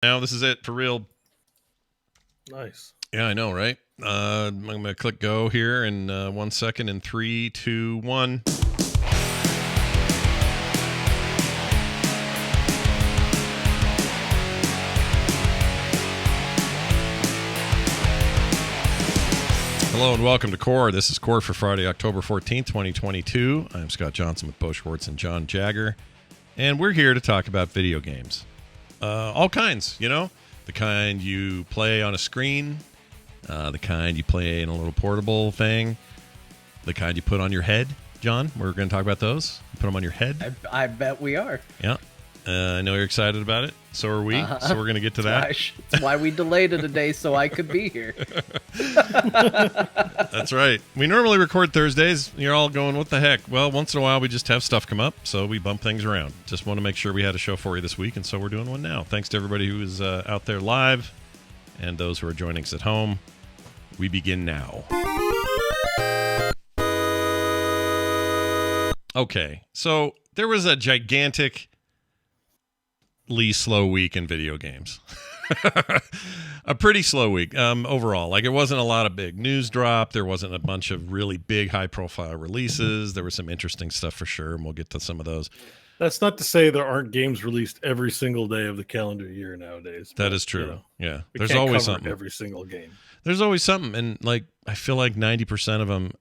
Now this is it for real. Nice. Yeah, I know, right? I'm gonna click go here in 1 second. In 3, 2, 1. Hello and welcome to Core. This is Core for Friday, October 14th, 2022. I'm Scott Johnson with Bo Schwartz and John Jagger, and we're here to talk about video games. All kinds, you know? The kind you play on a screen, the kind you play in a little portable thing, the kind you put on your head. John, we're going to talk about those. You put them on your head. I bet we are. Yeah. I know you're excited about it. So are we. So we're going to get to that. That's why we delayed it a day so I could be here. That's right. We normally record Thursdays. You're all going, what the heck? Well, once in a while we just have stuff come up, so we bump things around. Just want to make sure we had a show for you this week, and so we're doing one now. Thanks to everybody who is out there live and those who are joining us at home. We begin now. Okay, so there was a gigantically slow week in video games. A pretty slow week overall. Like, it wasn't a lot of big news drop. There wasn't a bunch of really big high-profile releases. There was some interesting stuff for sure, and we'll get to some of those. That's not to say there aren't games released every single day of the calendar year nowadays. That is true. You know, yeah, there's always something. Every single game. There's always something, and like I feel like 90% of them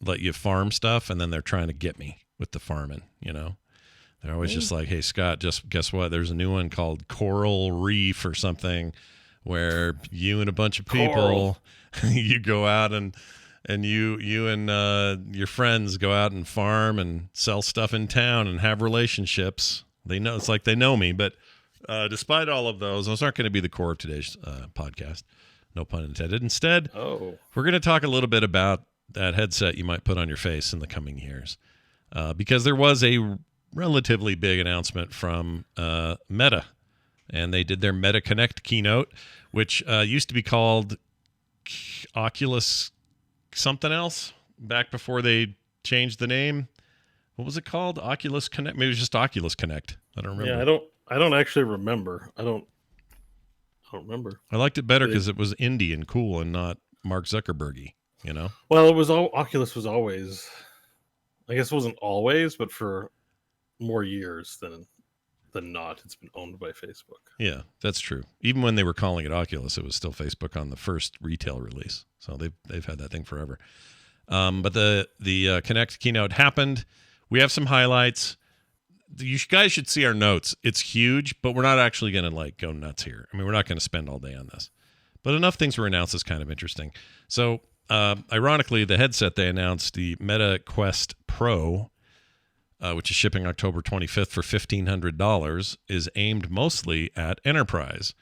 let you farm stuff, and then they're trying to get me with the farming. You know, they're always just like, "Hey, Scott, just guess what? There's a new one called Coral Reef or something." Where you and a bunch of people, you go out and you and your friends go out and farm and sell stuff in town and have relationships. They know, it's like they know me, but despite all of those aren't going to be the core of today's podcast. No pun intended. Instead, we're going to talk a little bit about that headset you might put on your face in the coming years, because there was a relatively big announcement from Meta. And they did their Meta Connect keynote, which used to be called Oculus something else back before they changed the name. What was it called? Oculus Connect? Maybe it was just Oculus Connect. I don't remember. Yeah, I don't actually remember. I don't remember. I liked it better because it was indie and cool and not Mark Zuckerberg-y, you know? Well, it was Oculus was always, I guess it wasn't always, but for more years than not, it's been owned by Facebook. Yeah, that's true. Even when they were calling it Oculus, it was still Facebook on the first retail release. So they've had that thing forever. But the Connect keynote happened. We have some highlights. You guys should see our notes. It's huge, but we're not actually going to like go nuts here. I mean, we're not going to spend all day on this. But enough things were announced is kind of interesting. So ironically, the headset they announced, the Meta Quest Pro, which is shipping October 25th for $1,500, is aimed mostly at enterprise.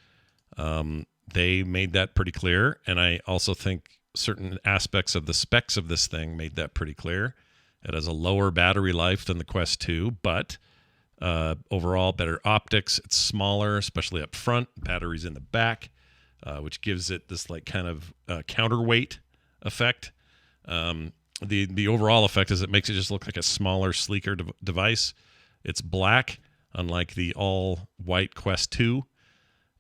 They made that pretty clear, and I also think certain aspects of the specs of this thing made that pretty clear. It has a lower battery life than the Quest 2, but overall better optics. It's smaller, especially up front. Battery's in the back, which gives it this like kind of counterweight effect. The overall effect is it makes it just look like a smaller, sleeker device. It's black, unlike the all-white Quest 2.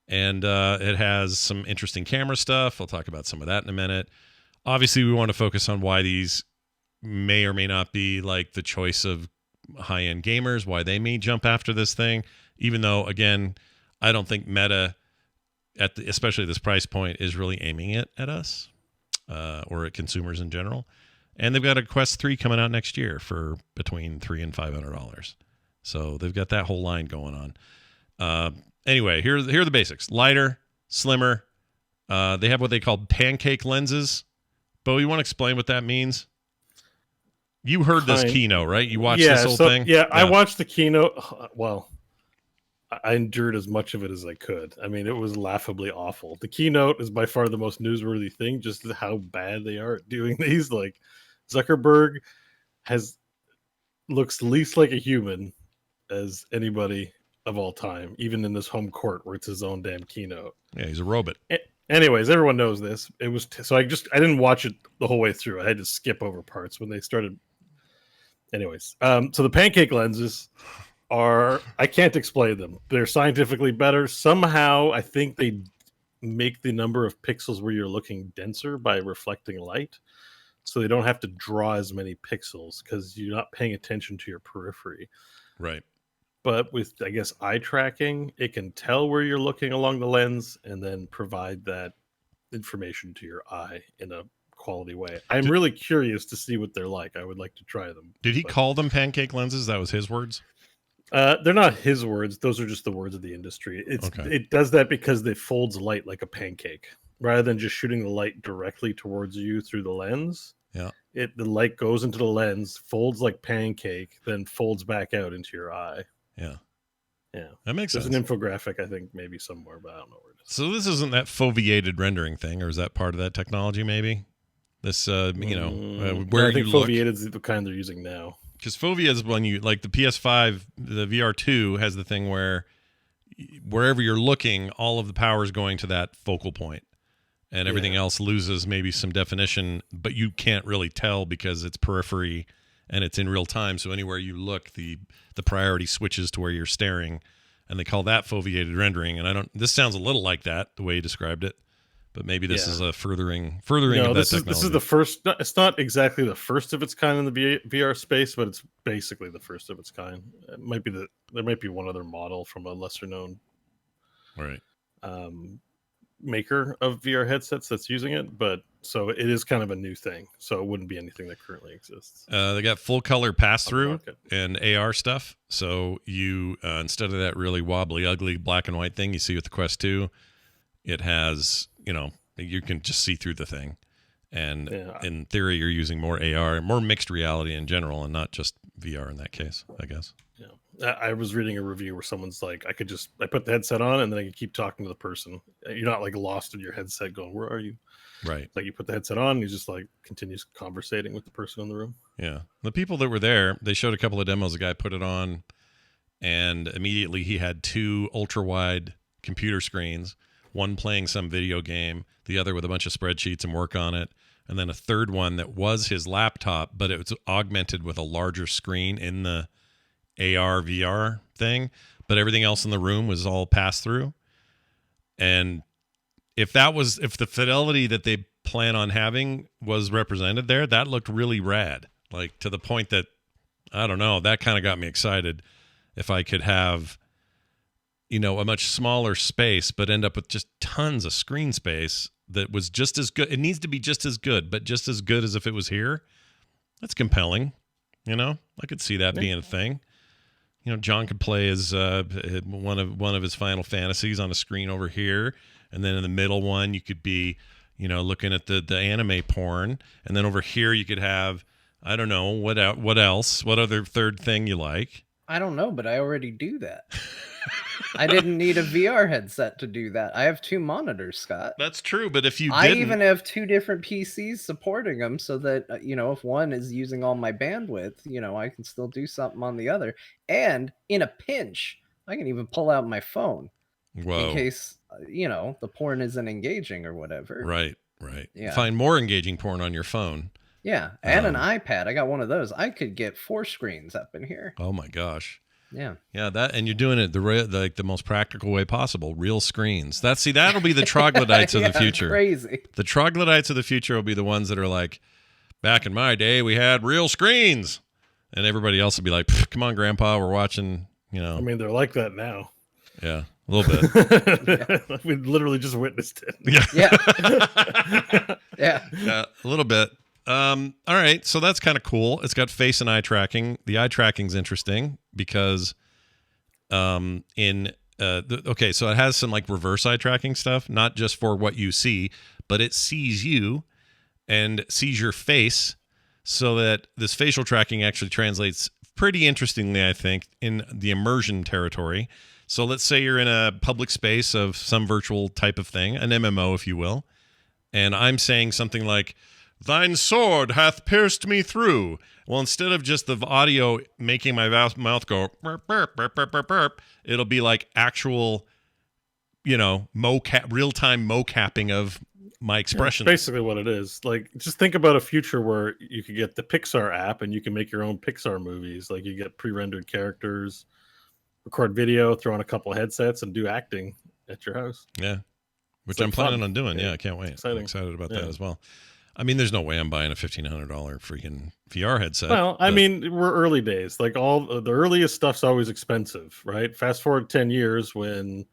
And it has some interesting camera stuff. I'll talk about some of that in a minute. Obviously, we want to focus on why these may or may not be like the choice of high-end gamers, why they may jump after this thing, even though, again, I don't think Meta, especially this price point, is really aiming it at us or at consumers in general. And they've got a Quest 3 coming out next year for between $300 and $500. So they've got that whole line going on. Anyway, here are the basics. Lighter, slimmer. They have what they call pancake lenses. Bo, you want to explain what that means? You heard this keynote, right? You watched this whole thing? Yeah, I watched the keynote. Well, I endured as much of it as I could. I mean, it was laughably awful. The keynote is by far the most newsworthy thing, just how bad they are at doing these. Like, Zuckerberg looks least like a human as anybody of all time, even in this home court where it's his own damn keynote. Yeah, he's a robot. Anyways, everyone knows this. It was so I didn't watch it the whole way through. I had to skip over parts when they started. Anyways, so the pancake lenses I can't explain them. They're scientifically better. Somehow, I think they make the number of pixels where you're looking denser by reflecting light. So they don't have to draw as many pixels because you're not paying attention to your periphery. Right. But with, I guess, eye tracking, it can tell where you're looking along the lens and then provide that information to your eye in a quality way. I'm really curious to see what they're like. I would like to try them. Did he call them pancake lenses? That was his words? They're not his words. Those are just the words of the industry. It does that because it folds light like a pancake. Rather than just shooting the light directly towards you through the lens. Yeah. The light goes into the lens, folds like pancake, then folds back out into your eye. Yeah. Yeah. That makes sense. There's an infographic, I think, maybe somewhere, but I don't know where it is. So this isn't that foveated rendering thing, or is that part of that technology maybe? This, where I think you look. foveated is the kind they're using now. Because fovea is when you, like the PS5, the VR2 has the thing where wherever you're looking, all of the power is going to that focal point. And everything else loses maybe some definition, but you can't really tell because it's periphery and it's in real time. So anywhere you look, the priority switches to where you're staring, and they call that foveated rendering. And this sounds a little like that, the way you described it, but maybe this is a furthering of that technology. This is the first. It's not exactly the first of its kind in the VR space, but it's basically the first of its kind. It might be there might be one other model from a lesser known, maker of VR headsets that's using it, but so it is kind of a new thing. So it wouldn't be anything that currently exists. They got full color pass through and AR stuff. So you instead of that really wobbly, ugly black and white thing you see with the Quest 2, it has, you can just see through the thing. And in theory, you're using more AR, more mixed reality in general, and not just VR in that case, I guess. Yeah. I was reading a review where someone's like, I put the headset on and then I could keep talking to the person. You're not like lost in your headset going, where are you? Right. Like you put the headset on and you just like continues conversating with the person in the room. Yeah. The people that were there, they showed a couple of demos. The guy put it on and immediately he had 2 ultra wide computer screens, one playing some video game, the other with a bunch of spreadsheets and work on it. And then a third one that was his laptop, but it was augmented with a larger screen in the AR VR thing, but everything else in the room was all pass through. And if the fidelity that they plan on having was represented there, that looked really rad. Like to the point that, I don't know, that kind of got me excited. If I could have, a much smaller space, but end up with just tons of screen space that was just as good. It needs to be just as good, but just as good as if it was here. That's compelling. I could see that being a thing. John could play as one of his Final Fantasies on a screen over here, and then in the middle one you could be, looking at the anime porn, and then over here you could have, I don't know what else, what other third thing you like. I don't know, but I already do that. I didn't need a VR headset to do that. I have 2 monitors, Scott. That's true, but if you I even have 2 different PCs supporting them so that, if one is using all my bandwidth, I can still do something on the other. And in a pinch, I can even pull out my phone. Whoa. In case, the porn isn't engaging or whatever. Right. Yeah. Find more engaging porn on your phone. Yeah, and an iPad. I got one of those. I could get 4 screens up in here. Oh my gosh. Yeah. That, and you're doing it the most practical way possible. Real screens. That'll be the troglodytes of the future. Crazy. The troglodytes of the future will be the ones that are like, back in my day, we had real screens, and everybody else will be like, come on, Grandpa, we're watching. I mean, they're like that now. Yeah, a little bit. We literally just witnessed it. Yeah, a little bit. All right, so that's kind of cool. It's got face and eye tracking. The eye tracking's interesting because so it has some like reverse eye tracking stuff, not just for what you see, but it sees you and sees your face, so that this facial tracking actually translates pretty interestingly, I think, in the immersion territory. So let's say you're in a public space of some virtual type of thing, an MMO, if you will, and I'm saying something like, "Thine sword hath pierced me through." Well, instead of just the audio making my mouth go burp, burp, burp, burp, burp, burp, it'll be like actual, real-time mocapping of my expression. That's basically what it is. Like, just think about a future where you could get the Pixar app and you can make your own Pixar movies. Like, you get pre-rendered characters, record video, throw on a couple of headsets, and do acting at your house. Yeah, which It's I'm like planning fun. on doing. Yeah. Yeah, I can't wait. Exciting. I'm excited about Yeah. that as well. I mean, there's no way I'm buying a $1,500 freaking VR headset. Well, I but- mean, we're early days. Like all the earliest stuff's always expensive, right? Fast forward 10 years when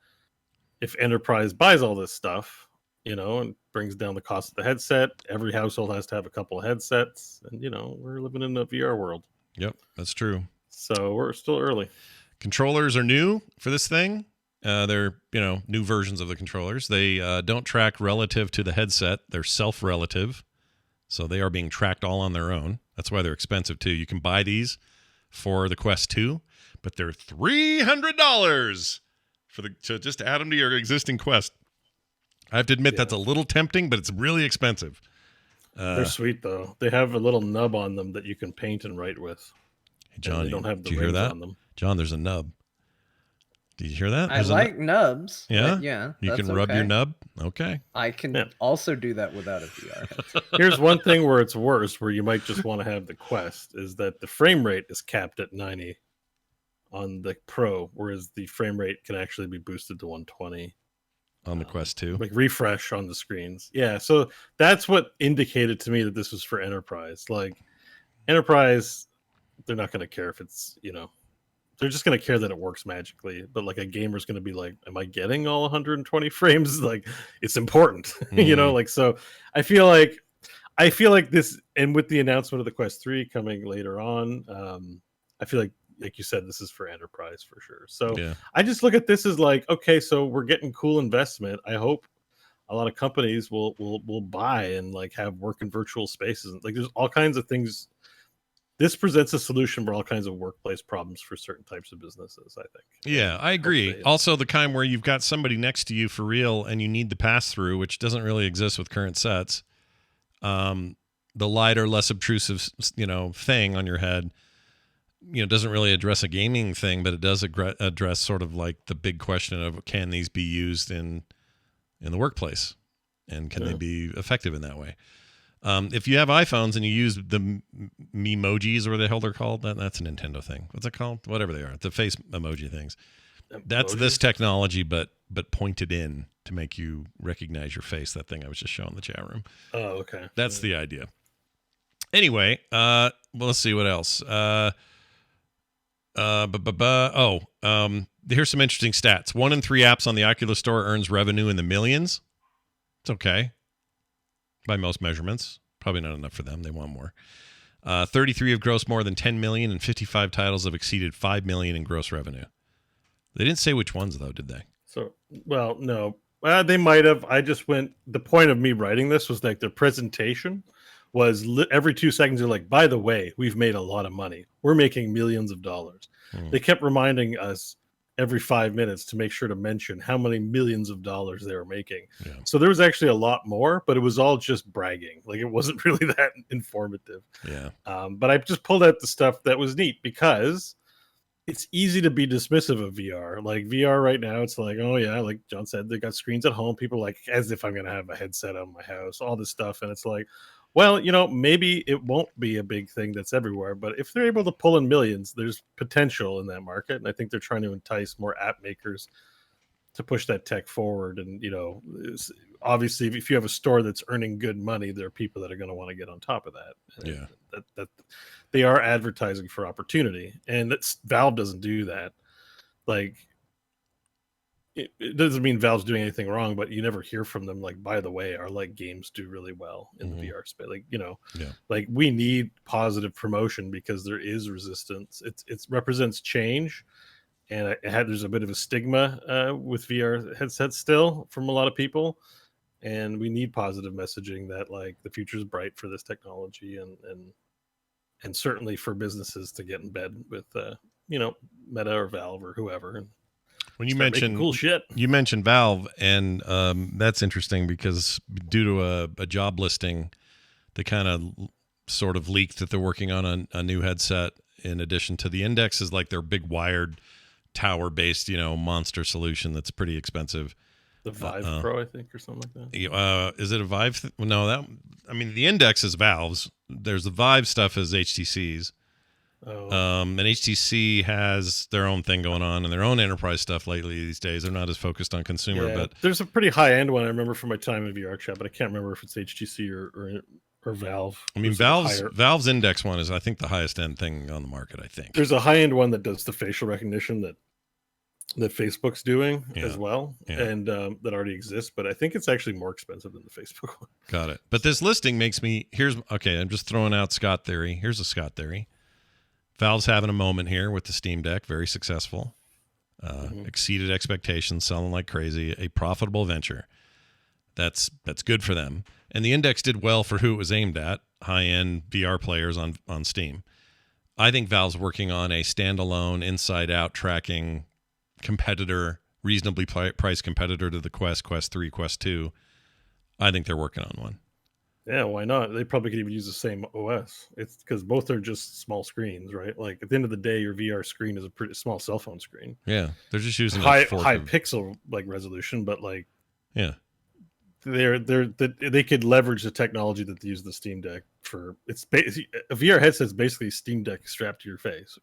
if enterprise buys all this stuff, you know, and brings down the cost of the headset, every household has to have a couple of headsets, and you know, we're living in a VR world. Yep, that's true. So we're still early. Controllers are new for this thing. They're, new versions of the controllers. They don't track relative to the headset. They're self-relative. So they are being tracked all on their own. That's why they're expensive too. You can buy these for the Quest 2, but they're $300 to just add them to your existing Quest. I have to admit that's a little tempting, but it's really expensive. They're sweet though. They have a little nub on them that you can paint and write with. Hey, John, they don't have the do you hear rings that? on them. John, there's a nub. Did you hear that? I There's like nubs. Yeah? But yeah. You that's can rub your okay. nub? Okay. I can also do that without a VR headset. Here's one thing where it's worse, where you might just want to have the Quest, is that the frame rate is capped at 90 on the Pro, whereas the frame rate can actually be boosted to 120 On the Quest 2. like refresh on the screens. Yeah, so that's what indicated to me that this was for enterprise. Like enterprise, they're not going to care if it's, they're just going to care that it works magically. But like a gamer's going to be like, am I getting all 120 frames? Like it's important, so I feel like this, and with the announcement of the Quest 3 coming later on, I feel like you said, this is for enterprise for sure. So Yeah. I just look at this as like, okay, so we're getting cool investment. I hope a lot of companies will buy and like have work in virtual spaces. Like there's all kinds of things. This presents a solution for all kinds of workplace problems for certain types of businesses, I think. Yeah, I agree. Hopefully. Also, the kind where you've got somebody next to you for real and you need the pass through, which doesn't really exist with current sets. The lighter, less obtrusive, thing on your head, doesn't really address a gaming thing, but it does address sort of like the big question of, can these be used in the workplace, and can they be effective in that way? If you have iPhones and you use the Memojis, or what the hell they're called, that's a Nintendo thing. What's it called? Whatever they are, the face emoji things. That's this technology, but pointed in to make you recognize your face. That thing I was just showing the chat room. Oh, okay. That's the idea. Anyway, let's see what else. Here's some interesting stats. 1 in 3 apps on the Oculus Store earns revenue in the millions. It's okay by most measurements. Probably not enough for them. They want more. 33 have grossed more than 10 million, and 55 titles have exceeded 5 million in gross revenue. They didn't say which ones, though, did they? So, well, no. They might have. The point of me writing this was like their presentation was every 2 seconds, they're like, by the way, we've made a lot of money. We're making millions of dollars. They kept reminding us every 5 minutes to make sure to mention how many millions of dollars they were making. Yeah. So there was actually a lot more, but it was all just bragging. Like it wasn't really that informative. Yeah. But I just pulled out the stuff that was neat because it's easy to be dismissive of VR. Like VR right now, it's like, oh yeah, like John said, they got screens at home. People are like, as if I'm going to have a headset on my house, all this stuff. And it's like, well, maybe it won't be a big thing that's everywhere, but if they're able to pull in millions, there's potential in that market. And I think they're trying to entice more app makers to push that tech forward. And, obviously if you have a store that's earning good money, there are people that are going to want to get on top of that. Yeah. That they are advertising for opportunity, and Valve doesn't do that. Like, it doesn't mean Valve's doing anything wrong, but you never hear from them like, by the way, our like games do really well in the VR space. Like, like we need positive promotion because there is resistance. It represents change, and there's a bit of a stigma with VR headsets still from a lot of people, and we need positive messaging that like the future is bright for this technology, and certainly for businesses to get in bed with Meta or Valve or whoever. And when you mentioned cool shit, you mentioned Valve, and that's interesting because due to a job listing, they kind of sort of leaked that they're working on a new headset in addition to the Index is like their big wired tower based monster solution that's pretty expensive. The Vive Pro, I think, or something like that. Is it a Vive? No, the Index is Valve's. There's the Vive stuff as HTC's. And HTC has their own thing going on and their own enterprise stuff lately these days. They're not as focused on consumer, but there's a pretty high end one I remember from my time in VR chat, but I can't remember if it's HTC or Valve. I mean, Valve's Index one is, I think, the highest end thing on the market. I think there's a high end one that does the facial recognition that Facebook's doing as well, and that already exists. But I think it's actually more expensive than the Facebook one. Got it. But this listing makes me I'm just throwing out Scott theory. Here's a Scott theory. Valve's having a moment here with the Steam Deck, very successful, exceeded expectations, selling like crazy, a profitable venture. That's good for them. And the Index did well for who it was aimed at, high-end VR players on Steam. I think Valve's working on a standalone, inside-out tracking competitor, reasonably priced competitor to the Quest 3, Quest 2. I think they're working on one. Yeah, why not? They probably could even use the same OS. It's because both are just small screens, right? Like at the end of the day, your VR screen is a pretty small cell phone screen. Yeah, they're just using high pixel like resolution, but like they could leverage the technology that they use the Steam Deck for. It's a VR headset's basically Steam Deck strapped to your face,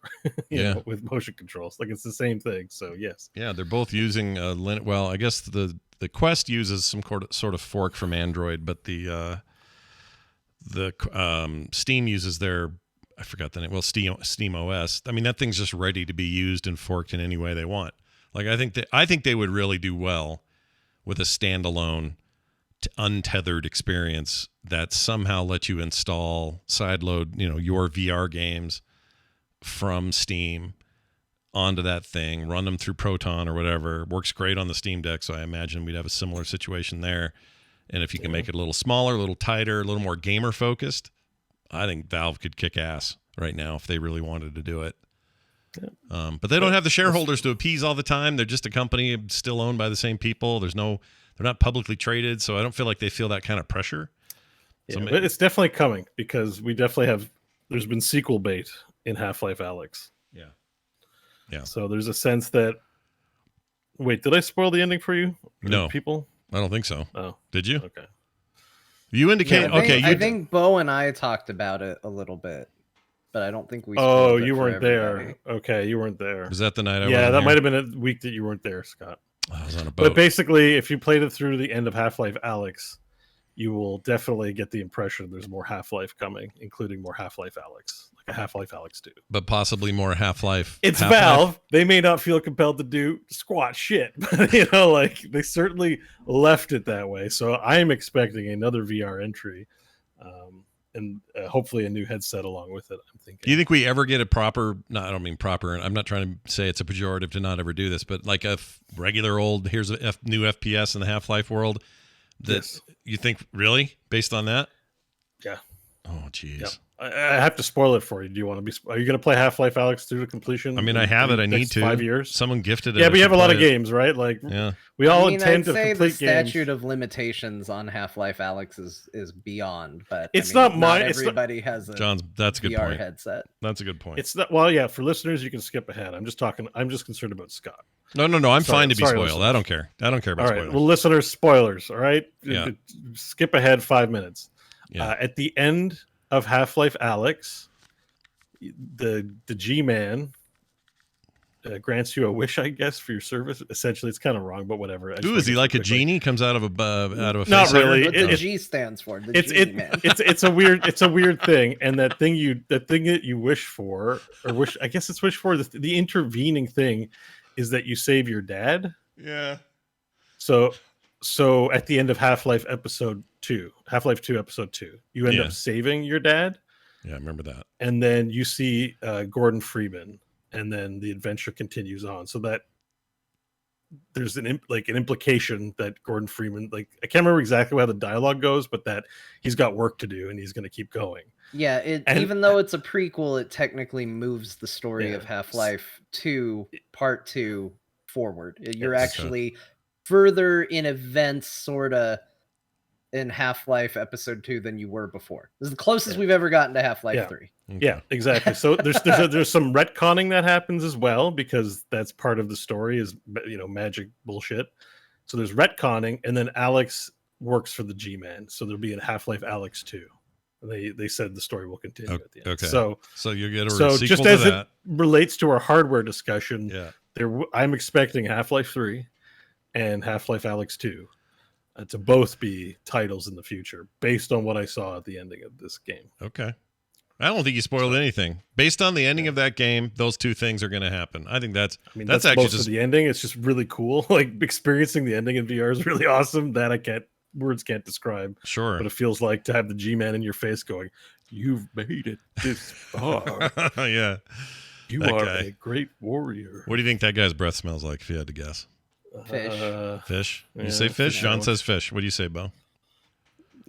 you know, with motion controls. Like it's the same thing. So yes, they're both using well, I guess the Quest uses some sort of fork from Android, but the Steam uses their, I forgot the name. Well, Steam OS. I mean, that thing's just ready to be used and forked in any way they want. Like I think they would really do well with a standalone, untethered experience that somehow lets you install sideload, your VR games from Steam onto that thing, run them through Proton or whatever. Works great on the Steam Deck, so I imagine we'd have a similar situation there. And if you can make it a little smaller, a little tighter, a little more gamer focused, I think Valve could kick ass right now if they really wanted to do it. Yeah. But they don't have the shareholders to appease all the time. They're just a company still owned by the same people. They're not publicly traded, so I don't feel like they feel that kind of pressure. Yeah, but it's definitely coming because we definitely there's been sequel bait in Half-Life Alyx. Yeah. Yeah. So there's a sense that, wait, did I spoil the ending for you? No. People? I don't think so. Oh, did you? Okay. You indicate. I think Bo and I talked about it a little bit, but I don't think we. Oh, you weren't there. Okay, you weren't there. Was that the night I? Yeah, that might have been a week that you weren't there, Scott. I was on a boat. But basically, if you played it through the end of Half-Life Alyx, you will definitely get the impression there's more Half-Life coming, including more Half-Life Alyx, like a Half-Life Alyx 2. But possibly more Half-Life. It's Valve. They may not feel compelled to do squat shit, but they certainly left it that way. So I am expecting another VR entry, and hopefully a new headset along with it. I'm thinking. Do you think we ever get a proper? No, I don't mean proper. I'm not trying to say it's a pejorative to not ever do this, but like a regular old here's a new FPS in the Half-Life world. That you think really based on that? Yeah. Oh, jeez. Yeah. I have to spoil it for you. Do you want to be? Are you going to play Half-Life Alyx through to completion? I mean, I have it. I need to. 5 years. Someone gifted it. Yeah, but you have a lot of games, right? Like, we all intend to complete games. The statute of limitations on Half-Life Alyx is beyond. But it's not everybody has a John's. That's a good VR point. headset. That's a good point. It's not. Well, yeah. For listeners, you can skip ahead. I'm just concerned about Scott. No. I'm fine to be spoiled. Listeners. I don't care. I don't care about spoilers. Well, listeners, spoilers. All right. Yeah. Skip ahead 5 minutes. Yeah. At the end of Half-Life Alyx, the G-Man grants you a wish, I guess, for your service. Essentially, it's kind of wrong, but whatever. Ooh, is he like a genie? Comes out of a not really. What the G stands for. It's a weird thing, and that thing that you wish for, or wish, I guess it's wish for. The intervening thing is that you save your dad. Yeah. So at the end of Half-Life Episode 2, Half-Life 2 Episode 2, you end up saving your dad. Yeah, I remember that. And then you see Gordon Freeman, and then the adventure continues on. So that there's an implication that Gordon Freeman, I can't remember exactly how the dialogue goes, but that he's got work to do and he's going to keep going. Yeah, even though it's a prequel, it technically moves the story of Half-Life 2 Part 2 forward. You're actually further in events, sort of, in Half-Life Episode 2 than you were before. This is the closest we've ever gotten to Half-Life 3. Okay. Yeah, exactly. So there's some retconning that happens as well, because that's part of the story is magic bullshit. So there's retconning, and then Alex works for the G-Man. So there'll be a Half-Life Alyx 2. They said the story will continue at the end. Okay. So you get a so sequel just to as that. it relates to our hardware discussion, Yeah. I'm expecting Half-Life 3 and Half-Life Alyx 2 to both be titles in the future, based on what I saw at the ending of this game. Okay. I don't think you spoiled anything. Based on the ending of that game, those two things are going to happen. I think that's actually most of the ending. It's just really cool. Like experiencing the ending in VR is really awesome. That words can't describe. Sure. But it feels like to have the G-Man in your face going, "You've made it this far. Yeah. You are a great warrior." What do you think that guy's breath smells like, if you had to guess? Fish. Fish? You Yeah, say fish? fish. John says fish. What do you say, Bo?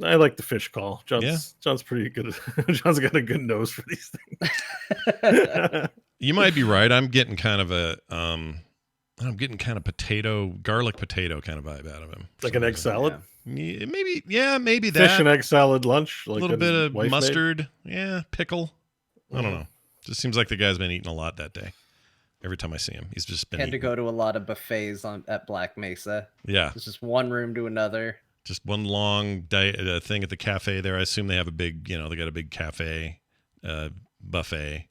I like the fish call. John's pretty good. John's got a good nose for these things. You might be right. I'm getting kind of garlic potato kind of vibe out of him. Like an egg salad? Yeah, maybe that. Fish and egg salad lunch. A Like little bit of wife mustard. Yeah, pickle. I don't know. Just seems like the guy's been eating a lot that day. Every time I see him, he's just been Had to go to a lot of buffets at Black Mesa. Yeah. It's just one room to another. Just one long thing at the cafe there. I assume they have a big, they got a big cafe buffet,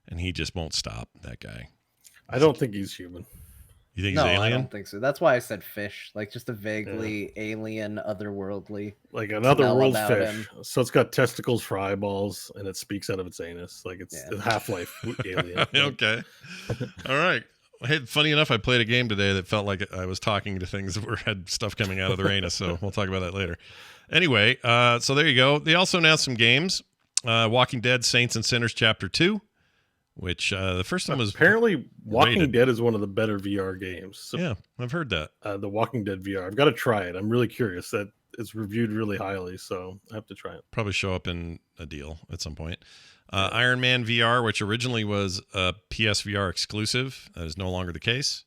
and he just won't stop, that guy. I don't think he's human. You think he's alien? I don't think so. That's why I said fish. Like just a vaguely alien, otherworldly. Like another world fish. Him. So it's got testicles for eyeballs, and it speaks out of its anus. Like it's a Half-Life alien. Okay. All right. Hey, funny enough, I played a game today that felt like I was talking to things that had stuff coming out of their anus, so we'll talk about that later. Anyway, so there you go. They also announced some games. Walking Dead Saints and Sinners Chapter 2, which the first one was... Apparently, Walking Dead is one of the better VR games. So, yeah, I've heard that. The Walking Dead VR. I've got to try it. I'm really curious. That it's reviewed really highly, so I have to try it. Probably show up in a deal at some point. Iron Man VR, which originally was a PSVR exclusive, that is no longer the case,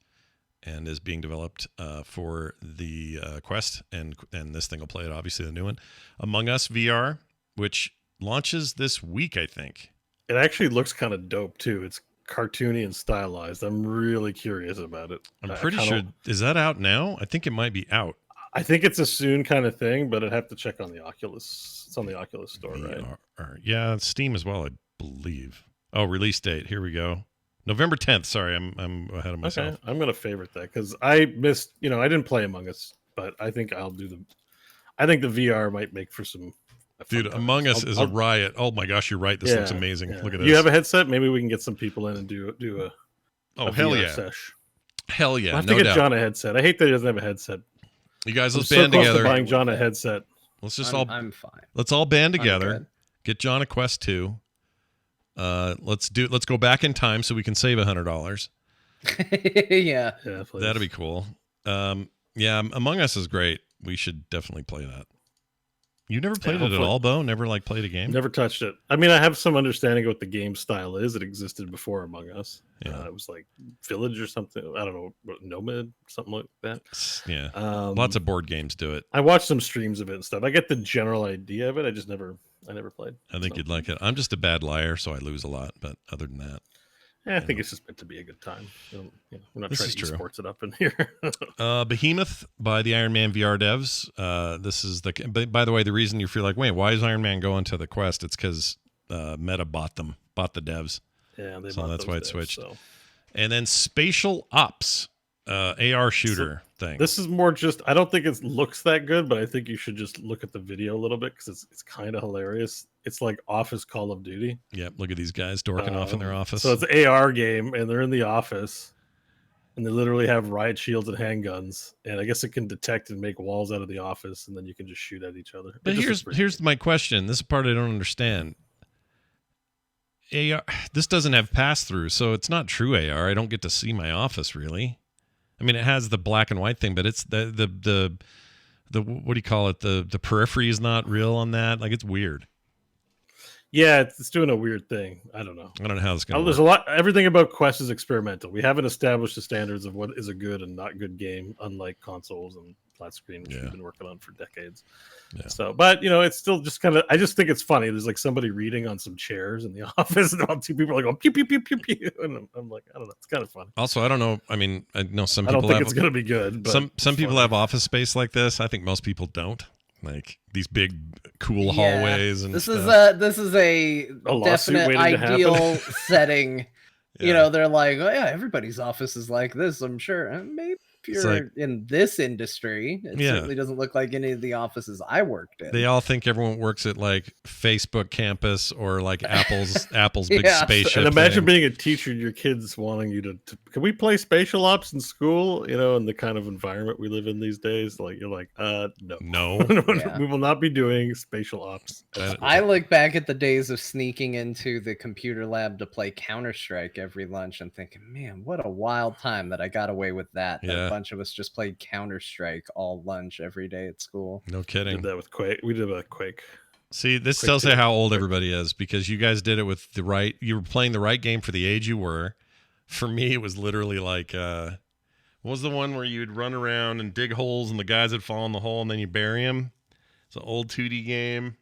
and is being developed for the Quest, and this thing will play it, obviously, the new one. Among Us VR, which launches this week, I think. It actually looks kind of dope, too. It's cartoony and stylized. I'm really curious about it. I'm pretty sure. Is that out now? I think it might be out. I think it's a soon kind of thing, but I'd have to check on the Oculus. It's on the Oculus store, VR. Right? Yeah, Steam as well, I believe. Oh, release date. Here we go. November 10th. Sorry, I'm ahead of myself. Okay, I'm gonna favorite that because I missed. I didn't play Among Us, but I think I'll do I think the VR might make for some. Dude, Among Us is a riot. Oh my gosh, you're right. This looks amazing. Yeah. Look at this. You have a headset? Maybe we can get some people in and do a hell VR yeah, sesh. hell yeah. I have to get John a headset. I hate that he doesn't have a headset. You guys, let's I'm band so close together. To buying John a headset. Let's just I'm fine. Let's all band together. Get John a Quest 2. Let's go back in time so we can save $100. Yeah, please. That'd be cool. Yeah, Among Us is great. We should definitely play that. You never played it at all, Bo? Never played a game? Never touched it. I mean, I have some understanding of what the game style is. It existed before Among Us. Yeah. It was like Village or something. I don't know, Nomad, something like that. Yeah. Lots of board games do it. I watched some streams of it and stuff. I get the general idea of it. I never played. I think you'd like it. I'm just a bad liar, so I lose a lot. But other than that, I think it's just meant to be a good time. We're not trying to sports it up in here. Behemoth by the Iron Man VR devs. This is by the way, the reason you feel like, wait, why is Iron Man going to the Quest? It's because Meta bought the devs. Yeah, so that's why it switched. So. And then Spatial Ops, AR shooter thing. This is more just, I don't think it looks that good, but I think you should just look at the video a little bit because it's kind of hilarious. It's like Office Call of Duty. Yep, look at these guys dorking off in their office. So it's an AR game, and they're in the office, and they literally have riot shields and handguns, and I guess it can detect and make walls out of the office, and then you can just shoot at each other. But here's my question. This is the part I don't understand. AR, this doesn't have pass-through, so it's not true AR. I don't get to see my office, really. I mean, it has the black and white thing, but it's the what do you call it? The periphery is not real on that. Like, it's weird. Yeah, it's doing a weird thing. I don't know how it's going to work. There's a lot. Everything about Quest is experimental. We haven't established the standards of what is a good and not good game, unlike consoles and flat screen, which we've been working on for decades. Yeah. So, but it's still just kind of. I just think it's funny. There's like somebody reading on some chairs in the office, and all two people are going pew pew pew pew pew, and I'm like, I don't know. It's kind of funny. Also, I don't know. I mean, I know some people. I don't think it's going to be good. But some people have office space like this. I think most people don't. Like these big, cool hallways and this stuff. This is a lawsuit definite waiting to ideal happen. setting. Yeah. You know, they're like, oh yeah, everybody's office is like this, I'm sure. And maybe if It's you're like- in this industry, it Yeah. certainly doesn't look like any of the offices I worked in. They all think everyone works at like Facebook campus or like Apple's big Yeah. spaceship. And imagine thing. being a teacher and your kids wanting you to can we play Spatial Ops in school? You know, in the kind of environment we live in these days. Like you're like, no. No. Yeah. We will not be doing Spatial Ops. I look back at the days of sneaking into the computer lab to play Counter-Strike every lunch and thinking, man, what a wild time that I got away with that. That Yeah. a bunch of us just played Counter-Strike all lunch every day at school. No Did kidding. that with Quake. We did that with Quake. See, this Quick tells you tip. how old everybody is because you guys did it with the right. You were playing the right game for the age you were. For me, it was literally like, what was the one where you'd run around and dig holes and the guys would fall in the hole and then you bury them? It's an old 2D game.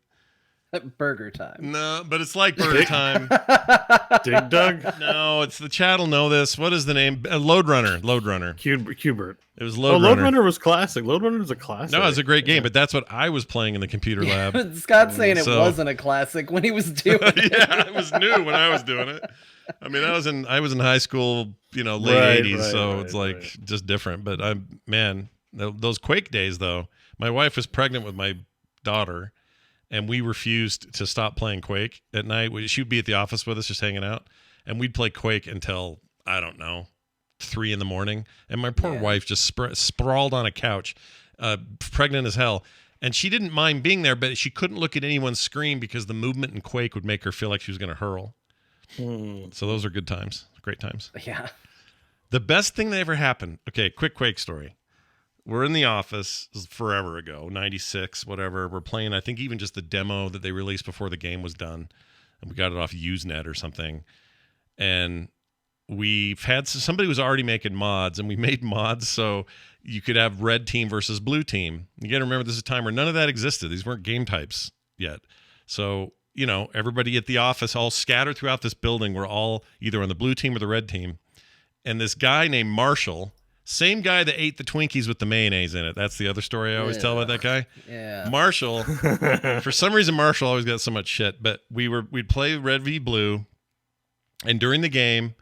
Burger time. No, but it's like Burger Time. Dig Dug? No, it's the chat will know this. What is the name? Load Runner. Qbert. It was Load Load Runner. Runner was classic. Load Runner is a classic. No, it's a great game, but that's what I was playing in the computer lab. Scott's saying it So- wasn't a classic when he was doing it. Yeah, it was new when I was doing it. I mean, I was in high school, late Right, 80s, right, so right, it's like right. just different. But those Quake days though, my wife was pregnant with my daughter, and we refused to stop playing Quake at night. She'd be at the office with us, just hanging out, and we'd play Quake until I don't know, 3 a.m. And my poor wife just sprawled on a couch, pregnant as hell. And she didn't mind being there, but she couldn't look at anyone's screen because the movement in Quake would make her feel like she was going to hurl. So those are good times, great times. Yeah. The best thing that ever happened. Okay, quick Quake story. We're in the office, this is forever ago, 96, whatever. We're playing, I think, even just the demo that they released before the game was done. And we got it off Usenet or something. And we've had somebody was already making mods, and we made mods so you could have red team versus blue team. You got to remember, this is a time where none of that existed. These weren't game types yet. So, everybody at the office all scattered throughout this building were all either on the blue team or the red team. And this guy named Marshall, same guy that ate the Twinkies with the mayonnaise in it. That's the other story I always tell about that guy. Yeah. Marshall, for some reason, Marshall always got so much shit. But we'd play red v blue, and during the game,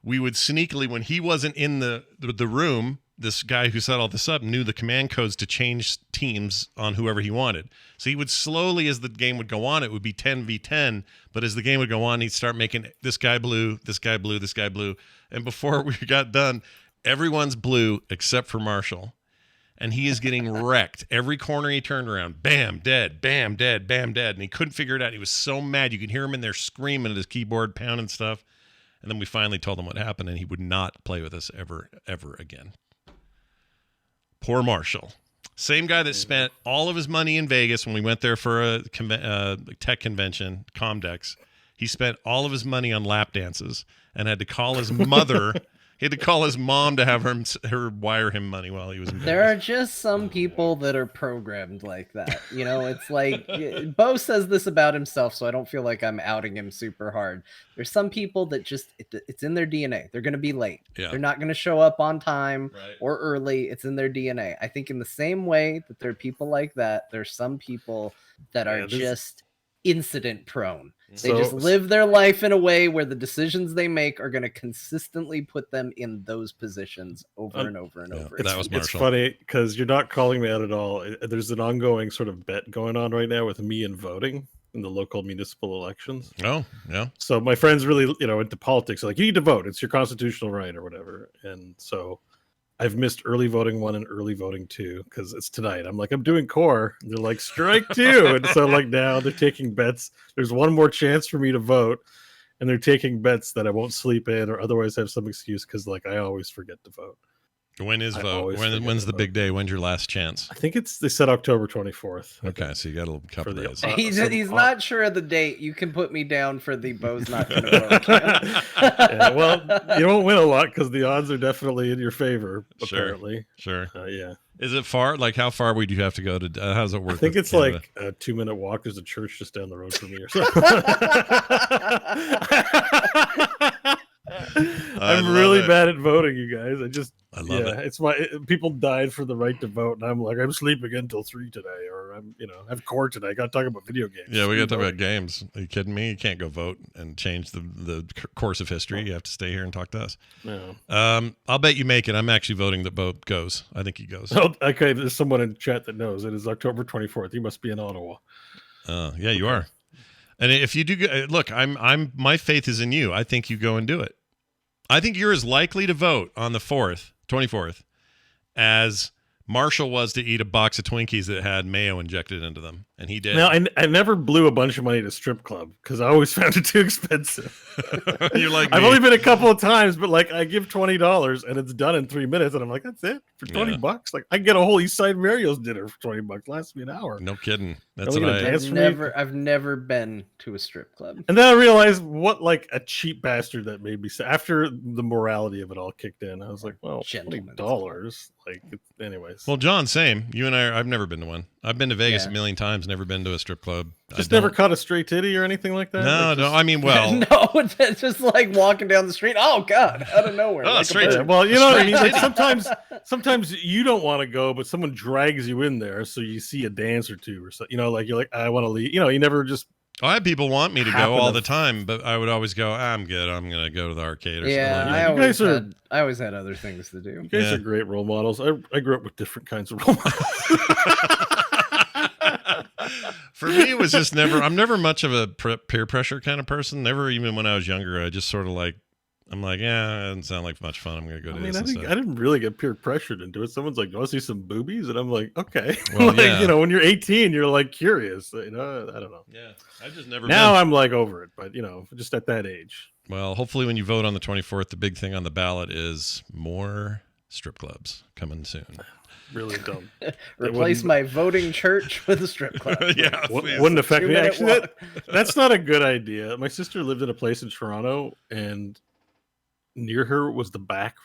we would sneakily, when he wasn't in the room, this guy who set all this up knew the command codes to change teams on whoever he wanted. So he would slowly, as the game would go on, it would be 10v10. But as the game would go on, he'd start making this guy blue, this guy blue, this guy blue. And before we got done, everyone's blue except for Marshall. And he is getting wrecked. Every corner he turned around, bam, dead, bam, dead, bam, dead. And he couldn't figure it out. He was so mad. You could hear him in there screaming at his keyboard, pounding stuff. And then we finally told him what happened, and he would not play with us ever, ever again. Poor Marshall. Same guy that spent all of his money in Vegas when we went there for a tech convention, Comdex. He spent all of his money on lap dances and had to call his mother. He had to call his mom to have her wire him money while he was in Vegas. There are just some people that are programmed like that. It's like Bo says this about himself, so I don't feel like I'm outing him super hard. There's some people that just it's in their DNA. They're going to be late. Yeah. They're not going to show up on time Right. or early. It's in their DNA. I think in the same way that there are people like that, there's some people that are just incident prone. They just live their life in a way where the decisions they make are going to consistently put them in those positions over and over and over. That was It's Marshall. funny because you're not calling me out at all. There's an ongoing sort of bet going on right now with me and voting in the local municipal elections. Oh, yeah. So my friends really, into politics. They're like, you need to vote. It's your constitutional right or whatever. And so I've missed early voting 1 and early voting 2 because it's tonight. I'm like, I'm doing core. And they're like, strike 2. And so now they're taking bets. There's one more chance for me to vote. And they're taking bets that I won't sleep in or otherwise have some excuse because I always forget to vote. When is I vote? always forget When's to the vote. big day? When's your last chance? I think they said October 24th. Okay, so you got a couple For the- days. He's not sure of the date. You can put me down for the Bo's not going to vote. Yeah, well, you won't win a lot because the odds are definitely in your favor, Sure. apparently. Sure. Yeah. Is it far? Like, how far would you have to go to? How does it work? I think with it's Canada? like a 2-minute walk. There's a church just down the road from me or something. I'm love really it. bad at voting, you guys. I love it. It's people died for the right to vote, and I'm like, I'm sleeping until 3 today, or whatever. I'm, I have court today. I got to talk about video games. Yeah, we got to talk about games. Are you kidding me? You can't go vote and change the course of history. You have to stay here and talk to us. Yeah. I'll bet you make it. I'm actually voting that Bo goes. I think he goes. Oh, okay. There's someone in chat that knows. It is October 24th. You must be in Ottawa. Yeah, you are. And if you do, look, my faith is in you. I think you go and do it. I think you're as likely to vote on the 24th, as Marshall was to eat a box of Twinkies that had mayo injected into them, and he did. Now, I never blew a bunch of money to strip club because I always found it too expensive. You're like I've me. only been a couple of times, but like I give $20 and it's done in 3 minutes, and I'm like, that's it for $20. Like I can get a whole East Side Mario's dinner for $20. Lasts me an hour. No kidding. That's Only what gonna I. dance I've never been to a strip club. And then I realized what like a cheap bastard that made me say after the morality of it all kicked in. I was like, well, $20. Like, anyways. Well, John, same. You and I. I've never been to one. I've been to Vegas a million times. Never been to a strip club. Just never caught a stray titty or anything like that. No, like no. I mean, well, no, it's just like walking down the street. Oh God, out of nowhere. Oh, like straight. Yeah, well, you know what I mean. Like sometimes you don't want to go, but someone drags you in there, so you see a dance or two or something. Like you're like, I want to leave. You never just. I had people want me to go all the time, but I would always go, I'm good. I'm going to go to the arcade or something. I always had other things to do. You guys are great role models. I grew up with different kinds of role models. For me, it was just never, I'm never much of a peer pressure kind of person. Never, even when I was younger, I just sort of like, I'm like, yeah, it doesn't sound like much fun. I'm going to go to this instead. I didn't really get peer pressured into it. Someone's like, do you want to see some boobies? And I'm like, okay. Well, when you're 18, you're like curious. I don't know. Yeah, I've just never Now I'm like over it, but just at that age. Well, hopefully when you vote on the 24th, the big thing on the ballot is more strip clubs coming soon. Really dumb. Replace my voting church with a strip club. Yeah, wouldn't affect me. Actually, that's not a good idea. My sister lived in a place in Toronto, and near her was the back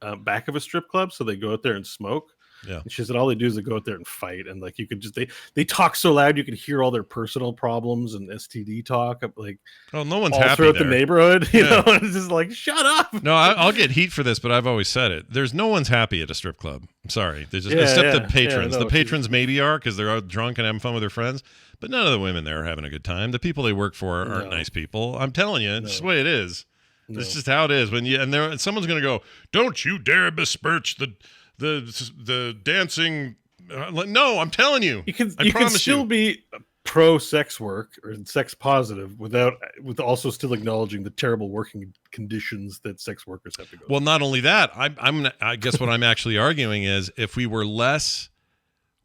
of a strip club, so they go out there and smoke. Yeah. And she said all they do is they go out there and fight, and like you could just they talk so loud you could hear all their personal problems and STD talk, like no one's all happy throughout there. the neighborhood. You know, it's just like shut up. No, I'll get heat for this, but I've always said it. There's no one's happy at a strip club. I'm sorry, there's just except the patrons. The patrons maybe are because they're out drunk and having fun with their friends, but none of the women there are having a good time. The people they work for aren't nice people. I'm telling you, it's just the way it is. No. It's just how it is. And someone's going to go, don't you dare besmirch the dancing. No, I'm telling you. You can still be pro sex work or sex positive with also still acknowledging the terrible working conditions that sex workers have to go through. Well, not only that, I guess what I'm actually arguing is if we were less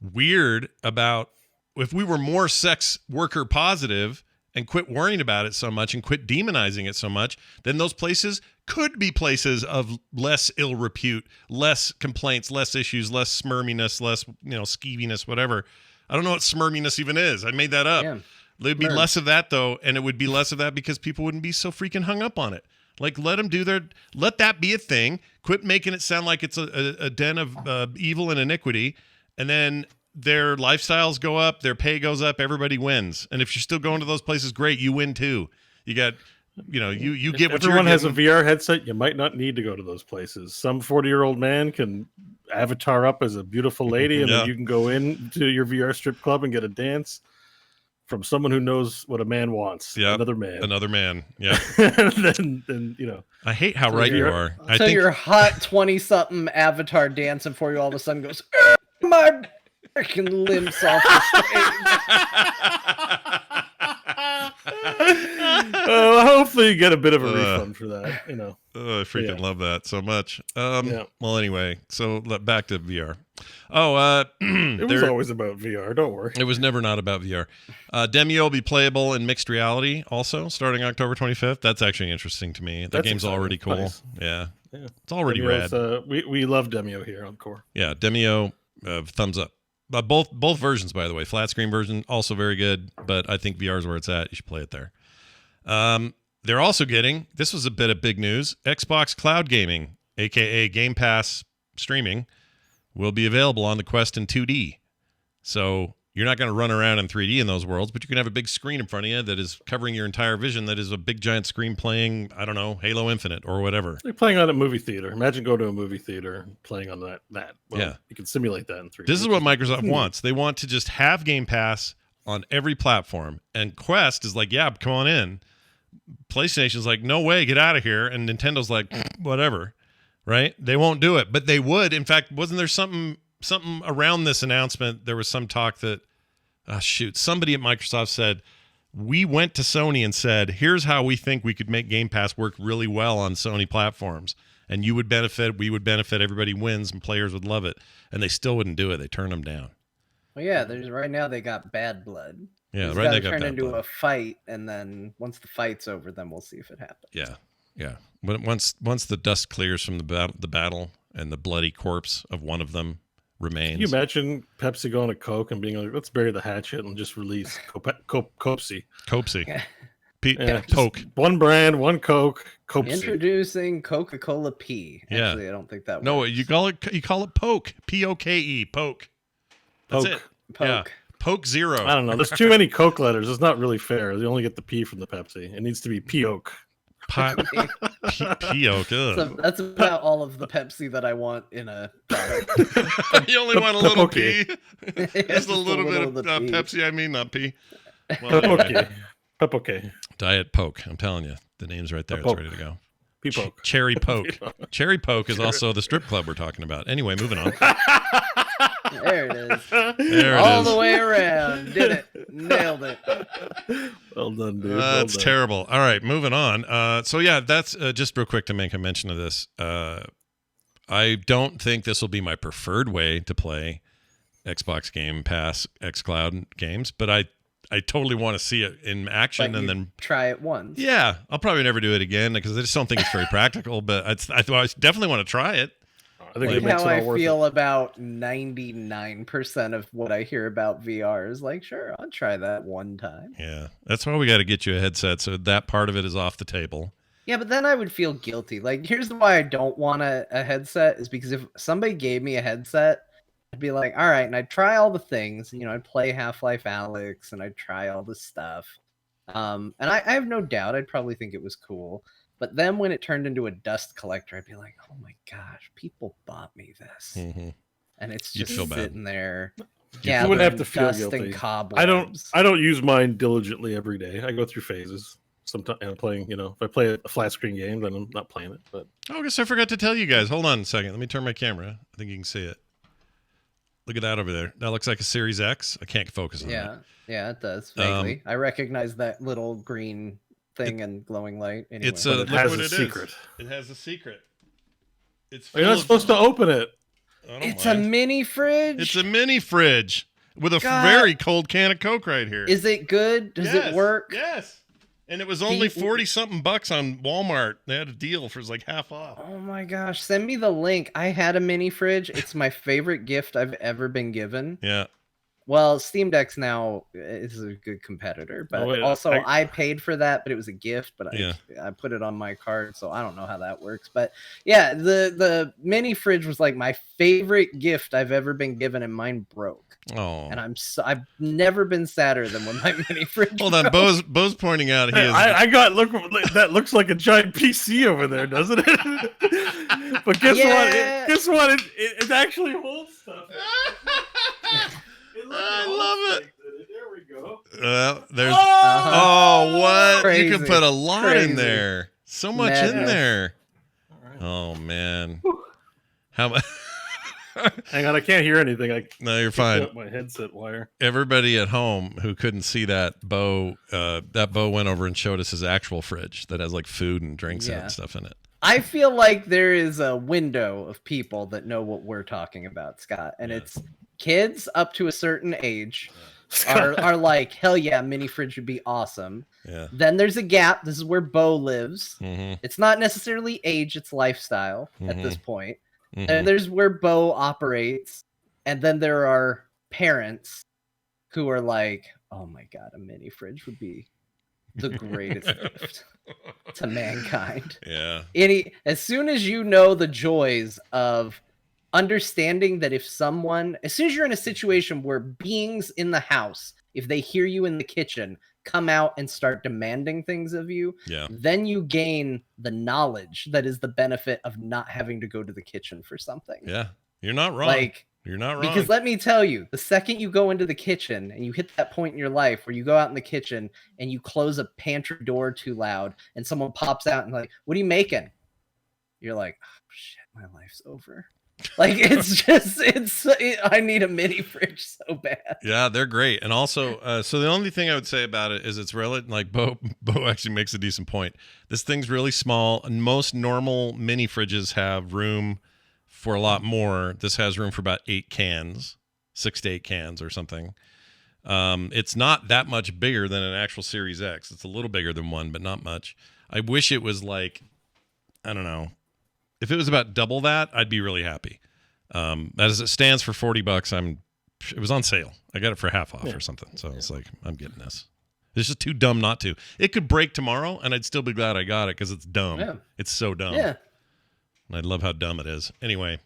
weird about, if we were more sex worker positive and quit worrying about it so much and quit demonizing it so much, then those places could be places of less ill repute, less complaints, less issues, less smirminess, less, skeeviness, whatever. I don't know what smirminess even is. I made that up. Yeah. There'd be less of that though, and it would be less of that because people wouldn't be so freaking hung up on it. Like let that be a thing. Quit making it sound like it's a den of evil and iniquity, and then their lifestyles go up, their pay goes up, everybody wins. And if you're still going to those places, great, you win too. You got, you get what everyone has a VR headset. You might not need to go to those places. Some 40-year-old man can avatar up as a beautiful lady, and then you can go into your VR strip club and get a dance from someone who knows what a man wants. Yeah, another man. Yeah. then I hate how right you are. I think your hot 20-something avatar dancing for you all of a sudden goes, my freaking limps off the stage. Hopefully you get a bit of a refund for that. I freaking love that so much. Well, anyway, so back to VR. It was always about VR. Don't worry. It was never not about VR. Demio will be playable in mixed reality also starting October 25th. That's actually interesting to me. That game's already cool. Nice. Yeah, it's already rad. We love Demio here on Core. Yeah, Demio, thumbs up. Both versions, by the way. Flat screen version, also very good, but I think VR is where it's at. You should play it there. They're also getting, this was a bit of big news, Xbox Cloud Gaming, a.k.a. Game Pass streaming, will be available on the Quest in 2D. So You're not going to run around in 3D in those worlds, but you can have a big screen in front of you that is covering your entire vision. That is a big giant screen playing, I don't know, Halo Infinite or whatever. You're playing on a movie theater. Imagine going to a movie theater and playing on that. Well, yeah, you can simulate that in 3D. This is what Microsoft wants. They want to just have Game Pass on every platform. And Quest is like, yeah, come on in. PlayStation's like, no way, get out of here. And Nintendo's like, whatever, right? They won't do it, but they would. In fact, wasn't there something around this announcement? There was some talk that, somebody at Microsoft said, we went to Sony and said, here's how we think we could make Game Pass work really well on Sony platforms. And you would benefit, we would benefit, everybody wins, and players would love it. And they still wouldn't do it. They turned them down. Well, yeah, right now they got bad blood. Yeah, right. They got turn bad into blood. a fight, and then once the fight's over, then we'll see if it happens. Yeah. But once the dust clears from the battle and the bloody corpse of one of them remains. Can you imagine Pepsi going to Coke and being like, let's bury the hatchet and just release Copsy? Copsy. Coke. One brand, one Coke. Copsy. Introducing Coca-Cola P. Actually, I don't think that. No, works. you call it Poke. P-O-K-E. Poke. That's it. Poke. Yeah. Poke Zero. I don't know. There's too many Coke letters. It's not really fair. You only get the P from the Pepsi. It needs to be P-Oak. P-Oak. So that's about all of the Pepsi that I want in a product. You only want a little P. Yeah, Just a little bit of P. Pepsi. I mean, not P. Well, anyway. Pepoke. Diet Poke. I'm telling you. The name's right there. It's ready to go. P-Poke. Cherry Poke. Cherry Poke is also the strip club we're talking about. Anyway, moving on. There it is. There it all is. the way around. Did it. Nailed it. Well done, dude. That's terrible. All right, moving on. So yeah, that's just real quick to make a mention of this. I don't think this will be my preferred way to play Xbox Game Pass xCloud games, but I totally want to see it in action and then try it once. Yeah, I'll probably never do it again because I just don't think it's very practical. But I definitely want to try it. I think like how I feel about 99% of what I hear about VR is like, sure, I'll try that one time. Yeah, that's why we got to get you a headset, so that part of it is off the table. Yeah, but then I would feel guilty. Like, here's why I don't want a headset is because if somebody gave me a headset, I'd be like, all right, and I'd try all the things. You know, I'd play Half-Life Alyx, and I'd try all this stuff. And I have no doubt I'd probably think it was cool. But then when it turned into a dust collector, I'd be like, oh my gosh, people bought me this. Mm-hmm. And it's just sitting there. You wouldn't have to feel dust guilty. And cobwebs. I don't use mine diligently every day. I go through phases. Sometimes I'm playing, if I play a flat screen game, then I'm not playing it. But I guess I forgot to tell you guys. Hold on a second. Let me turn my camera. I think you can see it. Look at that over there. That looks like a Series X. I can't focus on it. Yeah, it does. Vaguely. I recognize that little green thing and glowing light. Anyway. It has a secret. It has a secret. You're not supposed to open it. It's a mini fridge. It's a mini fridge with a very cold can of Coke right here. Is it good? Does it work? Yes. And it was only 40-something bucks on Walmart. They had a deal for like half off. Oh my gosh. Send me the link. I had a mini fridge. It's my favorite gift I've ever been given. Yeah. Well, Steam Deck's now is a good competitor, but I paid for that, but it was a gift, but I put it on my card, so I don't know how that works. But yeah, the mini fridge was like my favorite gift I've ever been given, and mine broke. Oh, and I've never been sadder than when my mini fridge. Hold on, Bo's pointing out his. That looks like a giant PC over there, doesn't it? But guess what? Guess what? It actually holds stuff. I love it. There we go. There's what? Crazy. You can put a lot in there. So much in there. Right. Oh man. How much? Hang on, I can't hear anything. No, you're fine. My headset wire. Everybody at home who couldn't see that, Bo went over and showed us his actual fridge that has like food and drinks and stuff in it. I feel like there is a window of people that know what we're talking about, Scott, and it's kids up to a certain age are like, hell yeah, mini fridge would be awesome. Yeah. Then there's a gap. This is where Bo lives. Mm-hmm. It's not necessarily age, it's lifestyle at this point. Mm-hmm. And there's where Bo operates. And then there are parents who are like, oh my God, a mini fridge would be the greatest gift to mankind. Yeah. As soon as you know the joys of understanding that if someone, as soon as you're in a situation where beings in the house, if they hear you in the kitchen, come out and start demanding things of you, then you gain the knowledge that is the benefit of not having to go to the kitchen for something. Yeah, you're not wrong. Like, you're not wrong. Because let me tell you, the second you go into the kitchen and you hit that point in your life where you go out in the kitchen and you close a pantry door too loud and someone pops out and like, what are you making? You're like, oh shit, my life's over. Like, I need a mini fridge so bad. Yeah, they're great. And also, so the only thing I would say about it is it's relative, like Bo actually makes a decent point. This thing's really small, and most normal mini fridges have room for a lot more. This has room for about 8 cans, 6 to 8 cans or something. It's not that much bigger than an actual Series X. It's a little bigger than one, but not much. I wish it was like, I don't know. If it was about double that, I'd be really happy. As it stands for $40, it was on sale. I got it for half off or something. So it's like, I'm getting this. It's just too dumb not to. It could break tomorrow, and I'd still be glad I got it because it's dumb. Yeah. It's so dumb. Yeah. And I love how dumb it is. Anyway.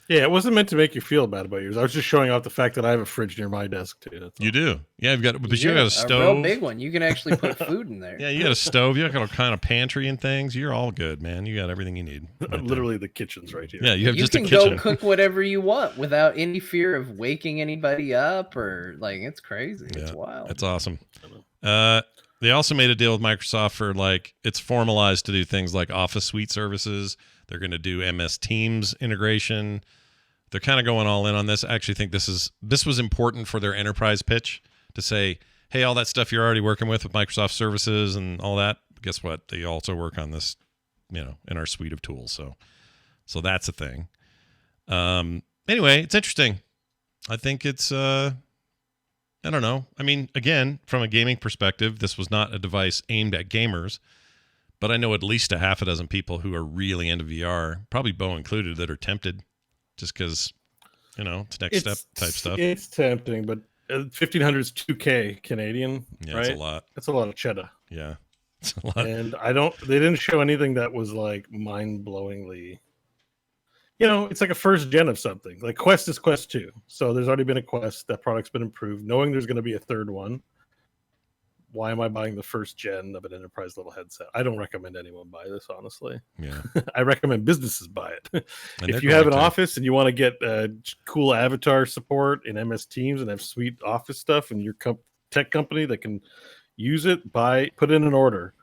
Yeah, it wasn't meant to make you feel bad about yours. I was just showing off the fact that I have a fridge near my desk too. That's you do, yeah. You got a stove, a real big one. You can actually put food in there. Yeah, you got a stove. You got all kind of pantry and things. You're all good, man. You got everything you need. Right Literally, the kitchen's right here. Yeah, you have just a kitchen. You can go cook whatever you want without any fear of waking anybody up or like. It's crazy. Yeah, it's wild. It's awesome. They also made a deal with Microsoft for like it's formalized to do things like Office Suite services. They're going to do MS Teams integration. They're kind of going all in on this. I actually think this was important for their enterprise pitch to say, hey, all that stuff you're already working with Microsoft services and all that, guess what? They also work on this, in our suite of tools. So that's a thing. Anyway, it's interesting. I think it's, I don't know. I mean, again, from a gaming perspective, this was not a device aimed at gamers, but I know at least a half a dozen people who are really into VR, probably Bo included, that are tempted. Just because, it's next step type stuff. It's tempting, but 1,500 is $2K Canadian. Yeah, right? It's a lot. That's a lot of cheddar. Yeah, it's a lot. And they didn't show anything that was like mind-blowingly. It's like a first gen of something. Like Quest is Quest 2, so there's already been a Quest. That product's been improved. Knowing there's going to be a third one. Why am I buying the first gen of an enterprise level headset? I don't recommend anyone buy this, honestly. Yeah, I recommend businesses buy it. If you have an office and you want to get cool avatar support in MS Teams and have sweet office stuff, and your tech company that can use it, put in an order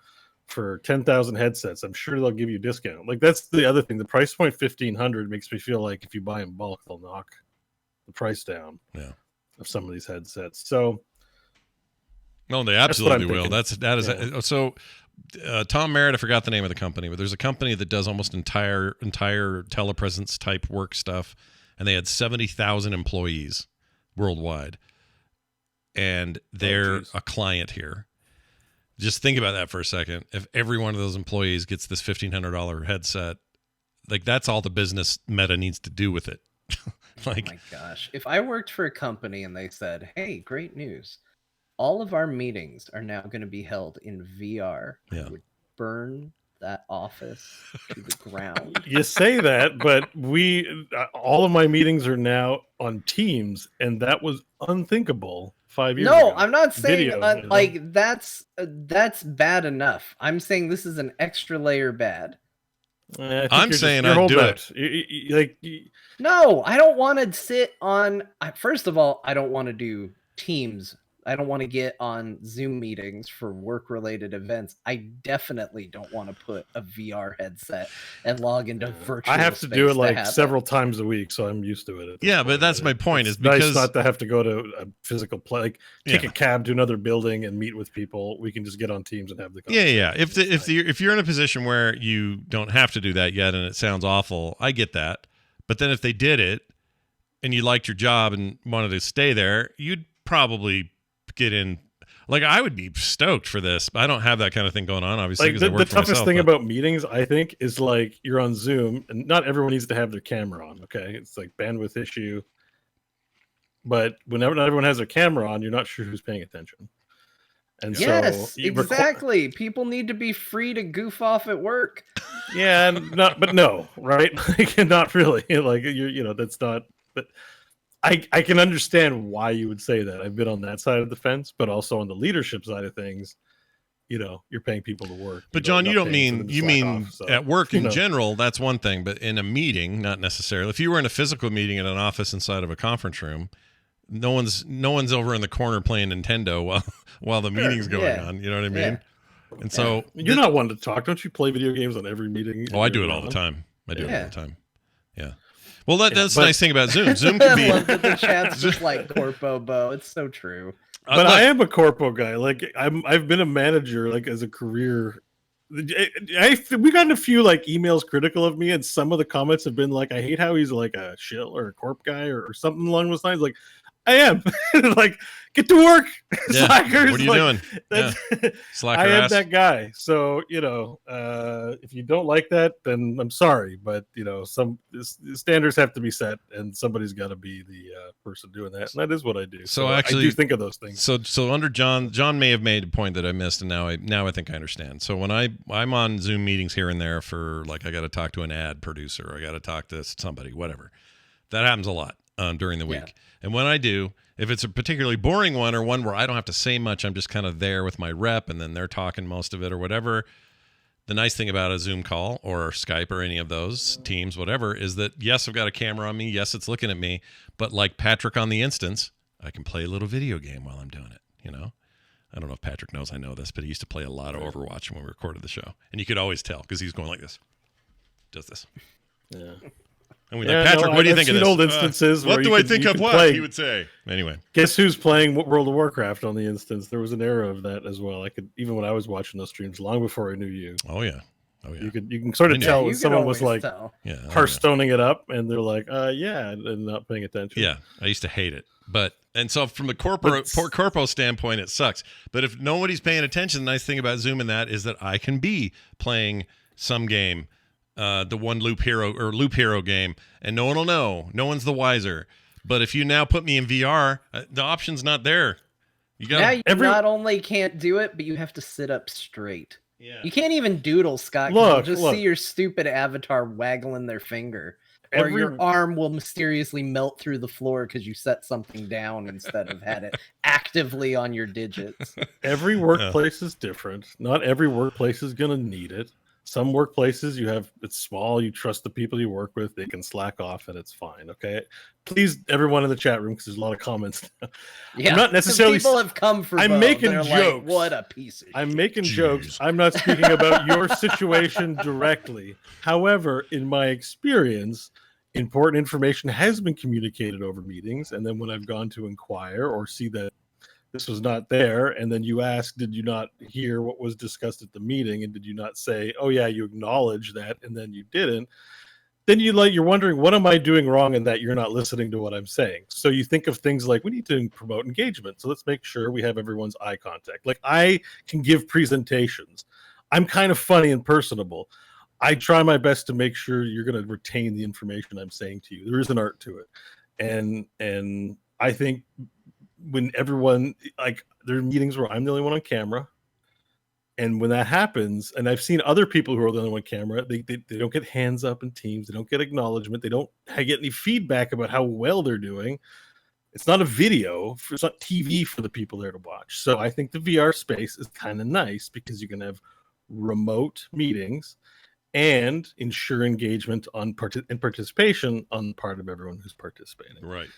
for 10,000 headsets. I'm sure they'll give you a discount. Like that's the other thing. The price point 1,500 makes me feel like if you buy in bulk, they'll knock the price down. Yeah, of some of these headsets. So. No, they absolutely will. That is. So, Tom Merritt, I forgot the name of the company, but there's a company that does almost entire telepresence type work stuff, and they had 70,000 employees worldwide, and they're a client here. Just think about that for a second. If every one of those employees gets this $1,500 headset, like that's all the business Meta needs to do with it. Like, oh my gosh! If I worked for a company and they said, "Hey, great news. All of our meetings are now going to be held in VR." Yeah. I would burn that office to the ground. You say that, but all of my meetings are now on Teams, and that was unthinkable 5 years ago. No, I'm not saying like that's bad enough. I'm saying this is an extra layer bad. I'm saying I'd do it. No, I don't want to sit on. First of all, I don't want to do Teams. I don't want to get on Zoom meetings for work-related events. I definitely don't want to put a VR headset and log into virtual. I have to do it like several times a week, so I'm used to it. Yeah, but that's my point. It's nice not to have to go to a physical place, like take a cab to another building and meet with people. We can just get on Teams and have the conversation. Yeah. If you're in a position where you don't have to do that yet, and it sounds awful, I get that. But then if they did it, and you liked your job and wanted to stay there, you'd probably get in. Like, I would be stoked for this, but I don't have that kind of thing going on, obviously. Like the toughest thing about meetings, I think, is like you're on Zoom and not everyone needs to have their camera on. Okay, it's like bandwidth issue. But whenever not everyone has their camera on, you're not sure who's paying attention. And yes, so exactly. People need to be free to goof off at work. Yeah, but no, right? Like, not really. Like that's not. But I can understand why you would say that. I've been on that side of the fence, but also on the leadership side of things. You're paying people to work. But John, you don't mean off, at work in general. That's one thing, but in a meeting, not necessarily. If you were in a physical meeting in an office inside of a conference room, no one's over in the corner playing Nintendo while the meeting's going on. You know what I mean? Yeah. And so you're not one to talk. Don't you play video games on every meeting? Oh, I do it all the time. I do it all the time. Yeah. Well, that's the nice thing about Zoom. Zoom can be. I love that the chat's just like Corpo Bo. It's so true. But I am a corpo guy. Like I've been a manager like as a career. We gotten a few like emails critical of me, and some of the comments have been like, "I hate how he's like a shill or a corp guy or something along those lines." Like, I am like, get to work, yeah. Slackers. What are you doing? Yeah. Slacker I am ass. that guy. So if you don't like that, then I'm sorry, but some standards have to be set, and somebody's got to be the person doing that, and that is what I do. So actually, I do think of those things. So under John may have made a point that I missed, and now I think I understand. So when I'm on Zoom meetings here and there for like I got to talk to an ad producer, or I got to talk to somebody, whatever. That happens a lot during the week. Yeah. And when I do, if it's a particularly boring one or one where I don't have to say much, I'm just kind of there with my rep and then they're talking most of it or whatever. The nice thing about a Zoom call or Skype or any of those Teams, whatever, is that, yes, I've got a camera on me. Yes, it's looking at me. But like Patrick on the instance, I can play a little video game while I'm doing it, I don't know if Patrick knows I know this, but he used to play a lot of Overwatch when we recorded the show. And you could always tell because he's going like this. Does this. Yeah. And we're like, Patrick, what do you think of this? Old instances what where do I think of what? Play. He would say. Anyway. Guess who's playing World of Warcraft on the instance? There was an era of that as well. I could, even when I was watching those streams long before I knew you. Oh yeah. You can sort of tell when someone was like Hearthstoning it up and they're like, yeah, and not paying attention. Yeah. I used to hate it. And so from the corpo standpoint, it sucks. But if nobody's paying attention, the nice thing about Zoom and that is that I can be playing some game. The one Loop Hero game, and no one will know. No one's the wiser. But if you now put me in VR, the option's not there. Now you not only can't do it, but you have to sit up straight. Yeah. You can't even doodle, Scott. You'll just see your stupid avatar waggling their finger. Or your arm will mysteriously melt through the floor because you set something down instead of had it actively on your digits. Every workplace is different. Not every workplace is going to need it. Some workplaces it's small, you trust the people you work with, they can slack off and it's fine. Okay. Please, everyone in the chat room, because there's a lot of comments. Yeah, I'm not necessarily people have come for I'm making jokes. Like, what a piece of I'm shit. making jokes. I'm not speaking about your situation directly. However, in my experience, important information has been communicated over meetings, and then when I've gone to inquire or see that this was not there, and then you ask, did you not hear what was discussed at the meeting, and did you not say, oh yeah, you acknowledge that, and then you didn't, then you're wondering, what am I doing wrong in that you're not listening to what I'm saying? So you think of things like, we need to promote engagement, so let's make sure we have everyone's eye contact. Like, I can give presentations. I'm kind of funny and personable. I try my best to make sure you're going to retain the information I'm saying to you. There is an art to it. And I think when everyone, like, there are meetings where I'm the only one on camera, and when that happens, and I've seen other people who are the only one on camera, they don't get hands up in Teams, they don't get acknowledgement, they don't get any feedback about how well they're doing. It's not a video, it's not TV for the people there to watch. So I think the VR space is kind of nice because you can have remote meetings and ensure engagement and participation on the part of everyone who's participating. Right.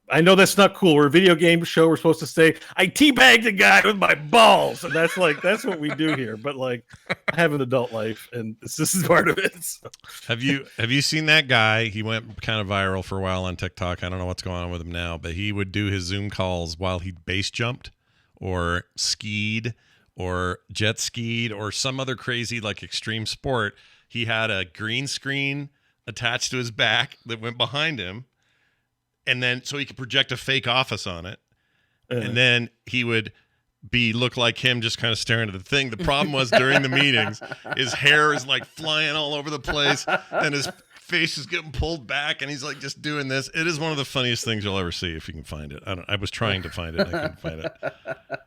I know that's not cool. We're a video game show. We're supposed to say, I teabagged a guy with my balls. And that's what we do here. But like, I have an adult life and this is part of it. So. Have you seen that guy? He went kind of viral for a while on TikTok. I don't know what's going on with him now, but he would do his Zoom calls while he base jumped or skied or jet skied or some other crazy like extreme sport. He had a green screen attached to his back that went behind him. And then so he could project a fake office on it. And then he would look like him just kind of staring at the thing. The problem was during the meetings, his hair is like flying all over the place and his face is getting pulled back and he's like just doing this. It is one of the funniest things you'll ever see if you can find it. I was trying to find it and I couldn't find it.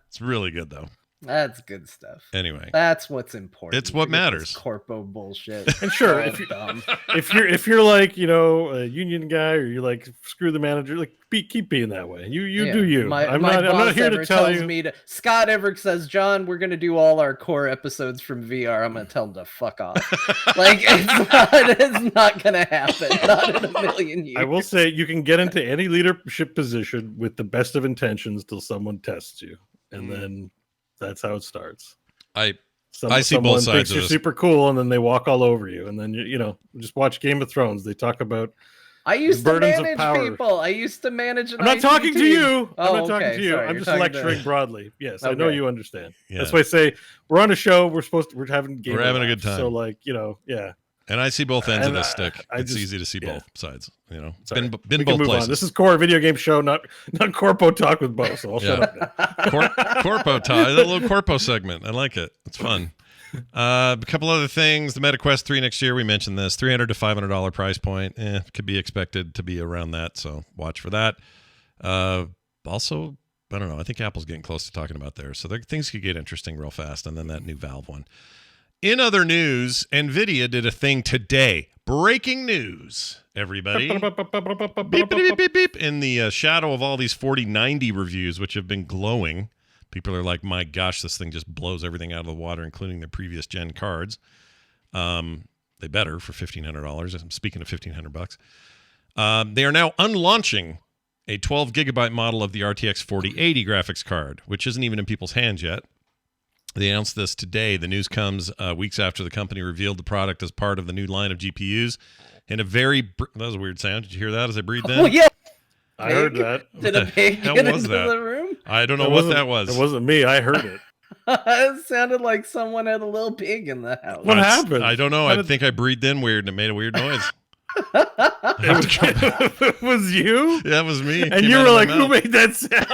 It's really good though. That's good stuff. Anyway, that's what's important. It's what Forget matters. this corpo bullshit. And sure, It's all dumb. if you're like, you know, a union guy, or you're like screw the manager, like keep being that way. You do you. I'm not here to tell you. Scott ever says, John, we're gonna do all our core episodes from VR. I'm gonna tell him to fuck off. Like it's not gonna happen. Not in a million years. I will say you can get into any leadership position with the best of intentions till someone tests you, and then that's how it starts. I see both sides of you're this. Super cool, and then they walk all over you, and then you know, just watch Game of Thrones. They talk about I used to manage people. I used to manage. I'm not talking to you. Oh, I'm not talking to you. Sorry, I'm just lecturing broadly. Yes, okay. I know you understand. Yeah. That's why I say we're on a show. We're having a good time. So like, you know, yeah. And I see both ends of this stick. It's easy to see both sides. You know, been both places. This is Core Video Game Show, not Corpo Talk with Bo. So I'll shut up now. Corpo Talk, that little Corpo segment. I like it. It's fun. A couple other things. The MetaQuest 3 next year. We mentioned this $300 to $500 price point. Could be expected to be around that. So watch for that. Also, I don't know. I think Apple's getting close to talking about theirs. So things could get interesting real fast. And then that new Valve one. In other news, Nvidia did a thing today. Breaking news, everybody. Beep, beep, beep, beep. In the shadow of all these 4090 reviews, which have been glowing, people are like, my gosh, this thing just blows everything out of the water, including the previous gen cards. They better for $1,500. I'm speaking of $1,500. They are now unlaunching a 12 gigabyte model of the RTX 4080 graphics card, which isn't even in people's hands yet. They announced this today. The news comes weeks after the company revealed the product as part of the new line of GPUs. In a very... that was a weird sound. Did you hear that as I breathed in? Oh, yeah. I heard that. Did a pig get into the room? I don't know what that was. It wasn't me. I heard it. It sounded like someone had a little pig in the house. What happened? I don't know. I think I breathed in weird and it made a weird noise. It was you? Yeah, it was me. And you were like, who made that sound?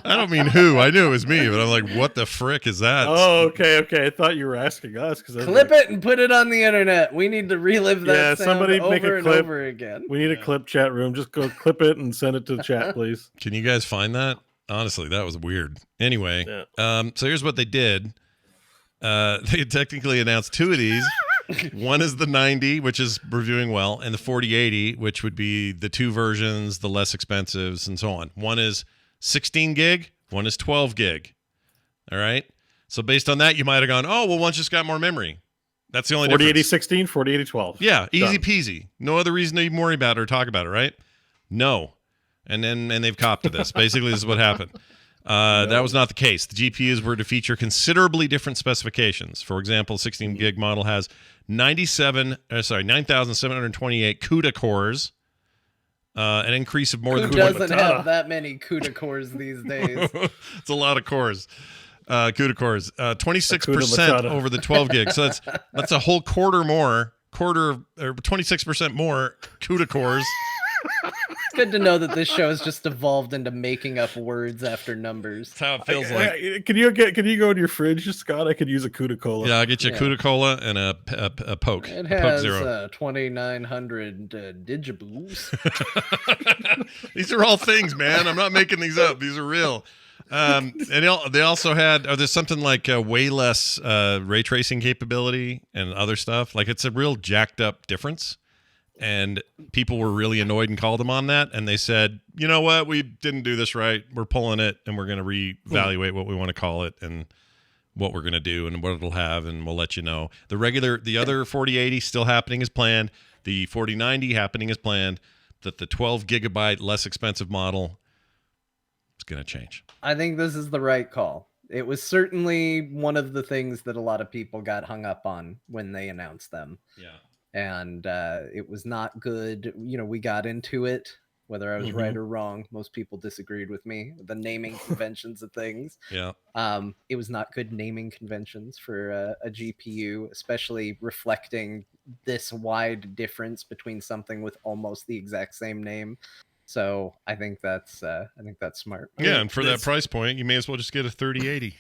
I don't mean who. I knew it was me, but I'm like, what the frick is that? Oh, okay. I thought you were asking us. Clip it and put it on the internet. We need to relive that sound somebody make a clip. over again. We need a clip, chat room. Just go clip it and send it to the chat, please. Can you guys find that? Honestly, that was weird. Anyway, so here's what they did. They technically announced two of these. One is the 90, which is reviewing well, and the 4080, which would be the two versions, the less expensives, and so on. One is 16 gig, one is 12 gig. All right? So based on that, you might have gone, oh, well, one's just got more memory. That's the only 4080 difference. 16, 4080 12. Yeah, easy peasy. No other reason to even worry about it or talk about it, right? No. And they've copped to this. Basically, this is what happened. That was not the case. The GPUs were to feature considerably different specifications. For example, 16 gig model has 9,728 CUDA cores, an increase of more than... Who doesn't have that many CUDA cores these days? It's a lot of cores. CUDA cores. 26% over the 12 gig. So that's a whole quarter or 26% more CUDA cores. It's good to know that this show has just evolved into making up words after numbers. That's how it feels like. Can you go to your fridge, Scott? I could use a CUDA Cola. Yeah, I'll get you a CUDA Cola and a Poke. It Poke has Zero. 2,900 digiboost. These are all things, man. I'm not making these up. These are real. And they also had, there's something like way less ray tracing capability and other stuff. Like it's a real jacked up difference. And people were really annoyed and called them on that. And they said, you know what? We didn't do this right. We're pulling it and we're going to reevaluate what we want to call it and what we're going to do and what it'll have. And we'll let you know. The other 4080 still happening as planned. The 4090 happening as planned. That the 12 gigabyte less expensive model is going to change. I think this is the right call. It was certainly one of the things that a lot of people got hung up on when they announced them. Yeah. And it was not good. You know, we got into it, whether I was right or wrong. Most people disagreed with me. The naming conventions of things. Yeah. It was not good naming conventions for a GPU, especially reflecting this wide difference between something with almost the exact same name. So I think that's smart. Yeah, and for that price point, you may as well just get a 3080.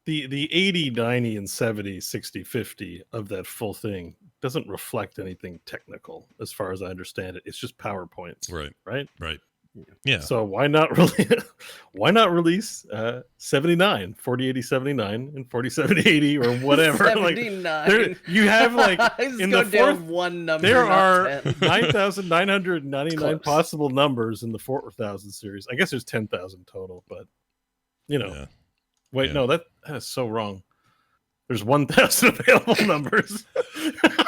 The 80, 90, and 70, 60, 50 of that full thing doesn't reflect anything technical as far as I understand it. It's just PowerPoints. Right. Right? Right. Yeah. So why not release 79, 4080 79 and 4780 or whatever? 79. You have like in the fourth one number. There are 9,999 possible numbers in the 4,000 series. I guess there's 10,000 total, but Yeah. No, that is so wrong. There's 1,000 available numbers.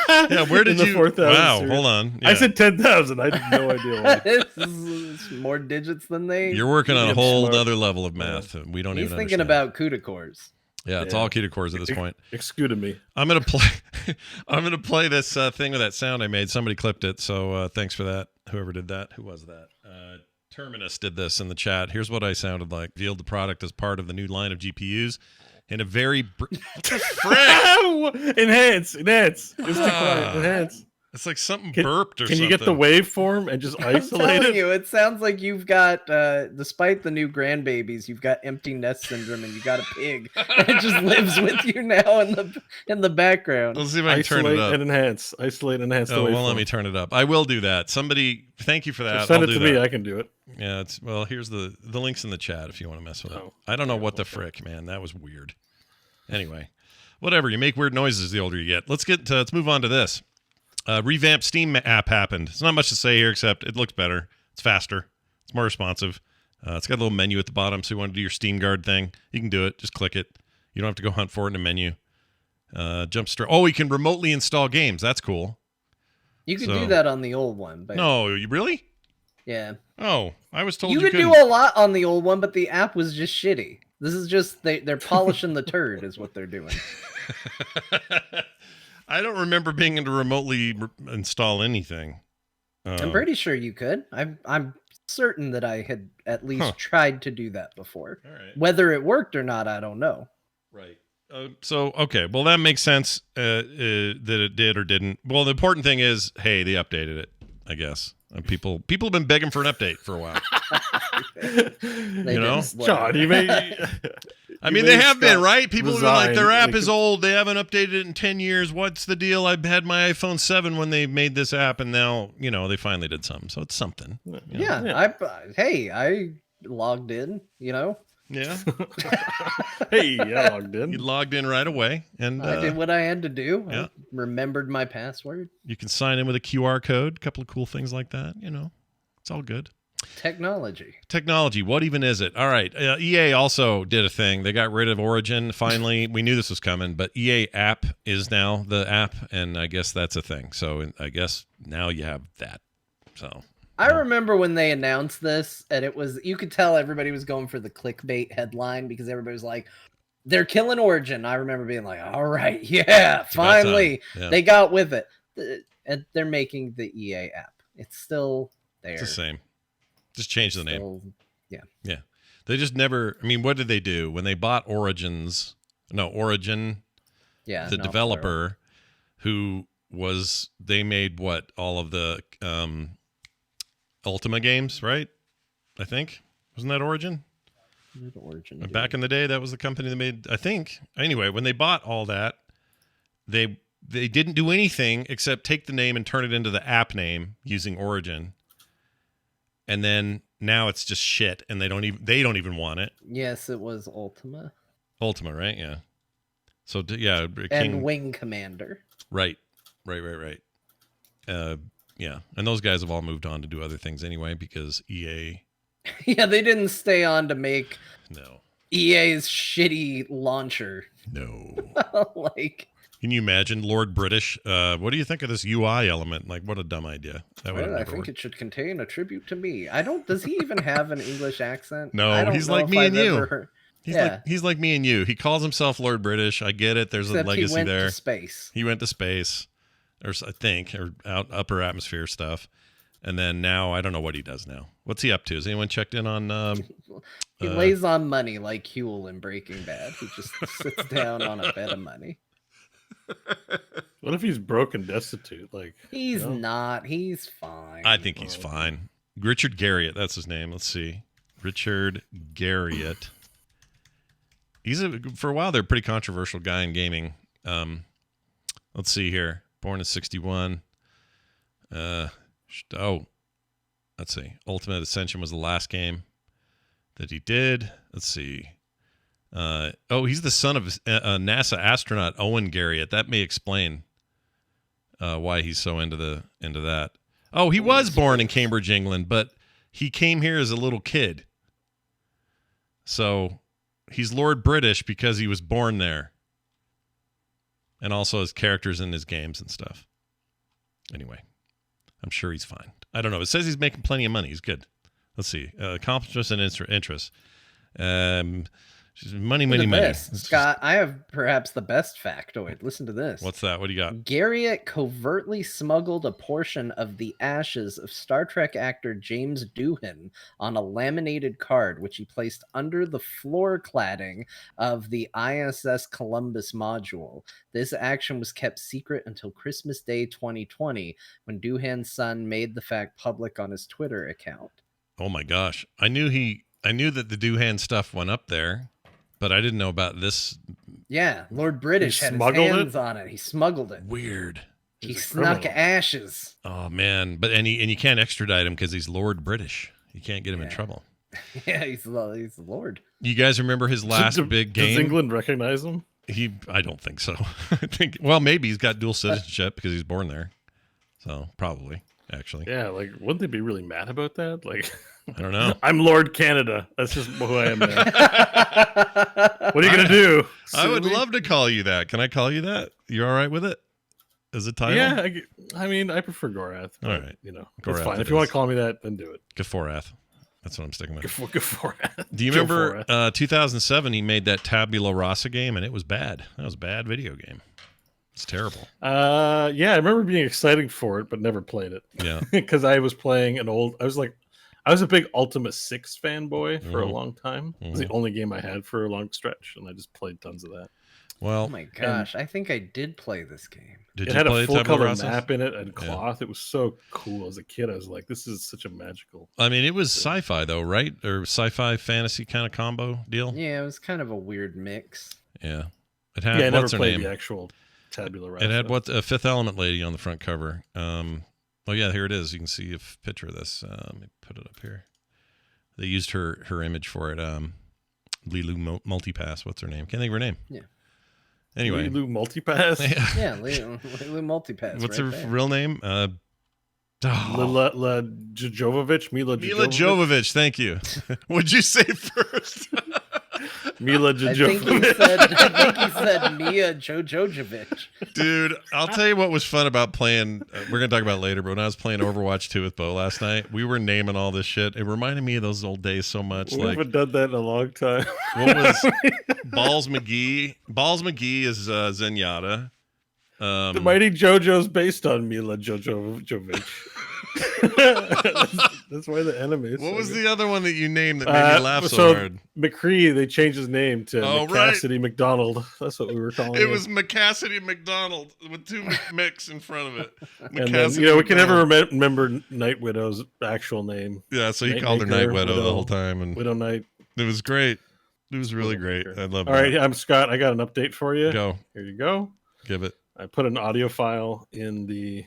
Yeah, where did you? Wow, series. Hold on. Yeah. I said 10,000. I had no idea why. It's more digits than they. You're working on a whole other level of math. We don't He's even. Thinking understand. about CUDA cores. Yeah, it's all CUDA cores at this point. Excuse me. I'm gonna play this thing with that sound I made. Somebody clipped it, so thanks for that. Whoever did that. Who was that? Terminus did this in the chat. Here's what I sounded like. Revealed the product as part of the new line of GPUs. In a very what the frick? Enhance. Enhance. It's like something burped or something. Can you get the waveform and just isolate I'm telling it? you, it sounds like you've got, despite the new grandbabies, you've got empty nest syndrome and you got a pig. And it just lives with you now in the background. Let's see if I can turn it up. Isolate and enhance. Oh, well, let me turn it up. I will do that. Somebody, thank you for that. Send it to me. I can do it. Yeah, here's the link's in the chat if you want to mess with it. I don't know what the frick, man. That was weird. Anyway, whatever. You make weird noises the older you get. Let's move on to this. Revamped Steam app happened. There's not much to say here except it looks better. It's faster. It's more responsive. It's got a little menu at the bottom, so you want to do your Steam Guard thing. You can do it. Just click it. You don't have to go hunt for it in a menu. Jump straight. Oh, you can remotely install games. That's cool. You could do that on the old one. But no, you really? Yeah. Oh, I was told you could do a lot on the old one, but the app was just shitty. This is just they're polishing the turd, is what they're doing. I don't remember being able to remotely install anything. I'm pretty sure you could. I'm certain that I had at least tried to do that before. All right. Whether it worked or not, I don't know. Right. Okay. Well, that makes sense that it did or didn't. Well, the important thing is, hey, they updated it, I guess. People have been begging for an update for a while. Sean, you may. I mean, they have been, right? People were like, their app is old. They haven't updated it in 10 years. What's the deal? I had my iPhone 7 when they made this app, and now, they finally did something. So it's something. Yeah. I logged in, Yeah. Hey, I logged in. You logged in right away. And I did what I had to do. Yeah. I remembered my password. You can sign in with a QR code. A couple of cool things like that. It's all good. Technology. What even is it? All right. EA also did a thing. They got rid of Origin. Finally, we knew this was coming, but EA app is now the app, and I guess that's a thing. So I guess now you have that. So I remember when they announced this, and you could tell everybody was going for the clickbait headline because everybody was like, they're killing Origin. I remember being like, all right, yeah, finally. They got with it. And they're making the EA app. It's still there. It's the same. Just change the name. Yeah. Yeah. They just never, what did they do? When they bought Origin, the developer they made all of the Ultima games, right? I think. Wasn't that Origin? Back in the day, that was the company that made, I think. Anyway, when they bought all that, they didn't do anything except take the name and turn it into the app name using Origin. And then now it's just shit, and they don't even want it. Yes, it was Ultima. Ultima, right? Yeah. So yeah, and Wing Commander. Right. Yeah, and those guys have all moved on to do other things anyway because EA. Yeah, they didn't stay on to make EA's shitty launcher. No. Can you imagine Lord British? What do you think of this UI element? Like, what a dumb idea. I think it should contain a tribute to me. Does he even have an English accent? No, he's like me and you. He's like me and you. He calls himself Lord British. I get it. There's a legacy there. He went to space, or upper atmosphere stuff. And then now, I don't know what he does now. What's he up to? Has anyone checked in on... he lays on money like Huel in Breaking Bad. He just sits down on a bed of money. What if he's broke and destitute? He's not. He's fine. I think he's fine. Richard Garriott, that's his name. Let's see. Richard Garriott. For a while, they're a pretty controversial guy in gaming. Let's see here. Born in 61. let's see. Ultimate Ascension was the last game that he did. Let's see. He's the son of NASA astronaut Owen Garriott. That may explain why he's so into that. Oh, he was born in Cambridge, England, but he came here as a little kid. So he's Lord British because he was born there. And also his characters in his games and stuff. Anyway, I'm sure he's fine. I don't know. It says he's making plenty of money. He's good. Let's see. Accomplishments and interests. Money. Scott, I have perhaps the best factoid. Listen to this. What's that? What do you got? Garriott covertly smuggled a portion of the ashes of Star Trek actor James Doohan on a laminated card, which he placed under the floor cladding of the ISS Columbus module. This action was kept secret until Christmas Day 2020, when Doohan's son made the fact public on his Twitter account. Oh my gosh. I knew that the Doohan stuff went up there, but I didn't know about this. Yeah, Lord British had his hands on it. He smuggled it. Weird. He snuck ashes. Oh man, and you can't extradite him because he's Lord British. You can't get him in trouble. Yeah, he's the Lord. You guys remember his last big game? Does England recognize him? I don't think so. I think maybe he's got dual citizenship because he's born there. So probably, actually. Yeah, like wouldn't they be really mad about that? Like, I don't know. I'm Lord Canada. That's just who I am now. What are you gonna do? I would love to call you that. Can I call you that? You all right with it? As a title? Yeah, I mean, I prefer Gorath. All right, you know, Gorath it's fine. If you want to call me that, then do it. Gaforath. That's what I'm sticking with. Gaforath. Do you remember 2007? He made that Tabula Rasa game, and it was bad. That was a bad video game. It's terrible. Yeah, I remember being excited for it, but never played it. Yeah, because I was playing I was a big Ultima 6 fanboy for a long time. It was the only game I had for a long stretch, and I just played tons of that. Well, oh my gosh, I think I did play this game. It had a full color map in it and cloth. Yeah. It was so cool. As a kid, I was like, this is such a magical. I mean, it was sci-fi though, right? Or sci-fi fantasy kind of combo deal? Yeah, it was kind of a weird mix. Yeah. It had, I never played the actual Tabula Rasa. It had a Fifth Element lady on the front cover. Oh yeah, here it is. You can see a picture of this. Let me put it up here. They used her image for it. Lilu Multipass. What's her name? Can't think of her name. Yeah. Anyway. Lilu Multipass? Yeah, Lilu Multipass. What's her real name? Mila Jovovich. Mila Jovovich. Thank you. What'd you say first? Mila Jovovich. I think he said Mia Jovovich. Dude, I'll tell you what was fun about playing. We're going to talk about it later, but when I was playing Overwatch 2 with Bo last night, we were naming all this shit. It reminded me of those old days so much. We haven't done that in a long time. What was Balls McGee? Balls McGee is Zenyatta. The Mighty Jojo's based on Mila Jovovich. That's why the enemy. What was the other one that you named that made me laugh so hard? McCree, they changed his name to McCassidy McDonald. That's what we were calling it. It was McCassidy McDonald with two McMicks in front of it. And then, we can never remember Night Widow's actual name. Yeah, so he called her Night Widow the whole time, and Widow Knight. It was great. It was really great. I love it. All right, I'm Scott. I got an update for you. Go. Here you go. Give it. I put an audio file in the.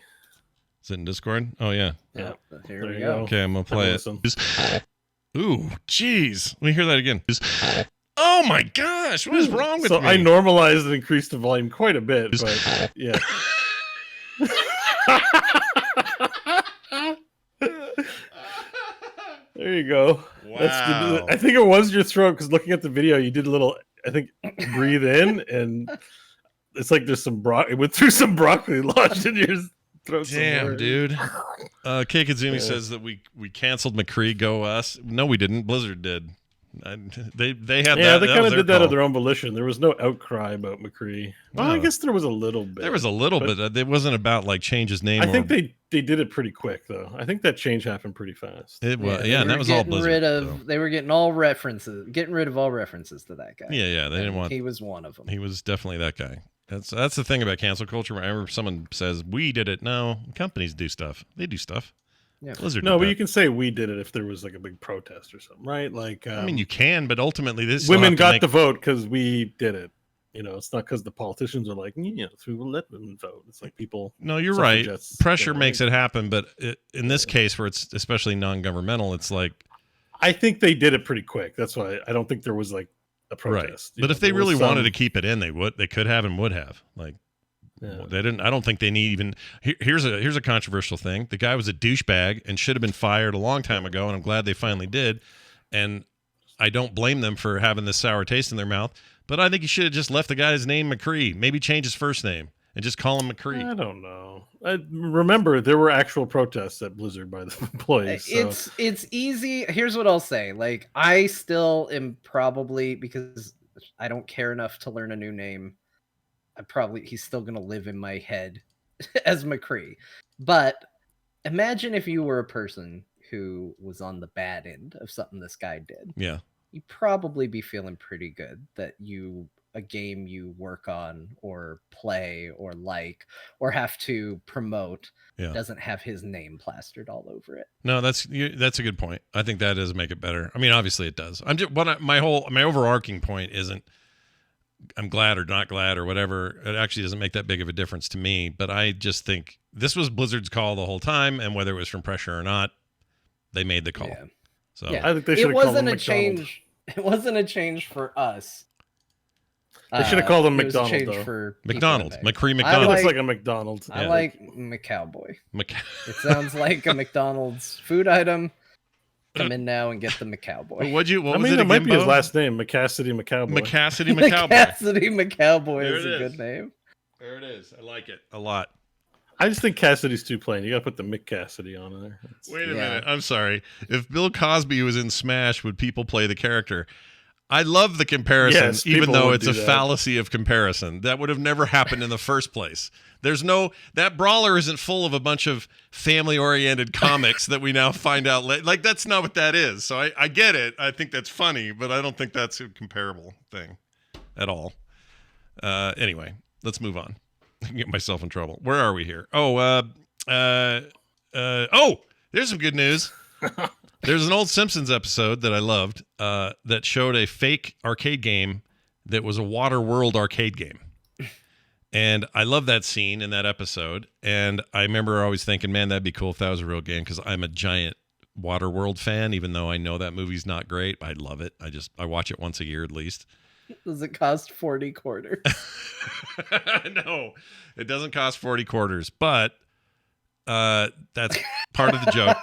Is it in Discord? Oh, yeah. Yeah. Here we go. Okay, I'm going to play it. Ooh, jeez. Let me hear that again. Oh, my gosh. What is wrong with me? So I normalized and increased the volume quite a bit, but yeah. There you go. Wow. I think it was your throat, because looking at the video, you did a little, I think, breathe in, and it's like there's some it went through some broccoli lodged in your throat. Damn, dude. K Kazumi says that we canceled McCree, go us. No, we didn't. Blizzard did. They had that. Yeah, they kind of did that of their own volition. There was no outcry about McCree. Well, I guess there was a little bit. There was a little bit. It wasn't about like change his name. I think they did it pretty quick though. I think that change happened pretty fast. It was, and that was all Blizzard. They were getting rid of all references to that guy. Yeah. They didn't want. He was one of them. He was definitely that guy. That's the thing about cancel culture. Whenever someone says we did it, no, companies do stuff. They do stuff. Yeah. Blizzard no, but you can say we did it if there was like a big protest or something, right? Like, I mean, you can, but ultimately, this women got the vote because we did it. It's not because the politicians are like, we will let women vote. It's like people. No, you're right. Pressure makes right? it happen, but in this case, where it's especially non-governmental, it's like. I think they did it pretty quick. That's why I don't think there was like a protest. Right. But if they really wanted to keep it in, they could have and would have. Like they didn't. I don't think they need even. Here's a controversial thing. The guy was a douchebag and should have been fired a long time ago, and I'm glad they finally did. And I don't blame them for having this sour taste in their mouth. But I think you should have just left the guy's name McCree. Maybe change his first name and just call him McCree. I don't know. Remember, there were actual protests at Blizzard by the employees. So. It's easy. Here's what I'll say. Like, I still am probably, because I don't care enough to learn a new name, he's still going to live in my head as McCree. But imagine if you were a person who was on the bad end of something this guy did. Yeah. You'd probably be feeling pretty good that a game you work on or play or like or have to promote doesn't have his name plastered all over it. No, that's a good point. I think that does make it better. I mean, obviously it does. My overarching point isn't I'm glad or not glad or whatever. It actually doesn't make that big of a difference to me, but I just think this was Blizzard's call the whole time, and whether it was from pressure or not, they made the call. Yeah. So I think they should have called him McDonald. It wasn't a change for us. They should have called him It was a McDonald, change though. for McDonald. people that McCree It McDonald. looks like a McDonald's. I like McCowboy. It sounds like a McDonald's food item. Come in now and get the McCowboy. What was it it might be his Bo? last name, McCassidy McCowboy. McCassidy McCowboy. McCassidy McCowboy There is it a is. good name. There it is. I like it a lot. I just think Cassidy's too plain. You got to put the McCassidy on there. Wait a minute. I'm sorry. If Bill Cosby was in Smash, would people play the character? I love the comparison, Yes, even people though would it's do a that. fallacy of comparison. That would have never happened in the first place. That brawler isn't full of a bunch of family-oriented comics that we now find out. Like, that's not what that is. So I get it. I think that's funny, but I don't think that's a comparable thing at all. Anyway, let's move on. I can get myself in trouble. Where are we here? There's some good news. There's an old Simpsons episode that I loved that showed a fake arcade game that was a Waterworld arcade game. And I love that scene in that episode. And I remember always thinking, man, that'd be cool if that was a real game, because I'm a giant Waterworld fan, even though I know that movie's not great. I love it. I watch it once a year at least. Does it cost 40 quarters? No, it doesn't cost 40 quarters, but that's part of the joke.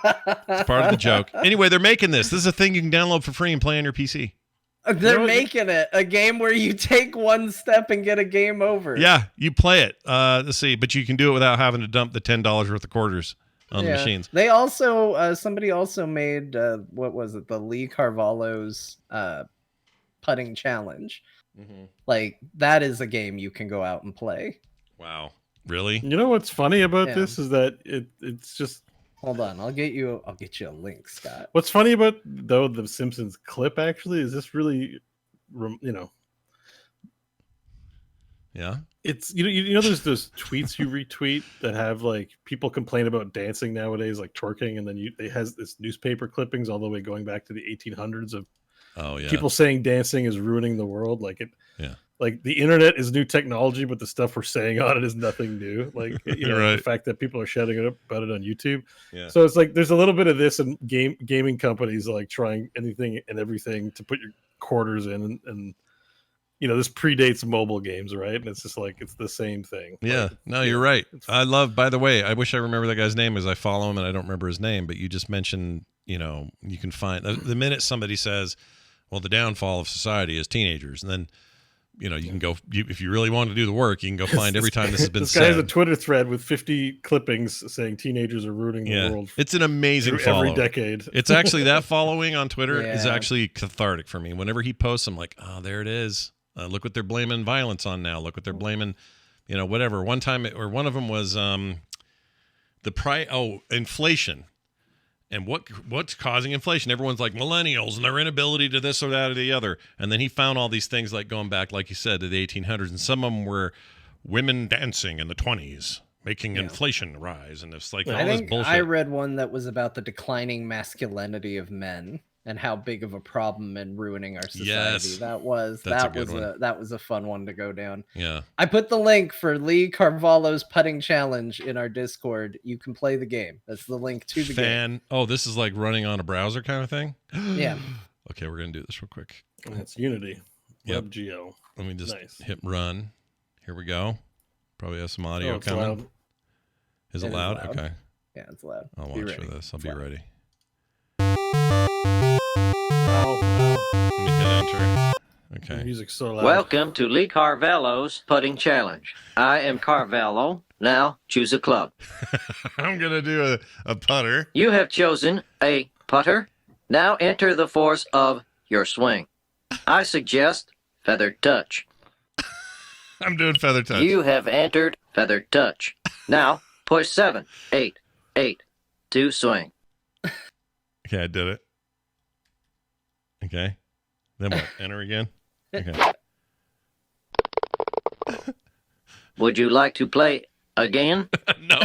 It's part of the joke. Anyway, they're making this. This is a thing you can download for free and play on your PC. They're making it a game where you take one step and get a game over. Yeah, you play it. Let's see, but you can do it without having to dump the $10 worth of quarters on the machines. They also, somebody also made, what was it? The Lee Carvalho's putting challenge. Mm-hmm. Like, that is a game you can go out and play. Wow. Really? You know what's funny about this is that it's just. Hold on, I'll get you a link, Scott. What's funny about the Simpsons clip actually is this really, Yeah. It's there's those tweets you retweet that have like people complain about dancing nowadays, like twerking, and then it has this newspaper clippings all the way going back to the 1800s of people saying dancing is ruining the world. Like like the internet is new technology, but the stuff we're saying on it is nothing new. Like Right. the fact that people are shouting about it on YouTube. Yeah. So it's like there's a little bit of this, and gaming companies like trying anything and everything to put your quarters in, and this predates mobile games, right? And it's just like it's the same thing. Yeah. Like, No, you're right. By the way, I wish I remember that guy's name as I follow him and I don't remember his name, but you just mentioned, you can find the minute somebody says, well, the downfall of society is teenagers, and then you can go if you really want to do the work, you can go find every time this has been this said. guy has a Twitter thread with 50 clippings saying teenagers are ruining the world. It's an amazing follow. Every decade. It's actually that following on Twitter is Yeah. actually cathartic for me. Whenever he posts, I'm like, oh, there it is. Look what they're blaming violence on now. Look what they're blaming, whatever. One time, or one of them was inflation. And what's causing inflation? Everyone's like millennials and their inability to this or that or the other. And then he found all these things like going back, like you said, to the 1800s. And some of them were women dancing in the 20s, making inflation rise. And it's like all I this think bullshit. I read one that was about the declining masculinity of men. and how big of a problem and ruining our society Yes. that was. That's a That good was one. that was a fun one to go down. Yeah. I put the link for Lee Carvalho's putting challenge in our Discord. You can play the game. That's the link to the game. Oh, this is like running on a browser kind of thing? Yeah. Okay, we're going to do this real quick. And it's Unity. Yep. WebGL. Let me just Nice. hit run. Here we go. Probably have some audio it's coming. loud. Is it loud? Okay. Yeah, it's loud. I'll Be watch for ready. this. I'll It's be loud. ready. Ow, Let me hit enter. The Okay. music's so loud. Welcome to Lee Carvalho's putting challenge. I am Carvalho. Now choose a club. I'm going to do a putter. You have chosen a putter. Now enter the force of your swing. I suggest feather touch. I'm doing feather touch. You have entered feather touch. Now push 7, 8, 8 to swing. Okay, I did it. Okay. Then what? Enter again? Okay. Would you like to play again? No.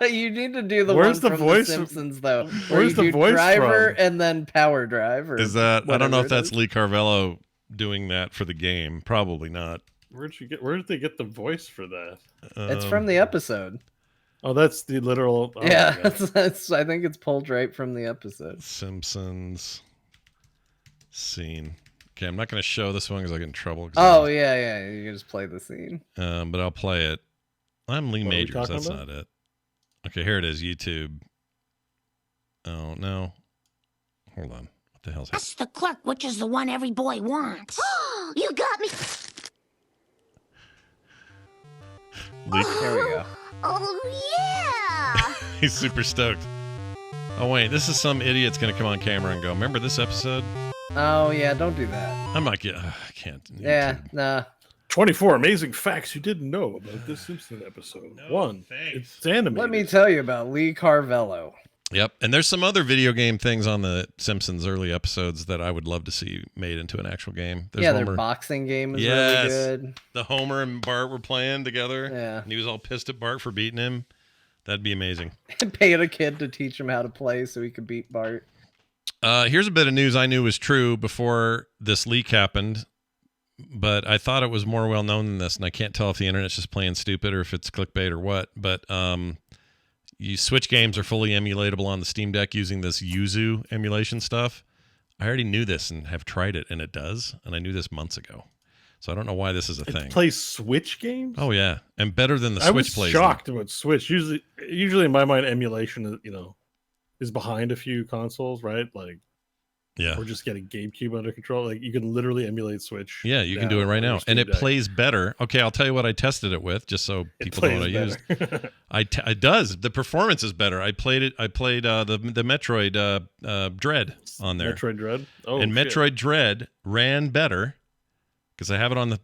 You need to do the Where's one the from voice? The Simpsons, though. Where Where's you the do voice driver from? and then power drive? Or Is that, I don't know if whatever it that's is. Lee Carvalho doing that for the game. Probably not. Where did they get the voice for that? It's from the episode. Oh, that's the literal. Oh, Yeah, my God. that's, I think it's pulled right from the episode. Simpsons scene. Okay, I'm not going to show this one because I get in trouble. Oh, yeah. You just play the scene. But I'll play it. I'm Lee What are we Majors. talking That's about? not it. Okay, here it is. YouTube. Oh, no. Hold on. What the hell's That's the clerk, which is the one every boy wants. You got me. Lee? There we go. Oh, yeah. He's super stoked. Oh, wait. This is some idiot's going to come on camera and go, remember this episode? Oh, yeah, don't do that. I'm not getting... I can't. Yeah, YouTube. nah. 24 amazing facts you didn't know about this Simpson episode. No, One, thanks. it's animated. Let me tell you about Lee Carvalho. Yep. And there's some other video game things on the Simpsons early episodes that I would love to see made into an actual game. There's Yeah, one their where boxing game is Yes. really good. the Homer and Bart were playing together. Yeah. And he was all pissed at Bart for beating him. That'd be amazing. Paid a kid to teach him how to play so he could beat Bart. Here's a bit of news I knew was true before this leak happened, but I thought it was more well known than this, and I can't tell if the internet's just playing stupid or if it's clickbait or what. But Switch games are fully emulatable on the Steam Deck using this Yuzu emulation stuff. I already knew this and have tried it, and it does, and I knew this months ago. So I don't know why this is a thing. It plays Switch games? Oh yeah, and better than the I Switch was plays. shocked about Switch. Usually in my mind, emulation, is behind a few consoles, right? Like, Yeah, we're just getting GameCube under control. Like, you can literally emulate Switch. yeah, you can do it right on your now, and Steam it Deck. plays better. Okay, I'll tell you what I tested it with, just so It people know what I plays used. better. It does. The performance is better. I played the Metroid Dread on there, Metroid Dread. Oh, and shit. Metroid Dread ran better because I have it on the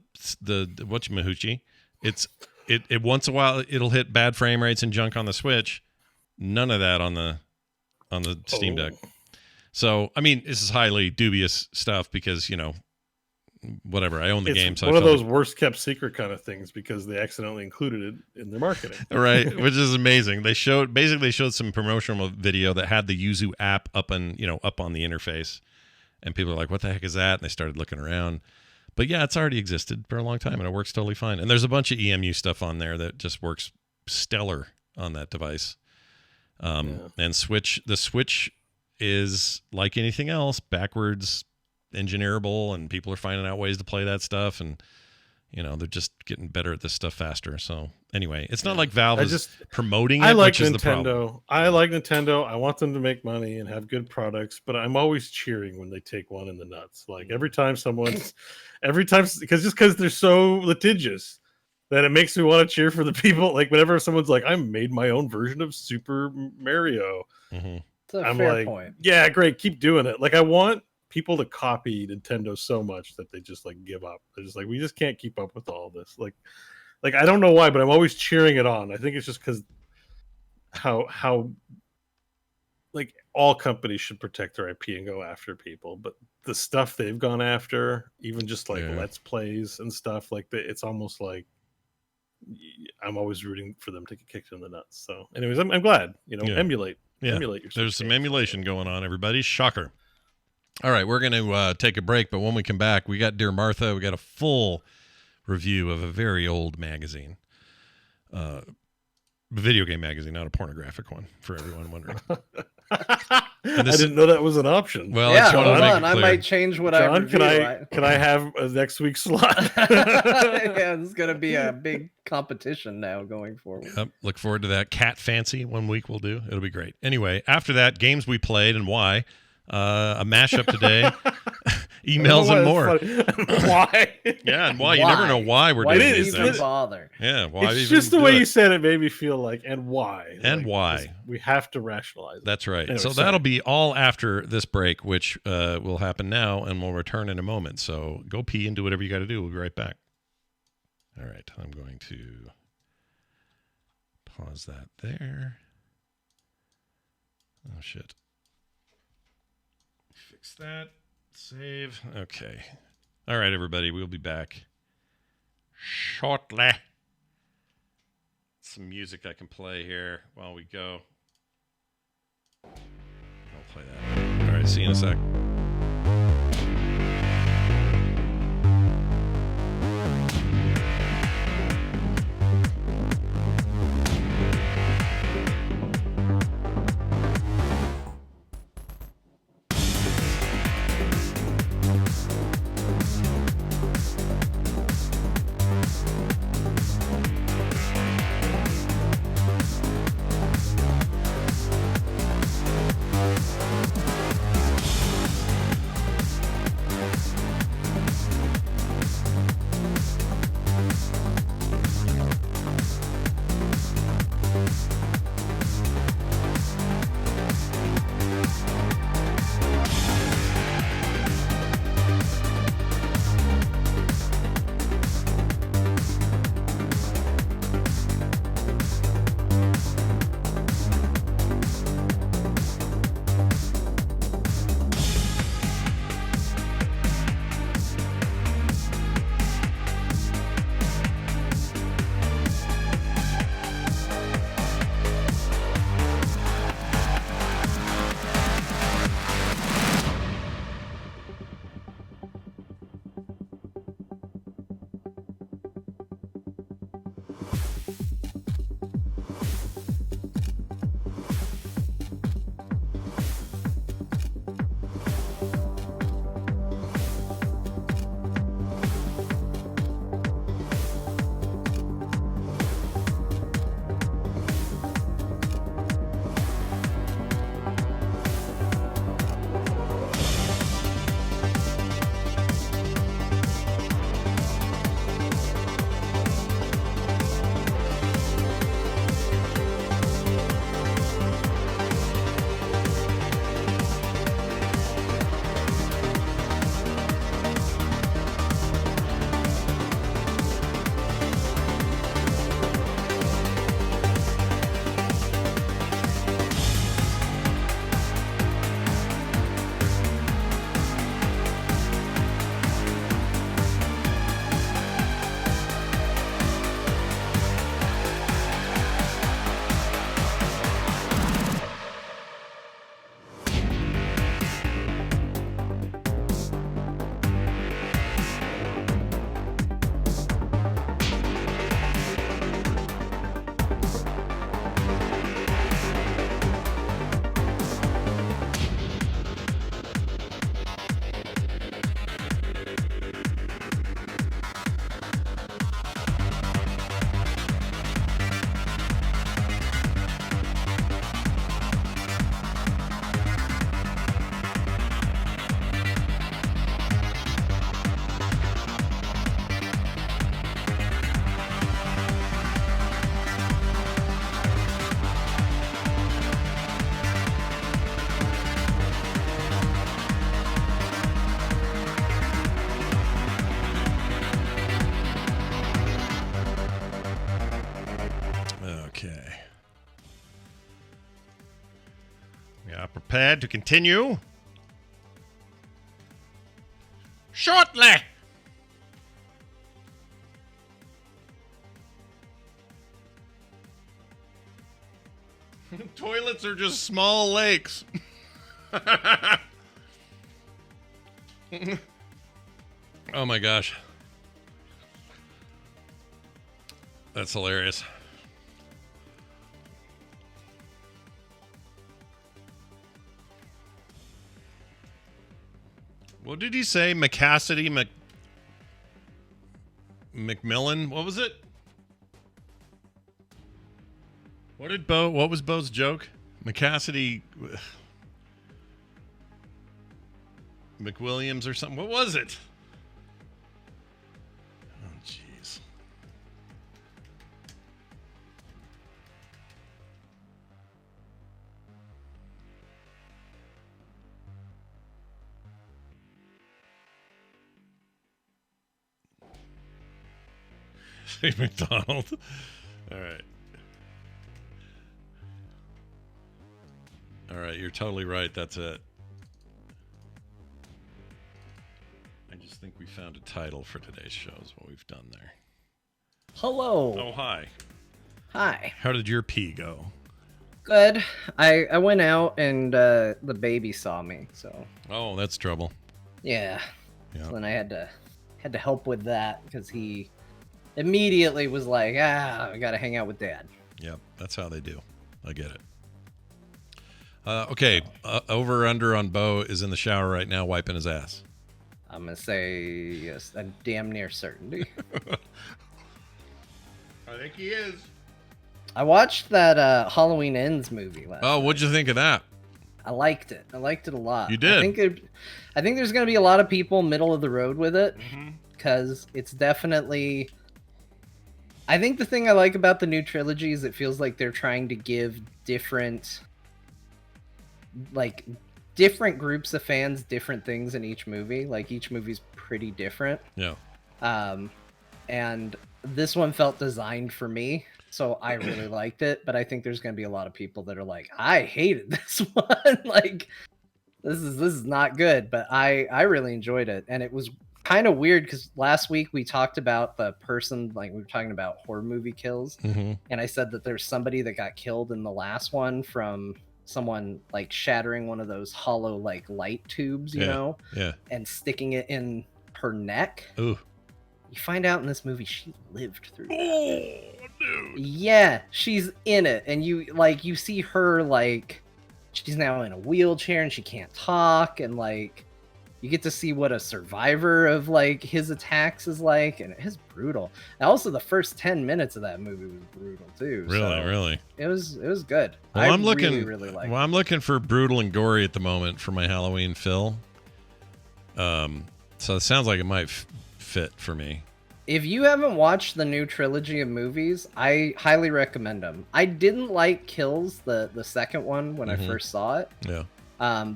whatchamahuchi. It once in a while it'll hit bad frame rates and junk on the Switch. None of that on the Steam Deck. So I mean, this is highly dubious stuff because whatever. I own the It's game, so one I of felt those worst kept secret kind of things because they accidentally included it in their marketing. right, which is amazing. They showed some promotional video that had the Yuzu app up on the interface, and people are like, "What the heck is that?" And they started looking around. But yeah, it's already existed for a long time, and it works totally fine. And there's a bunch of EMU stuff on there that just works stellar on that device. And the Switch is like anything else, backwards engineerable, and people are finding out ways to play that stuff, and they're just getting better at this stuff faster. So anyway, it's not like Valve is promoting it, I like which is the problem. Nintendo. I like Nintendo. I want them to make money and have good products, but I'm always cheering when they take one in the nuts. Like because they're so litigious that it makes me want to cheer for the people. Like whenever someone's like, I made my own version of Super Mario. Mm-hmm. It's a I'm fair like, point. yeah, great, keep doing it. Like I want people to copy Nintendo so much that they just like give up. They're just like, we just can't keep up with all this. Like I don't know why, but I'm always cheering it on. I think it's just because how like all companies should protect their IP and go after people, but the stuff they've gone after, even just like Let's Plays and stuff like that, it's almost like I'm always rooting for them to get kicked in the nuts. So anyways, I'm glad, emulate. Yeah, Emulate your there's some emulation going on, everybody. Shocker. All right, we're going to take a break, but when we come back, we got Dear Martha. We got a full review of a very old magazine. Video game magazine, not a pornographic one, for everyone wondering. I didn't know that was an option. Well, yeah, I just want to hold make on. it I clear. might change what I John, review. can I have a next week's slot? Yeah, this is going to be a big competition now going forward. Yep, look forward to that. Cat Fancy 1 week we'll do. It'll be great. Anyway, after that, games we played and why. A mashup today. Emails and more. Why? Yeah, and why. You never know why we're Why doing did these you things. bother? Yeah, why It's even just the do way it? you said it made me feel like, and why? And why. We have to rationalize it. That's right. Anyway, so sorry. that'll be all after this break, which will happen now, and we'll return in a moment. So go pee and do whatever you got to do. We'll be right back. All right, I'm going to pause that there. Oh, shit. Fix that. Save. Okay. All right, everybody. We'll be back shortly. Some music I can play here while we go. I'll play that. All right. See you in a sec. Prepared to continue shortly. Toilets are just small lakes. Oh my gosh. That's hilarious. What did he say? McCassidy, McMillan? What was it? What was Bo's joke? McCassidy, McWilliams or something. What was it? Oh, jeez. Say McDonald. All right. All right, you're totally right. That's it. I just think we found a title for today's show is what we've done there. Hello. Oh, hi. Hi. How did your pee go? Good. I went out and the baby saw me, so. Oh, that's trouble. Yeah. Yeah. So then I had to help with that because he immediately was like, I gotta hang out with Dad. Yep, that's how they do. I get it. Okay, over under on Bo is in the shower right now wiping his ass. I'm gonna say yes, a damn near certainty. I think he is. I watched that Halloween Ends movie last Oh, what'd you think of that? I liked it. I liked it a lot. You did? I think there's gonna be a lot of people middle of the road with it because it's definitely. I think the thing I like about the new trilogy is it feels like they're trying to give different groups of fans different things in each movie. Like each movie's pretty different. Yeah. And this one felt designed for me, so I really liked it. But I think there's going to be a lot of people that are like, I hated this one. Like, this is not good. But I really enjoyed it, and it was kind of weird because last week we talked about the person, like we were talking about horror movie kills, and I said that there's somebody that got killed in the last one from someone like shattering one of those hollow like light tubes, you know, and sticking it in her neck. Ooh. You find out in this movie she lived through that. Oh, dude. Yeah, she's in it, and you see her like she's now in a wheelchair and she can't talk, and like you get to see what a survivor of like his attacks is like, and it is brutal. And also the first 10 minutes of that movie was brutal too. Really? It was good. Well, I'm really liked it. I'm looking for brutal and gory at the moment for my Halloween fill. So it sounds like it might fit for me. If you haven't watched the new trilogy of movies, I highly recommend them. I didn't like Kills, the second one, when I first saw it. Yeah.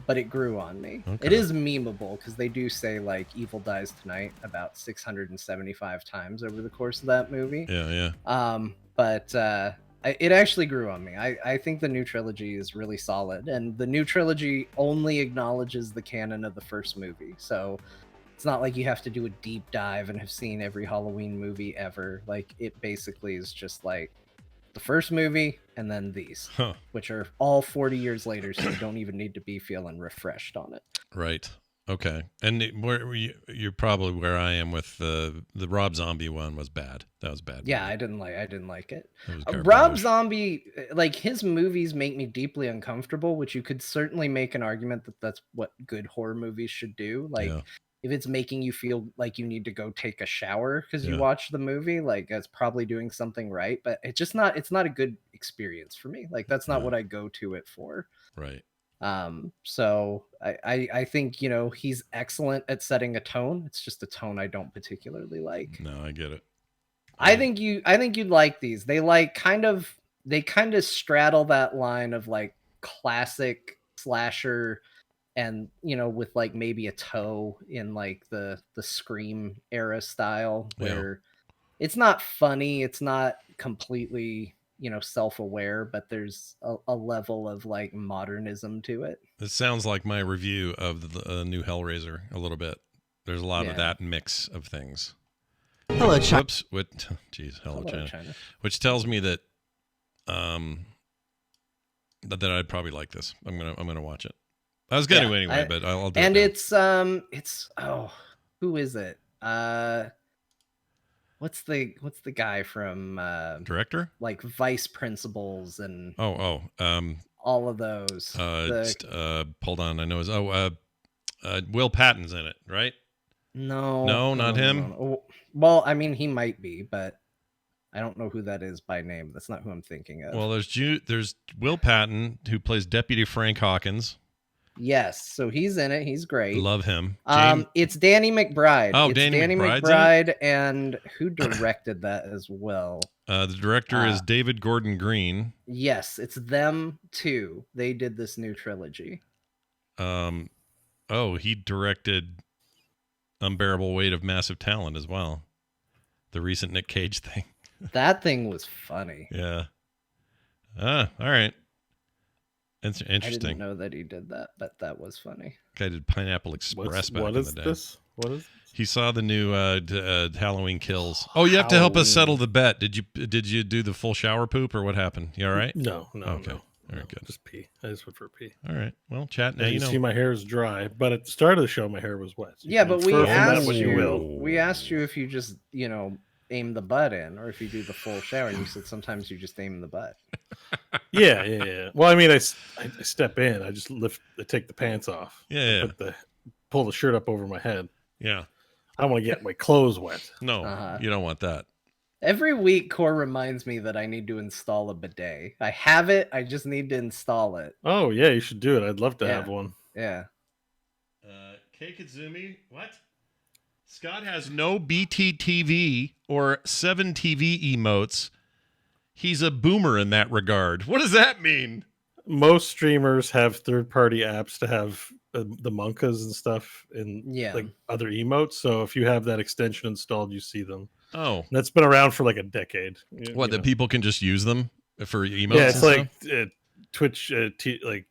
But it grew on me. Okay. It is memeable because they do say like Evil Dies Tonight about 675 times over the course of that movie. Yeah. But it actually grew on me. I think the new trilogy is really solid, and the new trilogy only acknowledges the canon of the first movie. So it's not like you have to do a deep dive and have seen every Halloween movie ever. Like it basically is just like the first movie and then these, which are all 40 years later, so you don't even need to be feeling refreshed on it. Right. Okay. And you're probably where I am with the Rob Zombie one was bad. That was bad. Yeah, I didn't like it. It was Rob Zombie, like his movies make me deeply uncomfortable, which you could certainly make an argument that that's what good horror movies should do. Like if it's making you feel like you need to go take a shower because you watch the movie, like that's probably doing something right. But it's not a good experience for me. Like that's not what I go to it for. Right. So I think, you know, he's excellent at setting a tone. It's just a tone I don't particularly like. No, I get it. I think you'd like these. They kind of straddle that line of like classic slasher and, you know, with like maybe a toe in like the Scream era style where it's not funny, it's not completely, you know, self-aware, but there's a level of like modernism to it. This sounds like my review of the new Hellraiser a little bit. There's a lot of that mix of things. Hello, China. Whoops. Hello, China. Which tells me that that I'd probably like this. I'm gonna watch it. I was going to Yeah, anyway, but I'll do and it. And it's who is it? What's the guy from Director? like Vice Principals and all of those? Hold on, I know his Will Patton's in it, right? No, not him. No. Well, I mean, he might be, but I don't know who that is by name. That's not who I'm thinking of. Well, there's Will Patton, who plays Deputy Frank Hawkins. Yes, so he's in it. He's great. Love him. It's Danny McBride. Oh, it's Danny McBride, and who directed that as well? The director is David Gordon Green. Yes, it's them too. They did this new trilogy. He directed Unbearable Weight of Massive Talent as well. The recent Nick Cage thing. That thing was funny. Yeah. All right. It's interesting. I didn't know that he did that, but that was funny. Guy did Pineapple Express back in the day. What is this? He saw the new Halloween Kills. Oh, you have to help us settle the bet. Did you do the full shower poop or what happened? You all right? No. Okay. No. All right, good. Just pee. I just went for a pee. All right. Well, chat now. You see, my hair is dry, but at the start of the show, my hair was wet. So yeah, but we asked what you will. We asked you if you just aim the butt in, or if you do the full shower, and you said sometimes you just aim the butt. Yeah. Well, I mean, I step in. I just I take the pants off. Yeah. Pull the shirt up over my head. Yeah. I don't want to get my clothes wet. No, you don't want that. Every week, Core reminds me that I need to install a bidet. I have it. I just need to install it. Oh, yeah, you should do it. I'd love to have one. Yeah. K Kazumi, what? Scott has no BTTV or 7TV emotes. He's a boomer in that regard. What does that mean? Most streamers have third-party apps to have the monkas and stuff and like other emotes. So if you have that extension installed, you see them. Oh, that's been around for like a decade. What, that people can just use them for emotes? Yeah, it's like Twitch,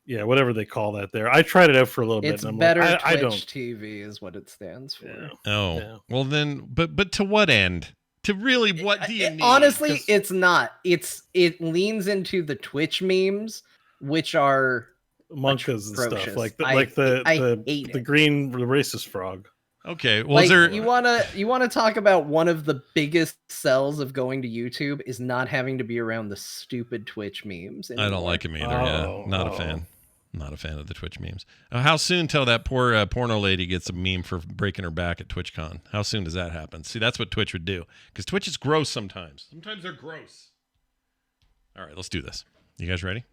whatever they call that. There, I tried it out for a little bit. It's and I'm better. like, I Twitch don't. TV is what it stands for. Yeah. Oh, yeah. Well then, but to what end? To really, what do you need? Honestly, it's not. It leans into the Twitch memes, which are monkas and atrocious. stuff like the green racist frog. Okay, well, you wanna talk about one of the biggest sells of going to YouTube is not having to be around the stupid Twitch memes anymore. I don't like them either. Not a fan. Not a fan of the Twitch memes. How soon till that poor porno lady gets a meme for breaking her back at TwitchCon? How soon does that happen? See, that's what Twitch would do, because Twitch is gross sometimes. Sometimes they're gross. All right, let's do this. You guys ready?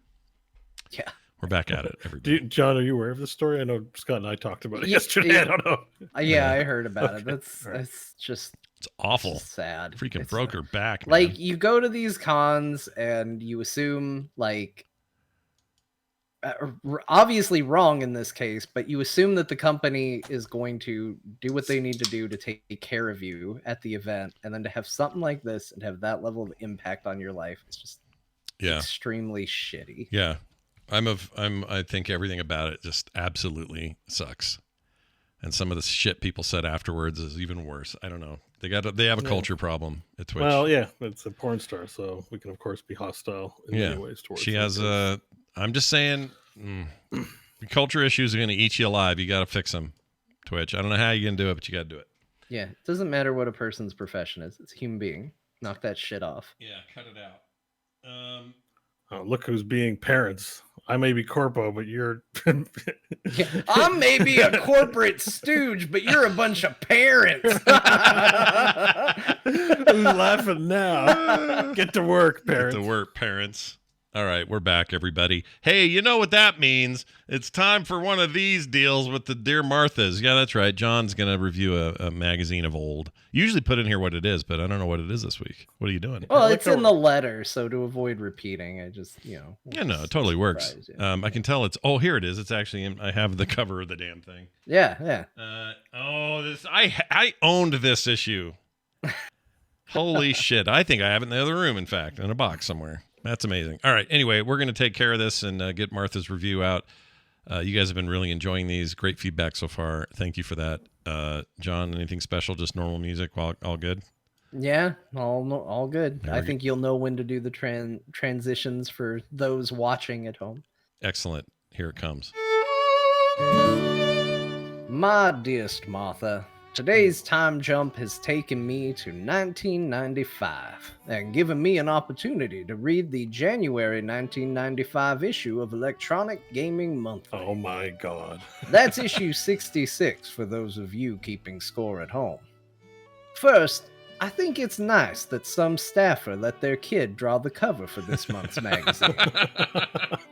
Yeah. We're back at it, everybody. John, are you aware of this story? I know Scott and I talked about it yesterday. I don't know. Yeah, I heard about it. That's just... It's awful. It's sad. Freaking broke her back, man. Like, you go to these cons and you assume, like... obviously wrong in this case, but you assume that the company is going to do what they need to do to take care of you at the event, and then to have something like this and have that level of impact on your life, it's just extremely shitty. Yeah. I think everything about it just absolutely sucks. And some of the shit people said afterwards is even worse. I don't know. They have a culture problem at Twitch. Well, yeah, it's a porn star, so we can of course be hostile in many ways towards she has I'm just saying culture issues are going to eat you alive. You got to fix them. Twitch. I don't know how you're going to do it, but you got to do it. Yeah, it doesn't matter what a person's profession is. It's a human being. Knock that shit off. Yeah, cut it out. Look who's being parents. I may be corpo, but you're... I'm maybe a corporate stooge, but you're a bunch of parents. Who's laughing now? Get to work, parents. Get to work, parents. All right, we're back, everybody. Hey, you know what that means? It's time for one of these deals with the Dear Marthas. Yeah, that's right. John's going to review a magazine of old. Usually put in here what it is, but I don't know what it is this week. What are you doing? Well, it's in the letter, so to avoid reading, I just, Yeah, no, it totally works. I can tell it's... Oh, here it is. It's actually... I have the cover of the damn thing. Yeah. I owned this issue. Holy shit. I think I have it in the other room, in fact, in a box somewhere. That's amazing. All right. Anyway, we're going to take care of this and get Martha's review out. You guys have been really enjoying these. Great feedback so far. Thank you for that. John, anything special? Just normal music? All good? Yeah, all good. I think you'll know when to do the transitions for those watching at home. Excellent. Here it comes. My dearest Martha, today's time jump has taken me to 1995 and given me an opportunity to read the January 1995 issue of Electronic Gaming Monthly. Oh my god. That's issue 66 for those of you keeping score at home. First, I think it's nice that some staffer let their kid draw the cover for this month's magazine.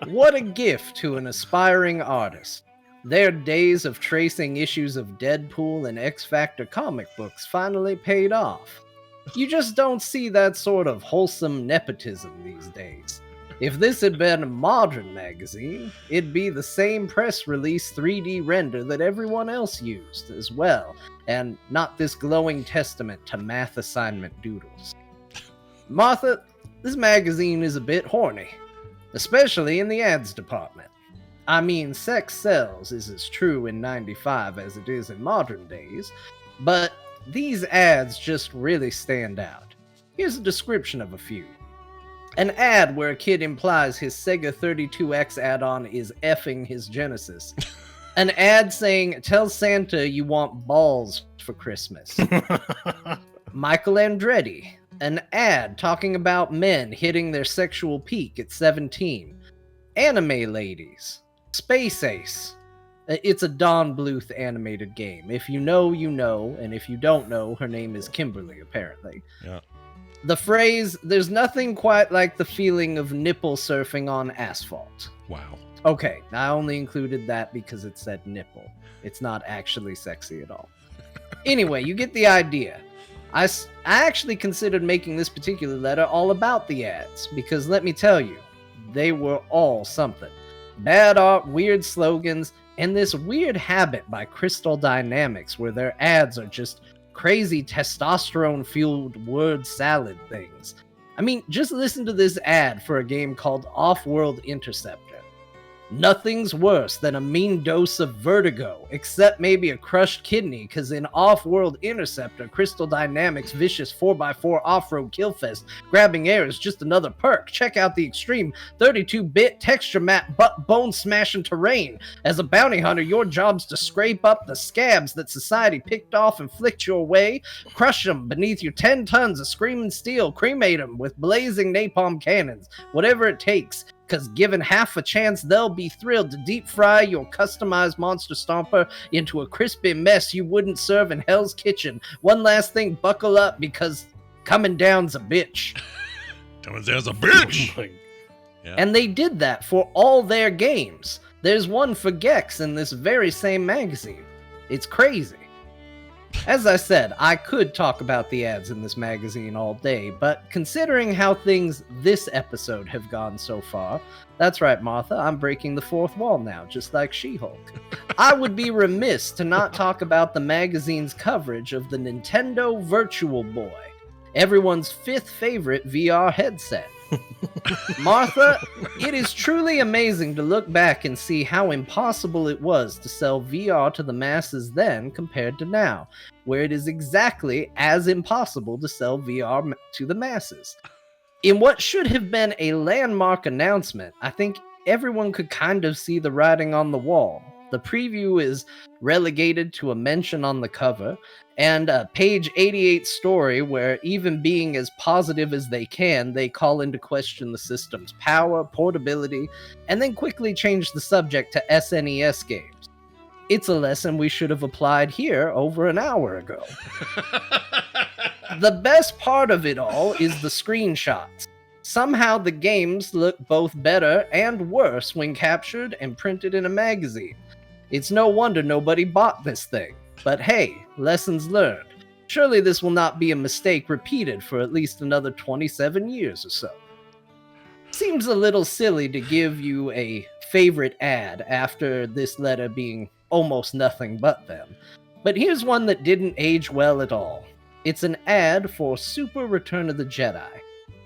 What a gift to an aspiring artist. Their days of tracing issues of Deadpool and X-Factor comic books finally paid off. You just don't see that sort of wholesome nepotism these days. If this had been a modern magazine, it'd be the same press release 3D render that everyone else used as well, and not this glowing testament to math assignment doodles. Martha, this magazine is a bit horny, especially in the ads department. I mean, sex sells is as true in 95 as it is in modern days, but these ads just really stand out. Here's a description of a few. An ad where a kid implies his Sega 32X add-on is effing his Genesis. An ad saying, tell Santa you want balls for Christmas. Michael Andretti. An ad talking about men hitting their sexual peak at 17. Anime ladies. Space Ace. It's a Don Bluth animated game. If you know, you know, and if you don't know, her name is Kimberly, apparently. Yeah. The phrase, there's nothing quite like the feeling of nipple surfing on asphalt. Wow. Okay, I only included that because it said nipple. It's not actually sexy at all. Anyway, you get the idea. I actually considered making this particular letter all about the ads, because let me tell you, they were all something. Bad art, weird slogans, and this weird habit by Crystal Dynamics where their ads are just crazy testosterone-fueled word salad things. I mean, just listen to this ad for a game called Off-World Interceptor. Nothing's worse than a mean dose of vertigo, except maybe a crushed kidney, because in Off-World Interceptor, Crystal Dynamics' vicious 4x4 off-road killfest, grabbing air is just another perk. Check out the extreme 32-bit texture map bone-smashing terrain. As a bounty hunter, your job's to scrape up the scabs that society picked off and flicked your way, crush them beneath your 10 tons of screaming steel, cremate them with blazing napalm cannons, whatever it takes. Because given half a chance, they'll be thrilled to deep fry your customized monster stomper into a crispy mess you wouldn't serve in Hell's Kitchen. One last thing, buckle up, because coming down's a bitch. Coming down's a bitch! Yeah. And they did that for all their games. There's one for Gex in this very same magazine. It's crazy. As I said, I could talk about the ads in this magazine all day, but considering how things this episode have gone so far, that's right, Martha, I'm breaking the fourth wall now, just like She-Hulk. I would be remiss to not talk about the magazine's coverage of the Nintendo Virtual Boy, everyone's fifth favorite VR headset. Martha, it is truly amazing to look back and see how impossible it was to sell VR to the masses then compared to now, where it is exactly as impossible to sell VR to the masses. In what should have been a landmark announcement, I think everyone could kind of see the writing on the wall. The preview is relegated to a mention on the cover, and a page 88 story where, even being as positive as they can, they call into question the system's power, portability, and then quickly change the subject to SNES games. It's a lesson we should have applied here over an hour ago. The best part of it all is the screenshots. Somehow the games look both better and worse when captured and printed in a magazine. It's no wonder nobody bought this thing. But hey, lessons learned. Surely this will not be a mistake repeated for at least another 27 years or so. Seems a little silly to give you a favorite ad after this letter being almost nothing but them. But here's one that didn't age well at all. It's an ad for Super Return of the Jedi.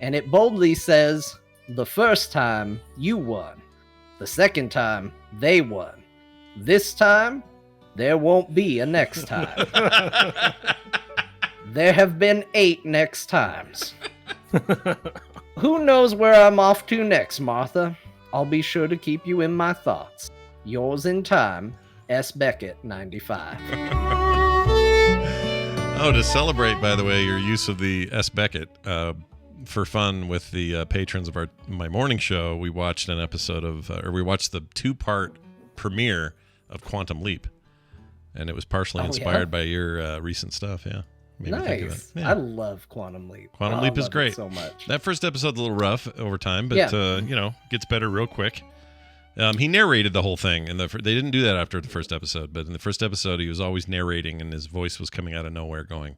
And it boldly says, the first time, you won. The second time, they won. This time, there won't be a next time. There have been 8 next times. Who knows where I'm off to next, Martha? I'll be sure to keep you in my thoughts. Yours in time, S. Beckett 95. Oh, to celebrate, by the way, your use of the S. Beckett for fun with the patrons of my morning show, we watched an episode of, we watched the 2-part premiere of Quantum Leap, and it was partially inspired by your recent stuff. Yeah, nice. Yeah. I love Quantum Leap. Quantum Leap is great. So much. That first episode's a little rough over time, but gets better real quick. He narrated the whole thing, and they didn't do that after the first episode. But in the first episode, he was always narrating, and his voice was coming out of nowhere, going,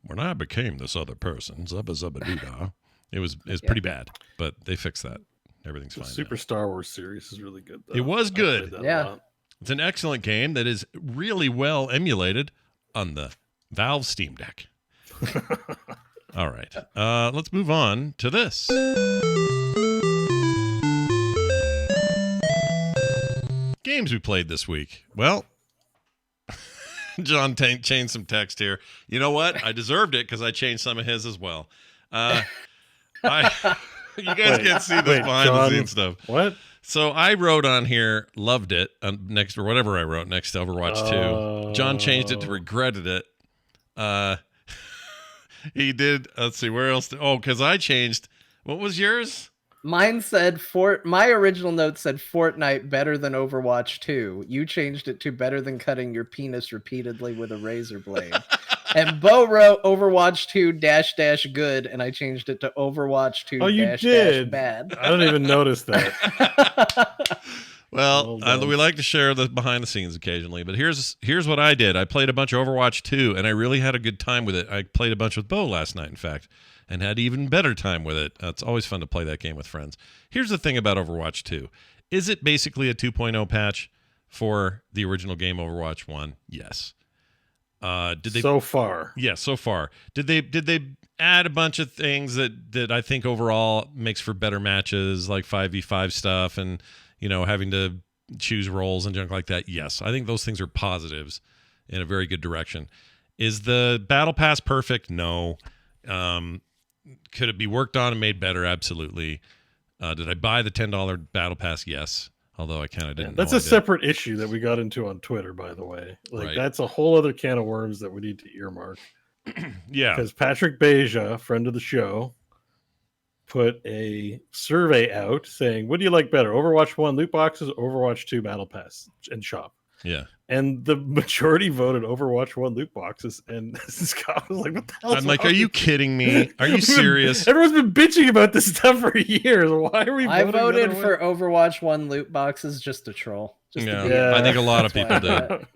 "When I became this other person, zubba zubba doo da." It was pretty bad, but they fixed that. Everything's fine. Super Star Wars series is really good, though. It was good. Yeah, it's an excellent game that is really well emulated on the Valve Steam Deck. All right, let's move on to this. Games we played this week. Well, John changed some text here. You know what? I deserved it because I changed some of his as well. You guys can't see this behind the scenes stuff. What? So I wrote on here, loved it, next or whatever I wrote next to Overwatch 2. John changed it to regretted it. He did. Let's see, where else? Because I changed. What was yours? Mine said my original note said Fortnite better than Overwatch 2. You changed it to better than cutting your penis repeatedly with a razor blade. And Bo wrote Overwatch 2 -- good, and I changed it to Overwatch 2 -- bad. I don't even notice that. Well, we like to share the behind the scenes occasionally, but here's what I did. I played a bunch of Overwatch 2, and I really had a good time with it. I played a bunch with Bo last night, in fact, and had even better time with it. It's always fun to play that game with friends. Here's the thing about Overwatch 2. Is it basically a 2.0 patch for the original game Overwatch 1? Yes. Did they so far? Yeah, so far. Did they add a bunch of things that I think overall makes for better matches, like 5v5 stuff and having to choose roles and junk like that? Yes. I think those things are positives in a very good direction. Is the battle pass perfect? No. Could it be worked on and made better? Absolutely. Did I buy the $10 battle pass? Yes. Although I kind of didn't. That's a separate issue that we got into on Twitter, by the way. That's a whole other can of worms that we need to earmark. Yeah. Because Patrick Beja, friend of the show, put a survey out saying, what do you like better, Overwatch 1 loot boxes, Overwatch 2 battle pass and shop? Yeah. And the majority voted Overwatch 1 loot boxes. And Scott was like, what the hell? I'm like, are you kidding me? Are you serious? Everyone's been bitching about this stuff for years. Why are we I voted for Overwatch 1 loot boxes just to troll. I think a lot of people did.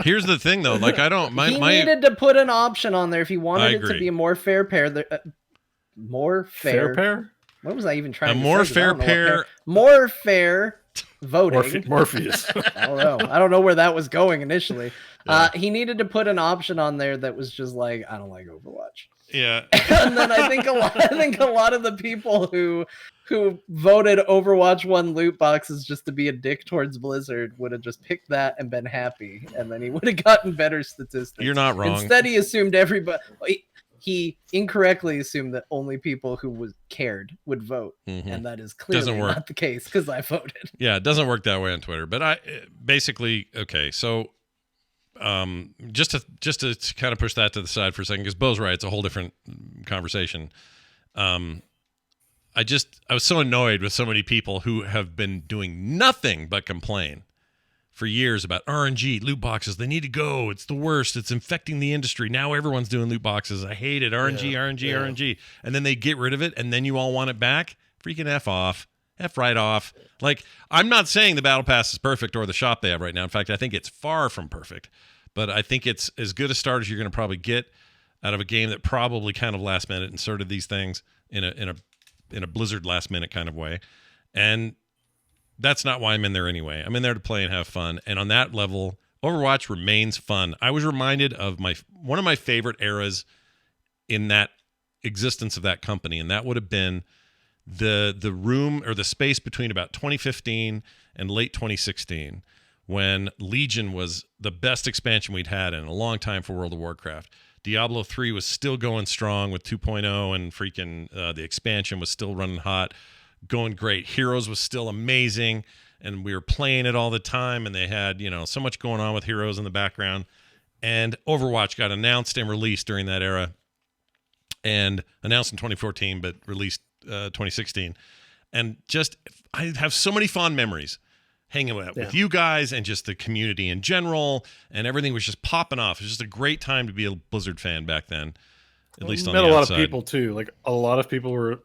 Here's the thing, though. Like, I don't... He needed to put an option on there if he wanted it to be a more fair pair. More fair pair? What was I even trying to say? More fair pair. More fair voting. Morpheus. I don't know. I don't know where that was going initially. Yeah. He needed to put an option on there that was just like, I don't like Overwatch. Yeah. And then I think a lot of the people who voted Overwatch 1 loot boxes just to be a dick towards Blizzard would have just picked that and been happy, and then he would have gotten better statistics. You're not wrong. Instead, he assumed everybody. He incorrectly assumed that only people who cared would vote, and that is clearly not the case because I voted. Yeah, it doesn't work that way on Twitter. But I basically so just to kind of push that to the side for a second, because Bo's right, it's a whole different conversation. I was so annoyed with so many people who have been doing nothing but complain for years about RNG, loot boxes. They need to go. It's the worst. It's infecting the industry. Now everyone's doing loot boxes. I hate it. RNG. And then they get rid of it, and then you all want it back? Freaking F off. F right off. Like, I'm not saying the Battle Pass is perfect or the shop they have right now. In fact, I think it's far from perfect. But I think it's as good a start as you're going to probably get out of a game that probably kind of last minute inserted these things in a Blizzard last minute kind of way. And that's not why I'm in there anyway. I'm in there to play and have fun. And on that level, Overwatch remains fun. I was reminded of one of my favorite eras in that existence of that company, and that would have been the room or the space between about 2015 and late 2016, when Legion was the best expansion we'd had in a long time for World of Warcraft. Diablo 3 was still going strong with 2.0, and freaking the expansion was still running hot. Going great. Heroes was still amazing. and we were playing it all the time, and they had, so much going on with Heroes in the background. And Overwatch got announced and released during that era, and announced in 2014, but released 2016. And just, I have so many fond memories hanging out with you guys and just the community in general, and everything was just popping off. It was just a great time to be a Blizzard fan back then, at least on the outside. Met a lot of people too. Like a lot of people were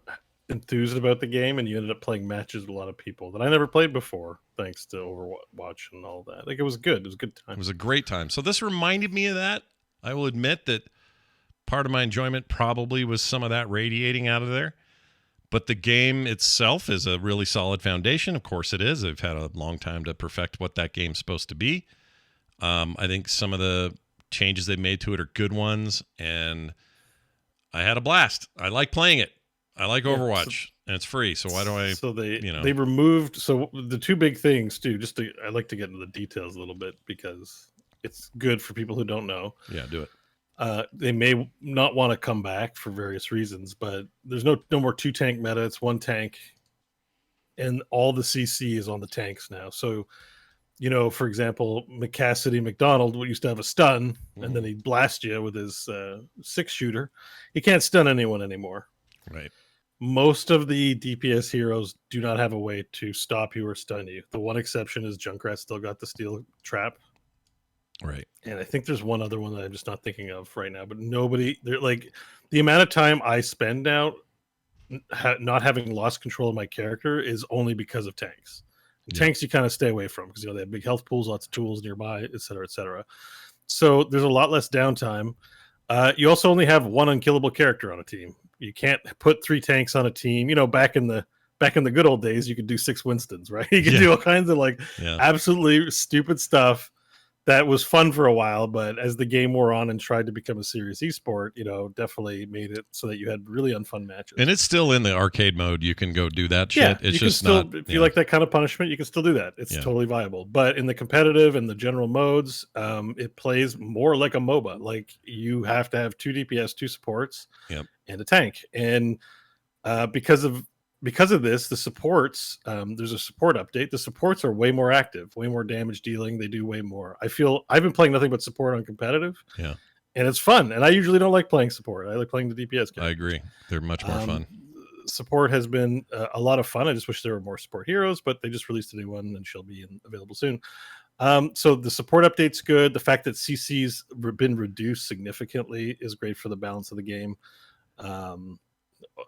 enthused about the game, and you ended up playing matches with a lot of people that I never played before, thanks to Overwatch and all that. Like it was good. It was a good time. It was a great time. So this reminded me of that. I will admit that part of my enjoyment probably was some of that radiating out of there. But the game itself is a really solid foundation. Of course it is. I've had a long time to perfect what that game's supposed to be. I think some of the changes they made to it are good ones, and I had a blast. I like playing it. I like Overwatch, and it's free. So why do I? So they removed. So the two big things too. I like to get into the details a little bit because it's good for people who don't know. Yeah, do it. They may not want to come back for various reasons, but there's no more 2-tank meta. It's 1 tank, and all the CC is on the tanks now. So, for example, McCassidy McDonald used to have a stun, and then he'd blast you with his 6-shooter. He can't stun anyone anymore. Right. Most of the DPS heroes do not have a way to stop you or stun you. The one exception is Junkrat still got the steel trap. Right. And I think there's one other one that I'm just not thinking of right now, but they're like the amount of time I spend now not having lost control of my character is only because of tanks. Tanks you kind of stay away from because they have big health pools, lots of tools nearby, et cetera, et cetera. So there's a lot less downtime. You also only have one unkillable character on a team. You can't put 3 tanks on a team. Back in the good old days, you could do 6 Winstons, right? You could do all kinds of absolutely stupid stuff. That was fun for a while, but as the game wore on and tried to become a serious esport, definitely made it so that you had really unfun matches. And it's still in the arcade mode. You can go do that shit. Yeah, it's you just can still, not. If you like that kind of punishment, you can still do that. It's totally viable. But in the competitive and the general modes, it plays more like a MOBA. Like you have to have 2 DPS, 2 supports, and a tank. And because of this, the supports, there's a support update. The supports are way more active, way more damage dealing. They do way more. I've been playing nothing but support on competitive. Yeah. And it's fun. And I usually don't like playing support. I like playing the DPS game. I agree. They're much more fun. Support has been a lot of fun. I just wish there were more support heroes, but they just released a new one and she'll be available soon. So the support update's good. The fact that CC's been reduced significantly is great for the balance of the game.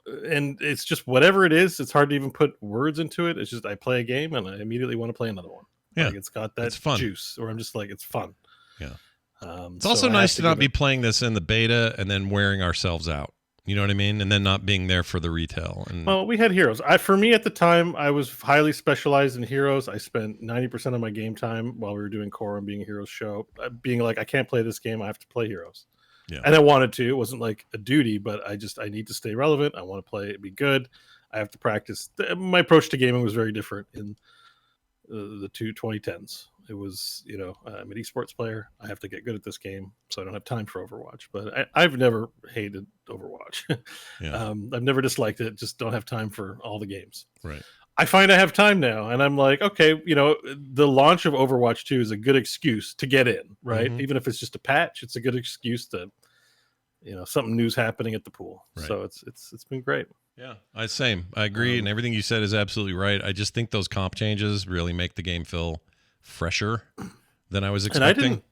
And it's just whatever it is, it's hard to even put words into it. It's just I play a game and I immediately want to play another one. Yeah, it's got that juice, or I'm just like, it's fun. Yeah. It's also nice to not be playing this in the beta and then wearing ourselves out. You know what I mean? And then not being there for the retail. And well, we had heroes. For me at the time, I was highly specialized in heroes. I spent 90% of my game time while we were doing core and being a heroes show, being like, I can't play this game. I have to play heroes. Yeah. And I wanted to. It wasn't like a duty, but I need to stay relevant. I want to play it, be good. I have to practice. My approach to gaming was very different in the 2010s. It was, I'm an esports player. I have to get good at this game, so I don't have time for Overwatch. But I've never hated Overwatch. I've never disliked it. Just don't have time for all the games. Right. I find I have time now, and I'm like, okay, the launch of Overwatch 2 is a good excuse to get in, right? Mm-hmm. Even if it's just a patch, it's a good excuse to, something new's happening at the pool. Right. So it's been great. Yeah, I agree, and everything you said is absolutely right. I just think those comp changes really make the game feel fresher than I was expecting.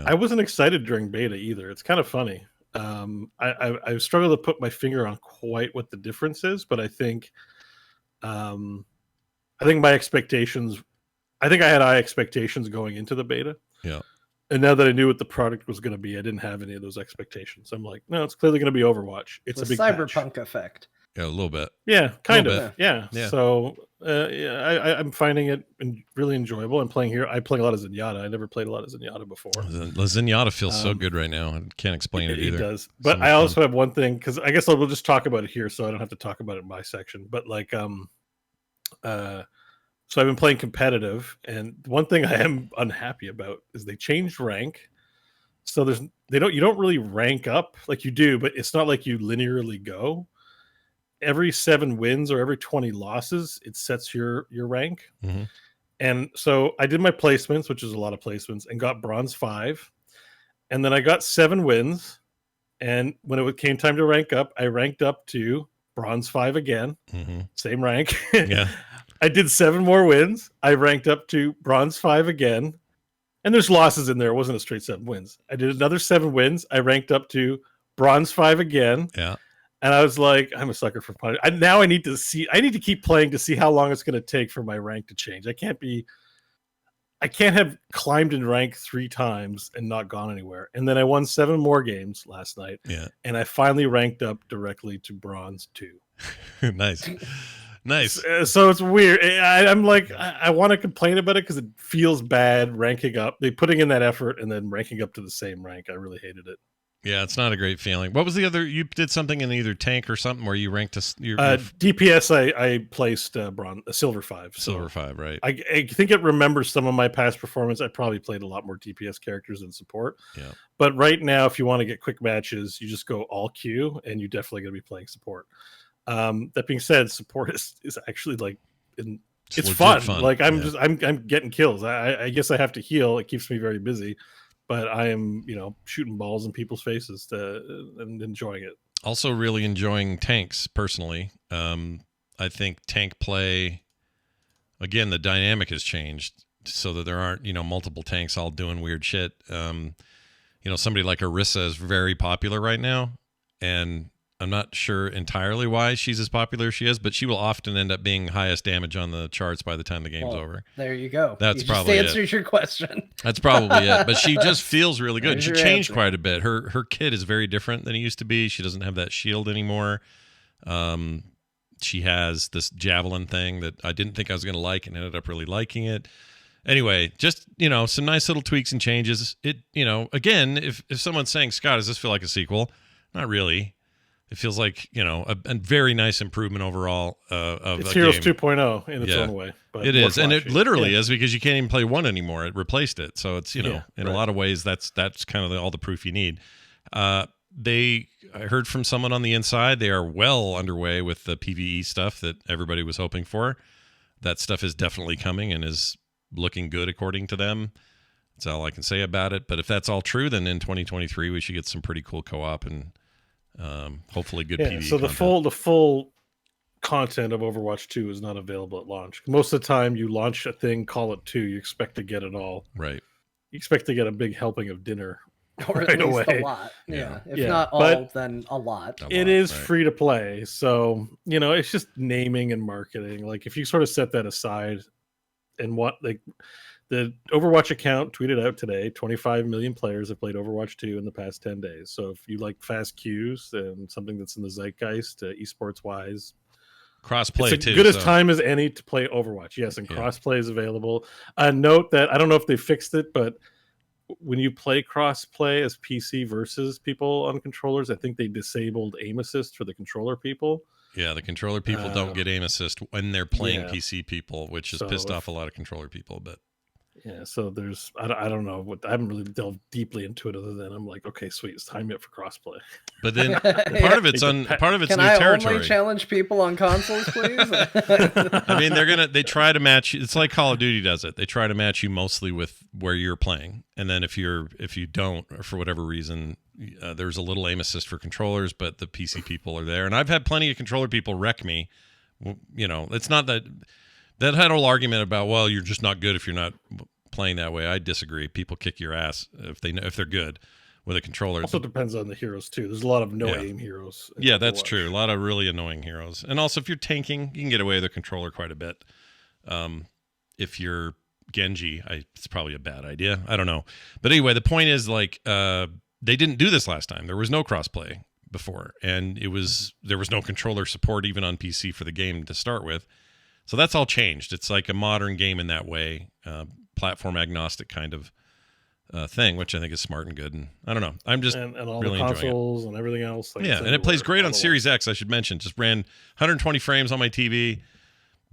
I wasn't excited during beta either. It's kind of funny. I struggle to put my finger on quite what the difference is, but I think my expectations, I had high expectations going into the beta. Yeah. And now that I knew what the product was going to be, I didn't have any of those expectations. I'm like, no, it's clearly going to be Overwatch. It's a big Cyberpunk effect. Yeah, a little bit. Yeah, kind of. Yeah. So I'm finding it really enjoyable. I'm playing here. I play a lot of Zenyatta. I never played a lot of Zenyatta before. Zenyatta feels so good right now. I can't explain it either. It does. But I also have one thing, because I guess we'll just talk about it here, so I don't have to talk about it in my section. But so I've been playing competitive, and one thing I am unhappy about is they changed rank. So you don't really rank up like you do, but it's not like you linearly go. Every 7 wins or every 20 losses, it sets your rank. Mm-hmm. And so I did my placements, which is a lot of placements, and got bronze 5. And then I got 7 wins. And when it came time to rank up, I ranked up to bronze 5 again. Same rank. Yeah. I did 7 more wins. I ranked up to bronze 5 again. And there's losses in there. It wasn't a straight 7 wins. I did another 7 wins. I ranked up to bronze 5 again. Yeah. And I was like, I'm a sucker for punch. Now I need to keep playing to see how long it's going to take for my rank to change. I can't have climbed in rank 3 times and not gone anywhere. And then I won 7 more games last night. Yeah. And I finally ranked up directly to bronze 2. Nice. Nice. So it's weird. I'm like, I want to complain about it because it feels bad ranking up. They putting in that effort and then ranking up to the same rank. I really hated it. Yeah, it's not a great feeling. What was the other? You did something in either tank or something where you ranked your DPS. I placed silver 5. Silver 5, right? I think it remembers some of my past performance. I probably played a lot more DPS characters than support. Yeah. But right now, if you want to get quick matches, you just go all Q, and you're definitely going to be playing support. That being said, support is actually like it's fun. Like I'm getting kills. I guess I have to heal. It keeps me very busy. But I am, shooting balls in people's faces and enjoying it. Also really enjoying tanks, personally. I think tank play, again, the dynamic has changed so that there aren't, multiple tanks all doing weird shit. Somebody like Orisa is very popular right now, and I'm not sure entirely why she's as popular as she is, but she will often end up being highest damage on the charts by the time the game's over. There you go. That's you probably just answers your question. That's probably it. But she just feels really good. There's She your changed answer. quite a bit. Her kit is very different than it used to be. She doesn't have that shield anymore. She has this javelin thing that I didn't think I was going to like and ended up really liking it. Anyway, just, some nice little tweaks and changes. It, again, if someone's saying, Scott, does this feel like a sequel? Not really. It feels like, a very nice improvement overall of it's the Heroes game. 2.0 in its own way. But it is, and it flashy. literally is, because you can't even play 1 anymore. It replaced it. So it's, in a lot of ways, that's kind of all the proof you need. I heard from someone on the inside, they are well underway with the PvE stuff that everybody was hoping for. That stuff is definitely coming and is looking good according to them. That's all I can say about it. But if that's all true, then in 2023, we should get some pretty cool co-op and hopefully good PvE so content. the full content of Overwatch 2 is not available at launch. Most of the time you launch a thing, call it 2, you expect to get it all. Right. You expect to get a big helping of dinner Or at right least away. a lot. Yeah. If not all, then a lot. It is free to play. So, it's just naming and marketing. Like if you sort of set that aside and the Overwatch account tweeted out today, 25 million players have played Overwatch 2 in the past 10 days. So if you like fast queues and something that's in the zeitgeist, esports wise, Cross-play it's too. as good as time as any to play Overwatch. Yes, and cross-play is available. Note that I don't know if they fixed it, but when you play cross-play as PC versus people on controllers, I think they disabled aim assist for the controller people. Yeah, the controller people don't get aim assist when they're playing PC people, which has pissed off a lot of controller people. But yeah, so there's I don't know I haven't really delved deeply into it other than I'm like, okay, sweet, it's time yet for crossplay. But then part of it's Can new I territory. only challenge people on consoles, please? I mean, they try to match. It's like Call of Duty does it. They try to match you mostly with where you're playing, and then if you don't, or for whatever reason, there's a little aim assist for controllers, but the PC people are there. And I've had plenty of controller people wreck me. It's not that whole argument about, well, you're just not good if you're not playing that way. I disagree. People kick your ass if they're good with a controller. Also depends on the heroes too. There's a lot of aim heroes. Yeah, that's true. A lot of really annoying heroes. And also if you're tanking, you can get away with a controller quite a bit. If you're Genji, it's probably a bad idea. I don't know. But anyway, the point is they didn't do this last time. There was no crossplay before, and there was no controller support even on PC for the game to start with. So that's all changed. It's like a modern game in that way, platform agnostic kind of thing, which I think is smart and good. And I don't know. I'm just and all really the enjoying consoles and everything else. and it plays great on Series X. I should mention. Just ran 120 frames on my TV.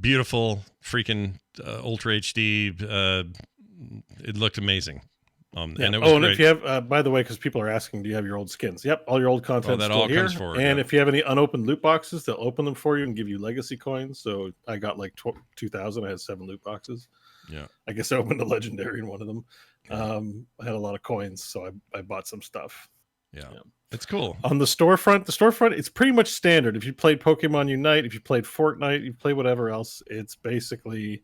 Beautiful, freaking Ultra HD. It looked amazing. And it was great. If you have, by the way, because people are asking, do you have your old skins? Yep, all your old content that still all here. comes forward, and if you have any unopened loot boxes, they'll open them for you and give you legacy coins. So I got like 2,000. I had 7 loot boxes. Yeah. I guess I opened a legendary in one of them. I had a lot of coins, so I bought some stuff. Yeah. It's cool. On the storefront, it's pretty much standard. If you played Pokemon Unite, if you played Fortnite, you play whatever else, it's basically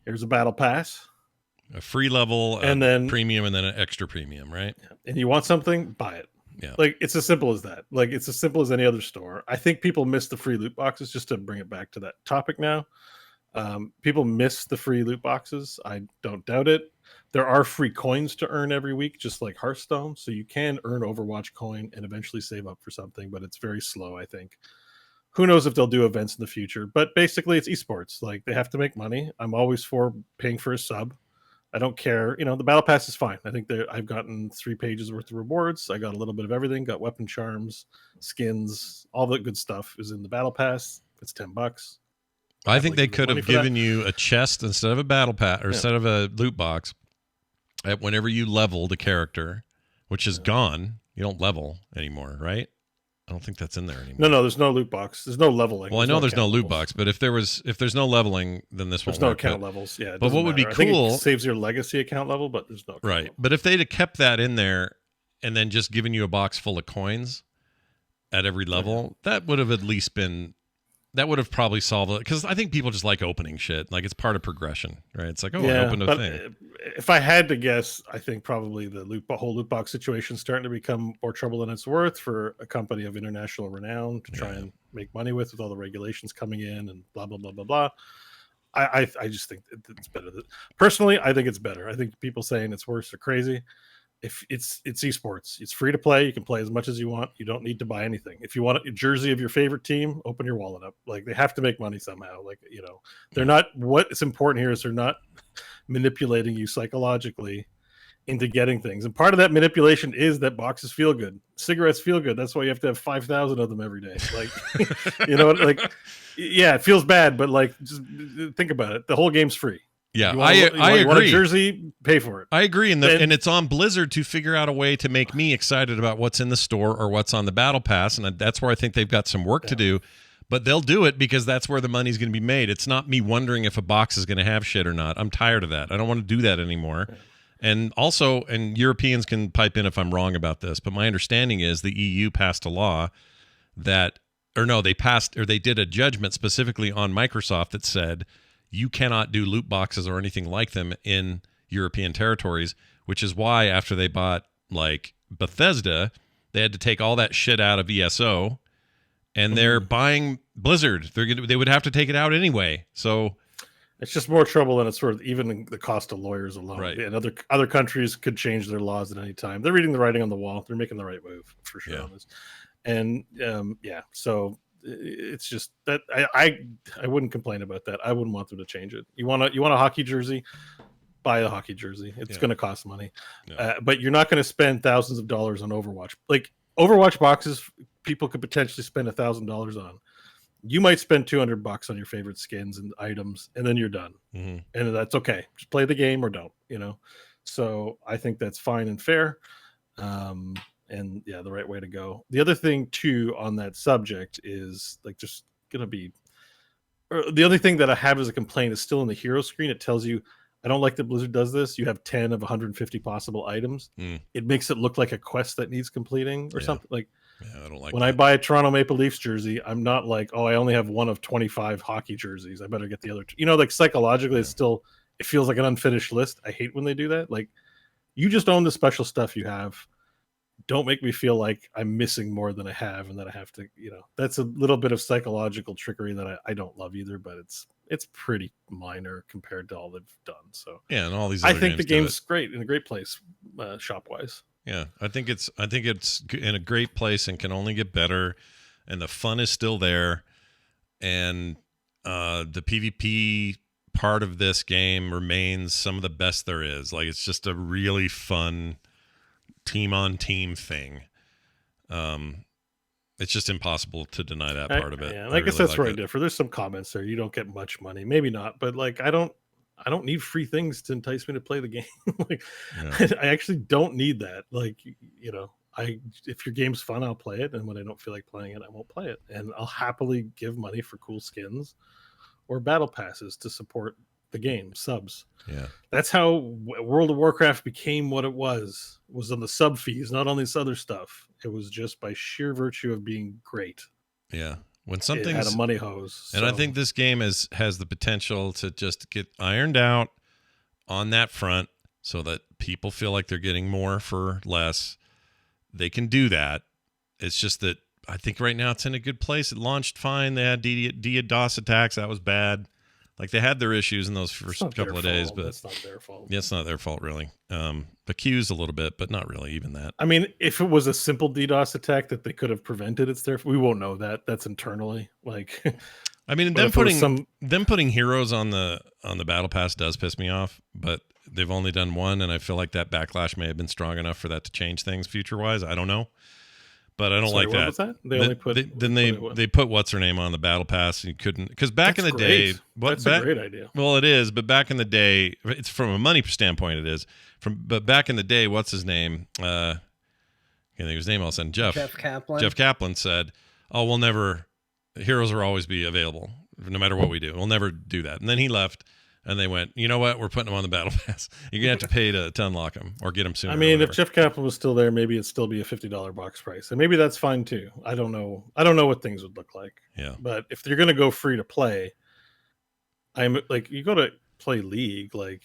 here's a battle pass. A free level, and then premium, and then an extra premium, right? And you want something, buy it. Yeah. Like, it's as simple as that. Like, it's as simple as any other store. I think people miss the free loot boxes, just to bring it back to that topic now. People miss the free loot boxes. I don't doubt it. There are free coins to earn every week, just like Hearthstone. So you can earn Overwatch coin and eventually save up for something, but it's very slow, I think. Who knows if they'll do events in the future? But basically, it's esports. Like, they have to make money. I'm always for paying for a sub. I don't care. The battle pass is fine. I think that I've gotten 3 pages worth of rewards. I got a little bit of everything. Got weapon charms, skins, all the good stuff is in the battle pass. It's $10. I think they could have given you a chest instead of a battle pass, or instead of a loot box. Whenever you level the character, which is gone, you don't level anymore, right? I don't think that's in there anymore. No, there's no loot box. There's no leveling. Well, I know there's no loot box, but if there's no leveling, then this won't work. There's no account levels. Yeah. But what would be I think cool? it saves your legacy account level, but there's no. Right. But if they'd have kept that in there and then just given you a box full of coins at every level, that would have at least been. That would have probably solved it, because I think people just like opening shit. Like, it's part of progression, right? It's like, I opened a thing. If I had to guess, I think probably the whole loot box situation is starting to become more trouble than it's worth for a company of international renown to try and make money with all the regulations coming in and blah, blah, blah, blah, blah. I just think it's better. Personally, I think it's better. I think people saying it's worse are crazy. If it's esports, it's free to play. You can play as much as you want. You don't need to buy anything. If you want a jersey of your favorite team, open your wallet up. Like, they have to make money somehow. Like, they're not. What's important here is they're not manipulating you psychologically into getting things. And part of that manipulation is that boxes feel good. Cigarettes feel good. That's why you have to have 5,000 of them every day. Like, it feels bad, but like, just think about it. The whole game's free. Yeah, I agree. You want a jersey, pay for it. I agree, and it's on Blizzard to figure out a way to make me excited about what's in the store or what's on the Battle Pass, and that's where I think they've got some work to do. But they'll do it because that's where the money's going to be made. It's not me wondering if a box is going to have shit or not. I'm tired of that. I don't want to do that anymore. And also, and Europeans can pipe in if I'm wrong about this, but my understanding is the EU passed a law they did a judgment specifically on Microsoft that said, you cannot do loot boxes or anything like them in European territories, which is why after they bought like Bethesda, they had to take all that shit out of ESO, and they're buying Blizzard. They would have to take it out anyway. So it's just more trouble than it's worth, even the cost of lawyers alone. Right. And other countries could change their laws at any time. They're reading the writing on the wall. They're making the right move for sure on this. And so it's just that I wouldn't complain about that. I wouldn't want them to change it. You want a hockey jersey, buy a hockey jersey. It's going to cost money, but you're not going to spend thousands of dollars on Overwatch. Like, Overwatch boxes, people could potentially spend $1,000 on. You might spend $200 on your favorite skins and items, and then you're done. And that's okay. Just play the game or don't. So I think that's fine and fair. And the right way to go. The other thing too on that subject is like just gonna be, or the other thing that I have as a complaint is still in the hero screen. It tells you, I don't like that Blizzard does this. You have 10 of 150 possible items. It makes it look like a quest that needs completing or something. Like, I don't like when I buy a Toronto Maple Leafs jersey, I'm not like, oh, I only have one of 25 hockey jerseys. I better get the other two. Like, psychologically, it feels like an unfinished list. I hate when they do that. Like, you just own the special stuff you have. Don't make me feel like I'm missing more than I have and that I have to, that's a little bit of psychological trickery that I don't love either, but it's pretty minor compared to all they've done. So and all these I other think the games game's great, in a great place, shop wise. Yeah, I think it's in a great place and can only get better, and the fun is still there, and the PvP part of this game remains some of the best there is. Like, it's just a really fun team on team thing. It's just impossible to deny that part of it. Yeah, I guess that's where I differ. There's some comments there. You don't get much money, maybe not, but like, I don't need free things to entice me to play the game. Like, I actually don't need that. Like, if your game's fun, I'll play it, and when I don't feel like playing it, I won't play it. And I'll happily give money for cool skins or battle passes to support the game, subs. Yeah. That's how World of Warcraft became what it was on the sub fees, not on this other stuff. It was just by sheer virtue of being great. Yeah. When It something's had a money hose. and I think this game has the potential to just get ironed out on that front so that people feel like they're getting more for less. They can do that. It's just that I think right now it's in a good place. It launched fine. They had DDoS attacks. That was bad. Like they had their issues in those first couple of days, but it's not their fault. Yeah, it's not their fault really. Accused a little bit, but not really even that. I mean, if it was a simple DDoS attack that they could have prevented, it's their. We won't know that. That's internally. Like, I mean, them putting heroes on the battle pass does piss me off, but they've only done one, and I feel like that backlash may have been strong enough for that to change things future wise. I don't know. But I don't like what that. was that? They only put they put what's her name on the battle pass and you couldn't because back in the day that's a great idea. Well, it is, but back in the day, it's from a money standpoint it is. But back in the day, what's his name? I think his name all of a sudden Jeff Kaplan. Jeff Kaplan said, "Oh, heroes will always be available no matter what we do. We'll never do that." And then he left. And they went, you know what? We're putting them on the battle pass. You're going to have to pay to unlock them or get them sooner. I mean, if Jeff Kaplan was still there, maybe it'd still be a $50 box price. And maybe that's fine too. I don't know. I don't know what things would look like. Yeah. But if you're going to go free to play, I'm like, you go to play League, like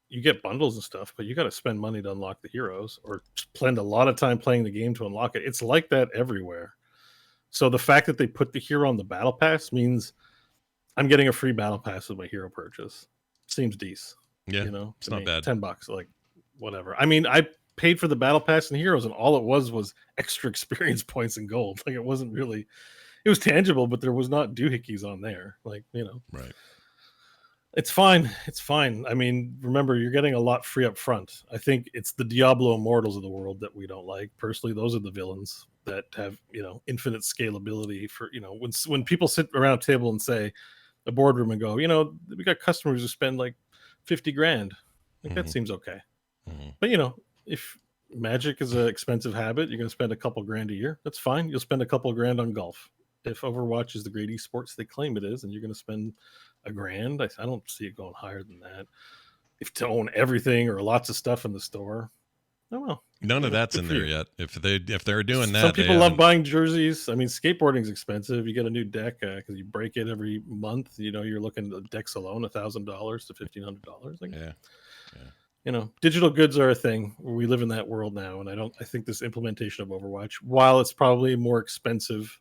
you get bundles and stuff, but you got to spend money to unlock the heroes or spend a lot of time playing the game to unlock it. It's like that everywhere. So the fact that they put the hero on the battle pass means I'm getting a free battle pass with my hero purchase. Seems decent. Yeah, you know, it's not bad. $10, like whatever. I mean, I paid for the battle pass and heroes, and all it was extra experience points and gold. Like it wasn't really, it was tangible, but there was not doohickeys on there. Like, you know, right. It's fine. It's fine. I mean, remember, you're getting a lot free up front. I think it's the Diablo Immortals of the world that we don't like. Personally, those are the villains that have, you know, infinite scalability for, you know, when people sit around a table and say, a boardroom and go, you know, we got customers who spend like $50,000. Like that seems okay. But you know, if Magic is an expensive habit, you're going to spend a couple grand a year. That's fine. You'll spend a couple grand on golf. If Overwatch is the great esports they claim it is, and you're going to spend $1,000, I don't see it going higher than that. If to own everything or lots of stuff in the store, oh well. None of that's in there yet. If they're doing that, some people love buying jerseys. I mean, skateboarding's expensive. You get a new deck because you break it every month. You know, you're looking at decks alone $1,000 to $1,500. Like, yeah. You know, digital goods are a thing. We live in that world now, and I think this implementation of Overwatch, while it's probably more expensive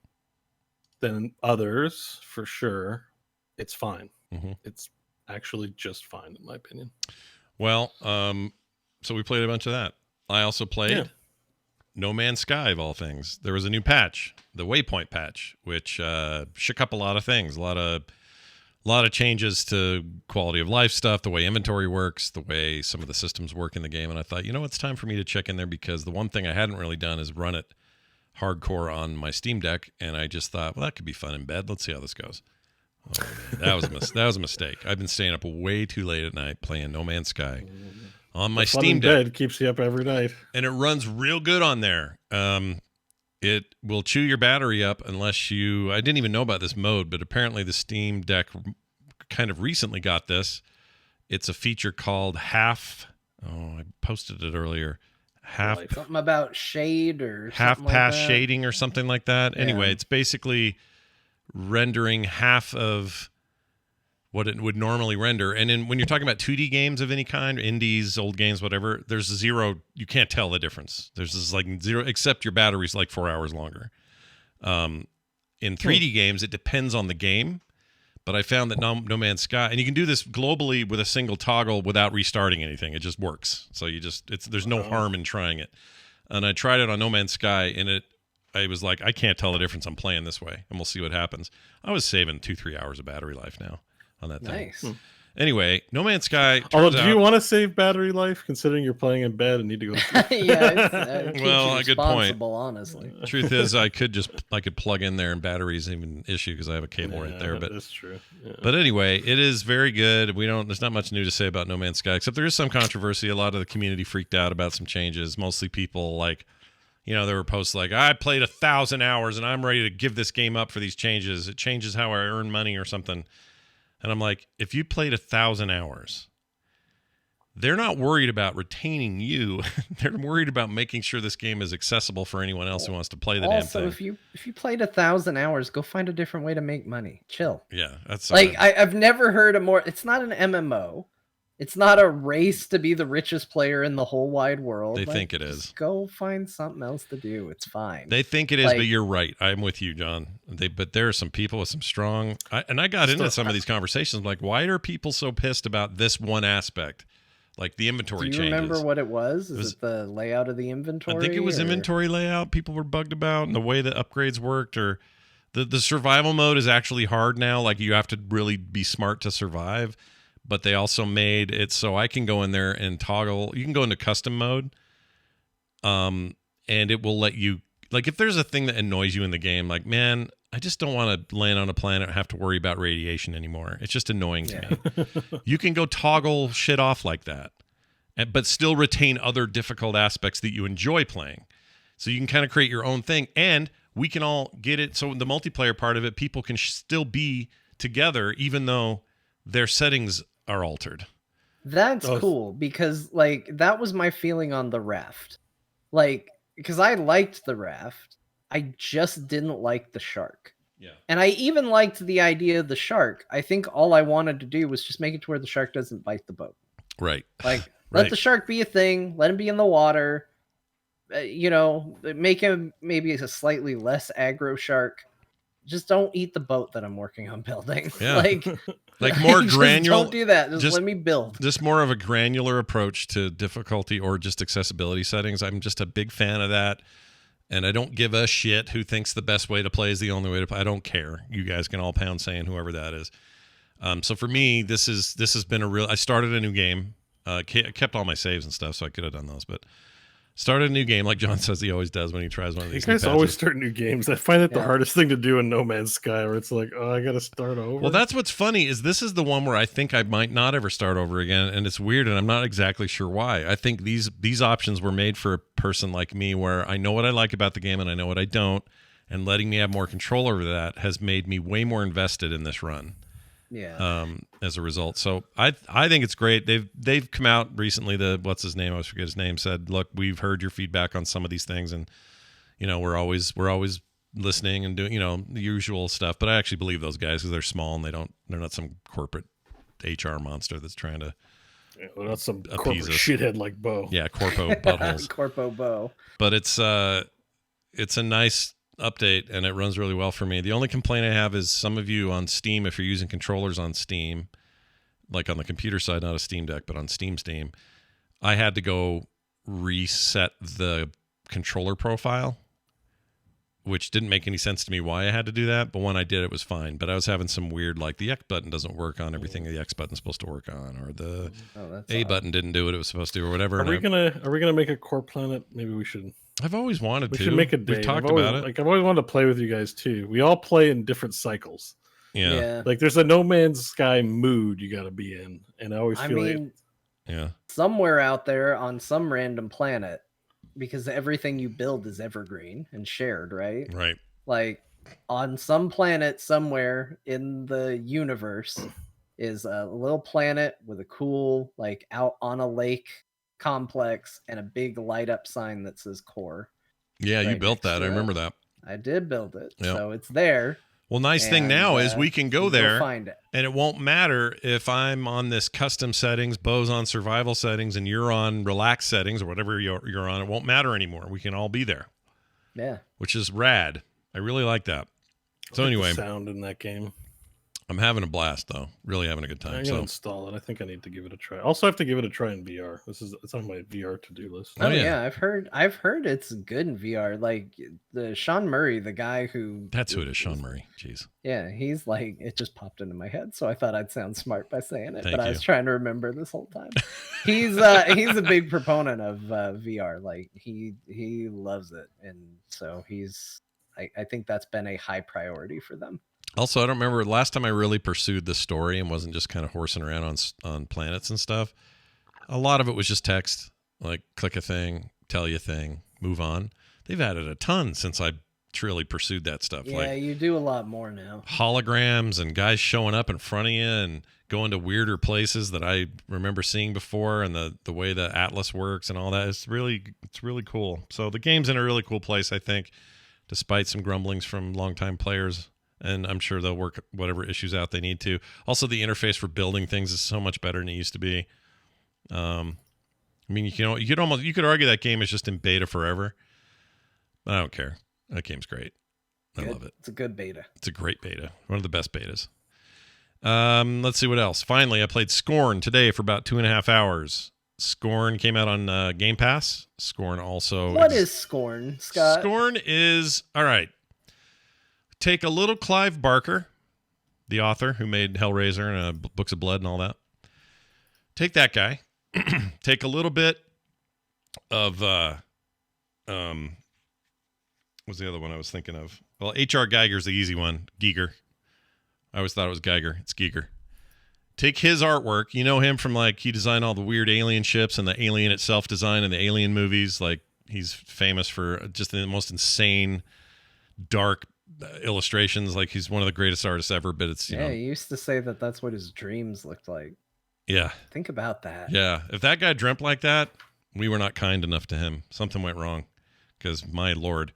than others for sure, it's fine. It's actually just fine in my opinion. Well, so we played a bunch of that. I also played No Man's Sky, of all things. There was a new patch, the Waypoint patch, which shook up a lot of things, a lot of changes to quality of life stuff, the way inventory works, the way some of the systems work in the game. And I thought, you know, it's time for me to check in there because the one thing I hadn't really done is run it hardcore on my Steam Deck. And I just thought, well, that could be fun in bed. Let's see how this goes. Oh, man, that was a mistake. I've been staying up way too late at night playing No Man's Sky on my Steam Deck. Bed keeps you up every night, and it runs real good on there. It will chew your battery up unless you. I didn't even know about this mode, but apparently the Steam Deck kind of recently got this. It's a feature called half. Oh, I posted it earlier. Something about shade or half something pass like that. shading or something like that. Yeah. Anyway, it's basically rendering half of what it would normally render. And when you're talking about 2D games of any kind, indies, old games, whatever, there's zero. You can't tell the difference. There's this like zero, except your battery's like 4 hours longer. In 3D games, it depends on the game. But I found that No Man's Sky, and you can do this globally with a single toggle without restarting anything. It just works. So there's no harm in trying it. And I tried it on No Man's Sky, and I was like, I can't tell the difference. I'm playing this way, and we'll see what happens. I was saving 2-3 hours of battery life now on that thing. Nice. Anyway, No Man's Sky. Although, do you want to save battery life, considering you're playing in bed and need to go? Yeah, it's, well, a good point. Honestly, Truth is, I could plug in there, and batteries even issue because I have a cable right there. But that's true. Yeah. But anyway, it is very good. There's not much new to say about No Man's Sky, except there is some controversy. A lot of the community freaked out about some changes. Mostly people like, you know, there were posts like, I played 1,000 hours and I'm ready to give this game up for these changes. It changes how I earn money or something. And I'm like, if you played 1,000 hours, they're not worried about retaining you. They're worried about making sure this game is accessible for anyone else who wants to play the damn thing. Also, if you played 1,000 hours, go find a different way to make money. Chill. Yeah, that's like I've never heard a more. It's not an MMO. It's not a race to be the richest player in the whole wide world. They think it is. Go find something else to do. It's fine. They think it is, but you're right. I'm with you, John. But there are some people with some strong. I got into some of these conversations. Like, why are people so pissed about this one aspect? Like the inventory changes. Do you remember what it was? Is it the layout of the inventory? I think it was inventory layout people were bugged about, and the way the upgrades worked, or the survival mode is actually hard now. Like, you have to really be smart to survive. But they also made it so I can go in there and toggle. You can go into custom mode, and it will let you, like, if there's a thing that annoys you in the game, like, man, I just don't want to land on a planet and have to worry about radiation anymore. It's just annoying to me. You can go toggle shit off like that, but still retain other difficult aspects that you enjoy playing. So you can kind of create your own thing, and we can all get it. So the multiplayer part of it, people can still be together, even though their settings are altered. That's cool, because like that was my feeling on the raft. Like, because I liked the raft, I just didn't like the shark. Yeah. And I even liked the idea of the shark. I think all I wanted to do was just make it to where the shark doesn't bite the boat. Right. Like, let the shark be a thing, let him be in the water. Make him maybe a slightly less aggro shark. Just don't eat the boat that I'm working on building. Yeah. Like more granular. Don't do that. Just let me build. Just more of a granular approach to difficulty or just accessibility settings. I'm just a big fan of that. And I don't give a shit who thinks the best way to play is the only way to play. I don't care. You guys can all pound saying whoever that is. So for me, this has been I started a new game. I kept all my saves and stuff, so I could have done those. But started a new game, like John says he always does when he tries one of these. You guys always start new games. I find it the hardest thing to do in No Man's Sky, where it's like, oh, I got to start over. Well, that's what's funny is this is the one where I think I might not ever start over again, and it's weird, and I'm not exactly sure why. I think these options were made for a person like me, where I know what I like about the game and I know what I don't, and letting me have more control over that has made me way more invested in this run. Yeah. As a result, so I think it's great. They've come out recently. What's his name? I always forget his name. Said, look, we've heard your feedback on some of these things, and we're always listening and doing the usual stuff. But I actually believe those guys because they're small and they're not some corporate HR monster that's trying to. Yeah, they're not some corporate shithead like Bo. Yeah, corpo buttholes. Corpo Bo. But it's a nice update, and it runs really well for me. The only complaint I have is some of you on Steam, if you're using controllers on Steam, like on the computer side, not a Steam Deck, but on Steam, I had to go reset the controller profile, which didn't make any sense to me why I had to do that, but when I did, it was fine. But I was having some weird, like the X button doesn't work on everything the X button's supposed to work on, or the A button didn't do what it was supposed to, or whatever. Are we gonna make a core planet? Maybe we should. I've always wanted to. We should make a day. We've talked about it. Like, I've always wanted to play with you guys too. We all play in different cycles. Yeah. Like, there's a No Man's Sky mood you got to be in, and I always feel like. Yeah. Somewhere out there on some random planet, because everything you build is evergreen and shared, right? Right. Like, on some planet somewhere in the universe is a little planet with a cool, like, out on a lake complex and a big light up sign that says core. Yeah, you built that. I remember that. I did build it. Yep. So it's there. Well, nice thing now is we can go there find it. And it won't matter if I'm on this custom settings, Bo's on survival settings, and you're on relaxed settings or whatever you're on. It won't matter anymore. We can all be there. Yeah. Which is rad. I really like that. So anyway, the sound in that game. I'm having a blast though. Really having a good time. I'm gonna install it. I think I need to give it a try. Also, I have to give it a try in VR. It's on my VR to-do list. Oh yeah, I've heard it's good in VR. Like the Sean Murray, the guy who that's who it is, Sean Murray. Jeez. Yeah, he's like, it just popped into my head, so I thought I'd sound smart by saying it, Thank but you. I was trying to remember this whole time. He's a big proponent of VR. Like he loves it, and so I think that's been a high priority for them. Also, I don't remember last time I really pursued the story and wasn't just kind of horsing around on planets and stuff. A lot of it was just text, like click a thing, tell you a thing, move on. They've added a ton since I really pursued that stuff. Yeah, like you do a lot more now. holograms and guys showing up in front of you and going to weirder places that I remember seeing before, and the way the Atlas works and all that. It's really cool. So the game's in a really cool place, I think, despite some grumblings from longtime players. And I'm sure they'll work whatever issues out they need to. Also, the interface for building things is so much better than it used to be. I mean, you could argue that game is just in beta forever. I don't care. That game's great. I love it. It's a good beta. It's a great beta. One of the best betas. Let's see what else. Finally, I played Scorn today for about 2.5 hours. Scorn came out on Game Pass. Scorn also. What is Scorn, Scott? Scorn is, all right. Take a little Clive Barker, the author who made Hellraiser and Books of Blood and all that. Take that guy. Take a little bit of what's the other one I was thinking of? Well, H.R. Geiger's the easy one. Giger. I always thought it was Geiger. It's Giger. Take his artwork. You know him from, like, he designed all the weird alien ships and the Alien itself design in the Alien movies. Like, he's famous for just the most insane, dark illustrations. Like, he's one of the greatest artists ever, but it's, you know. He used to say that that's what his dreams looked like. Yeah. Think about that. Yeah. If that guy dreamt like that, we were not kind enough to him. Something went wrong, because, my Lord.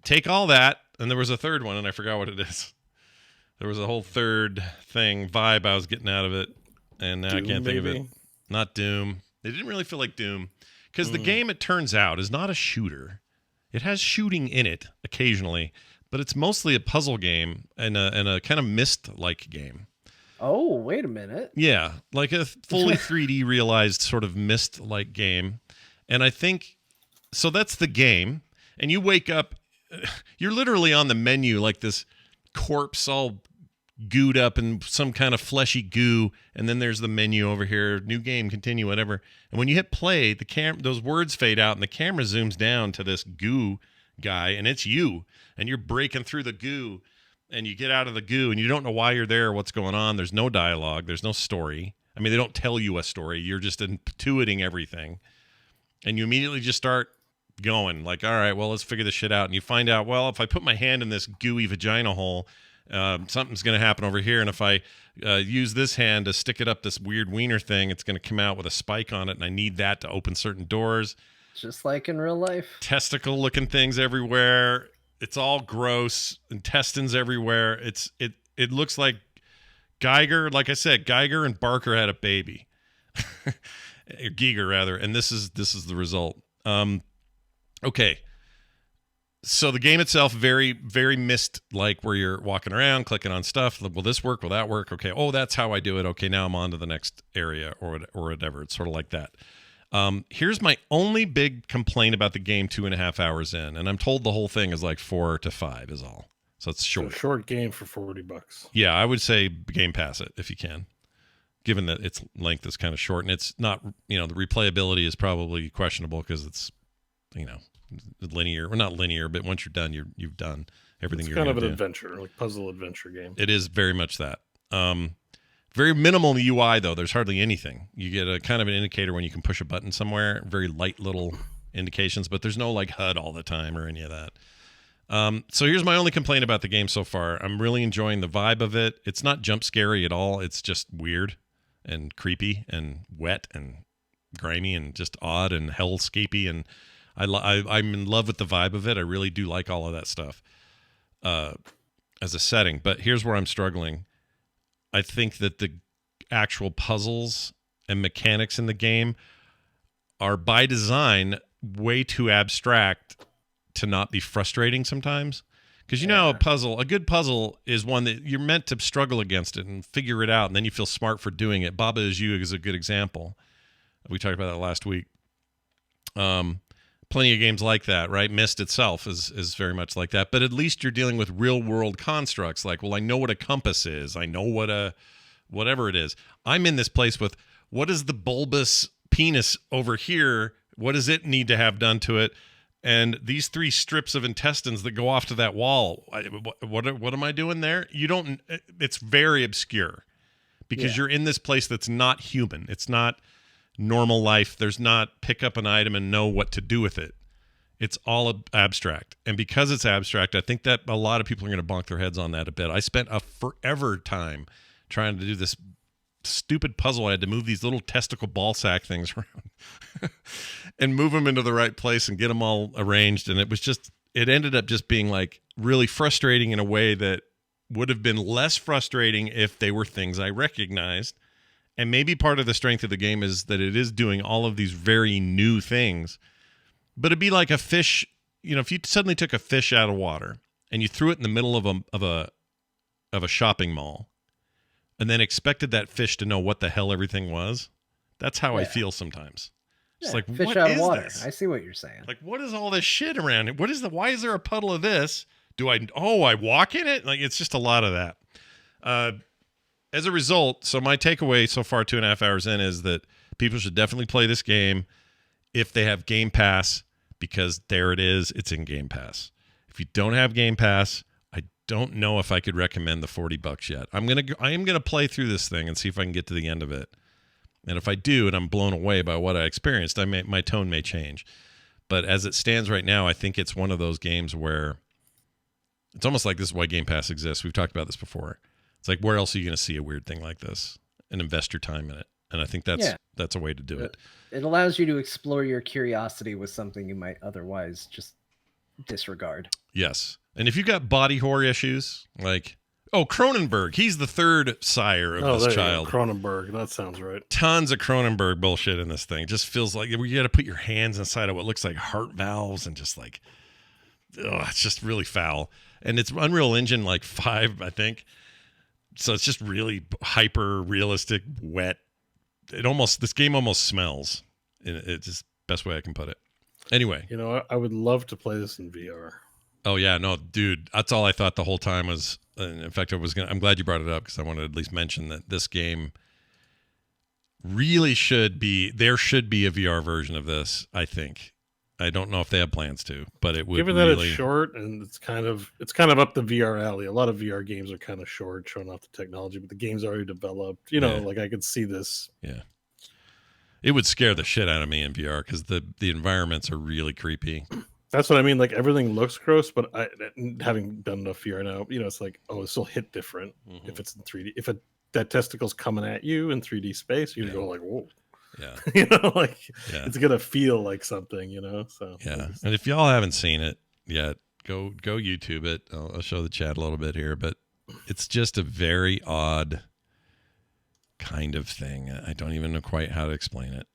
Take all that, and there was a third one, and I forgot what it is. There was a whole third vibe I was getting out of it, and now I can't think of it. Not Doom. It didn't really feel like Doom, because the game, it turns out, is not a shooter. It has shooting in it occasionally, but it's mostly a puzzle game and a kind of Myst-like game. Oh, wait a minute. Yeah, like a fully 3D realized sort of Myst-like game. And I think, so that's the game, and you wake up, you're literally on the menu like this corpse all gooed up in some kind of fleshy goo, and then there's the menu over here, new game, continue, whatever. And when you hit play, those words fade out, and the camera zooms down to this goo guy, and it's you, and you're breaking through the goo, and you get out of the goo, and you don't know why you're there or what's going on. There's no dialogue. There's no story. I mean, they don't tell you a story. You're just intuiting everything, and you immediately just start going like, all right, well, let's figure this shit out. And you find out, well, if I put my hand in this gooey vagina hole, something's going to happen over here. And if I use this hand to stick it up this weird wiener thing, it's going to come out with a spike on it. And I need that to open certain doors. Just like in real life. Testicle looking things everywhere. It's all gross. Intestines everywhere. It looks like Geiger, like I said, Geiger and Barker had a baby. Giger rather. And this is the result. Okay, so the game itself, very, very Myst-like, where you're walking around, clicking on stuff. Will this work? Will that work? Okay, oh, that's how I do it. Okay, now I'm on to the next area or whatever. It's sort of like that. Here's my only big complaint about the game 2.5 hours in, and I'm told the whole thing is like 4 to 5 is all. So it's short. So short game for $40. Yeah, I would say Game Pass it if you can, given that its length is kind of short, and it's not, the replayability is probably questionable because it's, linear, or not linear, but once you're done, you've done everything. It's kind of an adventure, like puzzle adventure game. It is very much that. Very minimal in the UI though. There's hardly anything. You get a kind of an indicator when you can push a button somewhere. Very light little indications, but there's no like HUD all the time or any of that. So here's my only complaint about the game so far. I'm really enjoying the vibe of it. It's not jump scary at all. It's just weird and creepy and wet and grimy and just odd and hellscapey, and I'm in love with the vibe of it. I really do like all of that stuff as a setting. But here's where I'm struggling. I think that the actual puzzles and mechanics in the game are by design way too abstract to not be frustrating sometimes. Because a good puzzle is one that you're meant to struggle against it and figure it out, and then you feel smart for doing it. Baba Is You is a good example. We talked about that last week. Plenty of games like that, right? Myst itself is very much like that, but at least you're dealing with real world constructs. Like, well, I know what a compass is. I know what whatever it is. I'm in this place with, what is the bulbous penis over here? What does it need to have done to it? And these 3 strips of intestines that go off to that wall. What am I doing there? It's very obscure because you're in this place that's not human. It's not normal life. There's not pick up an item and know what to do with it. It's all abstract. And because it's abstract, I think that a lot of people are going to bonk their heads on that a bit. I spent a forever time trying to do this stupid puzzle. I had to move these little testicle ball sack things around and move them into the right place and get them all arranged. And it ended up just being like really frustrating in a way that would have been less frustrating if they were things I recognized. And maybe part of the strength of the game is that it is doing all of these very new things. But it'd be like a fish, if you suddenly took a fish out of water and you threw it in the middle of a shopping mall and then expected that fish to know what the hell everything was. That's how I feel sometimes. It's like, fish what out is of water. this? I see what you're saying. Like, what is all this shit around it? Why is there a puddle of this? I walk in it? Like, it's just a lot of that. As a result, so my takeaway so far 2.5 hours in is that people should definitely play this game if they have Game Pass, because there it is. It's in Game Pass. If you don't have Game Pass, I don't know if I could recommend the $40 yet. I am gonna play through this thing and see if I can get to the end of it. And if I do, and I'm blown away by what I experienced, my tone may change. But as it stands right now, I think it's one of those games where it's almost like this is why Game Pass exists. We've talked about this before. It's like, where else are you going to see a weird thing like this and invest your time in it? And I think that's a way to do it. It allows you to explore your curiosity with something you might otherwise just disregard. Yes. And if you got body horror issues, like, Cronenberg, he's the third sire of this child. Cronenberg, that sounds right. Tons of Cronenberg bullshit in this thing. Just feels like you got to put your hands inside of what looks like heart valves and just like, it's just really foul. And it's Unreal Engine like 5, I think. So it's just really hyper realistic, wet. This game almost smells. It's just best way I can put it. Anyway, I would love to play this in VR. Oh yeah, no, dude, that's all I thought the whole time was. In fact, I'm glad you brought it up because I wanted to at least mention that this game really there should be a VR version of this. I think. I don't know if they have plans to, but it would. Given that it's short and it's kind of up the VR alley. A lot of VR games are kind of short, showing off the technology, but the game's already developed. Like I could see this. Yeah, it would scare the shit out of me in VR because the environments are really creepy. That's what I mean. Like everything looks gross, but having done enough VR now, it's like, this will hit different if it's in 3D. If that testicle's coming at you in 3D space, you go like, whoa. Yeah. It's gonna feel like something, So yeah. And if y'all haven't seen it yet, go YouTube it. I'll show the chat a little bit here, but it's just a very odd kind of thing. I don't even know quite how to explain it,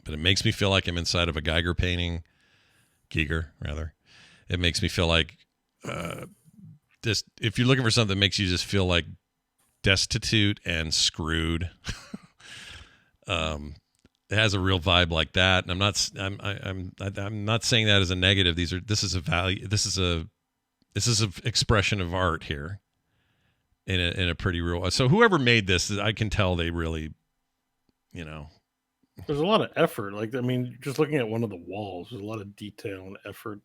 but it makes me feel like I'm inside of a Giger painting. Giger, rather. It makes me feel like if you're looking for something that makes you just feel like destitute and screwed. It has a real vibe like that, and I'm not saying that as a negative. This is a value. This is an expression of art here, in a pretty real. So whoever made this, I can tell they really, There's a lot of effort. Like, I mean, just looking at one of the walls, there's a lot of detail and effort.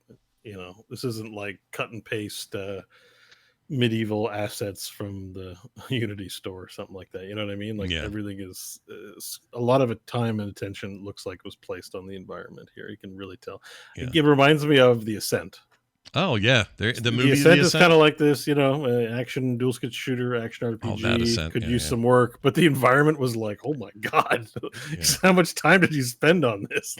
This isn't like cut and paste medieval assets from the Unity store or something like that. You know what I mean? Like everything is a lot of time and attention looks like was placed on the environment here. You can really tell. Yeah. It reminds me of The Ascent. Oh yeah, the movie Ascent is kind of like this, action dual skit shooter, action RPG. Could use some work, but the environment was like, oh my god, how much time did you spend on this?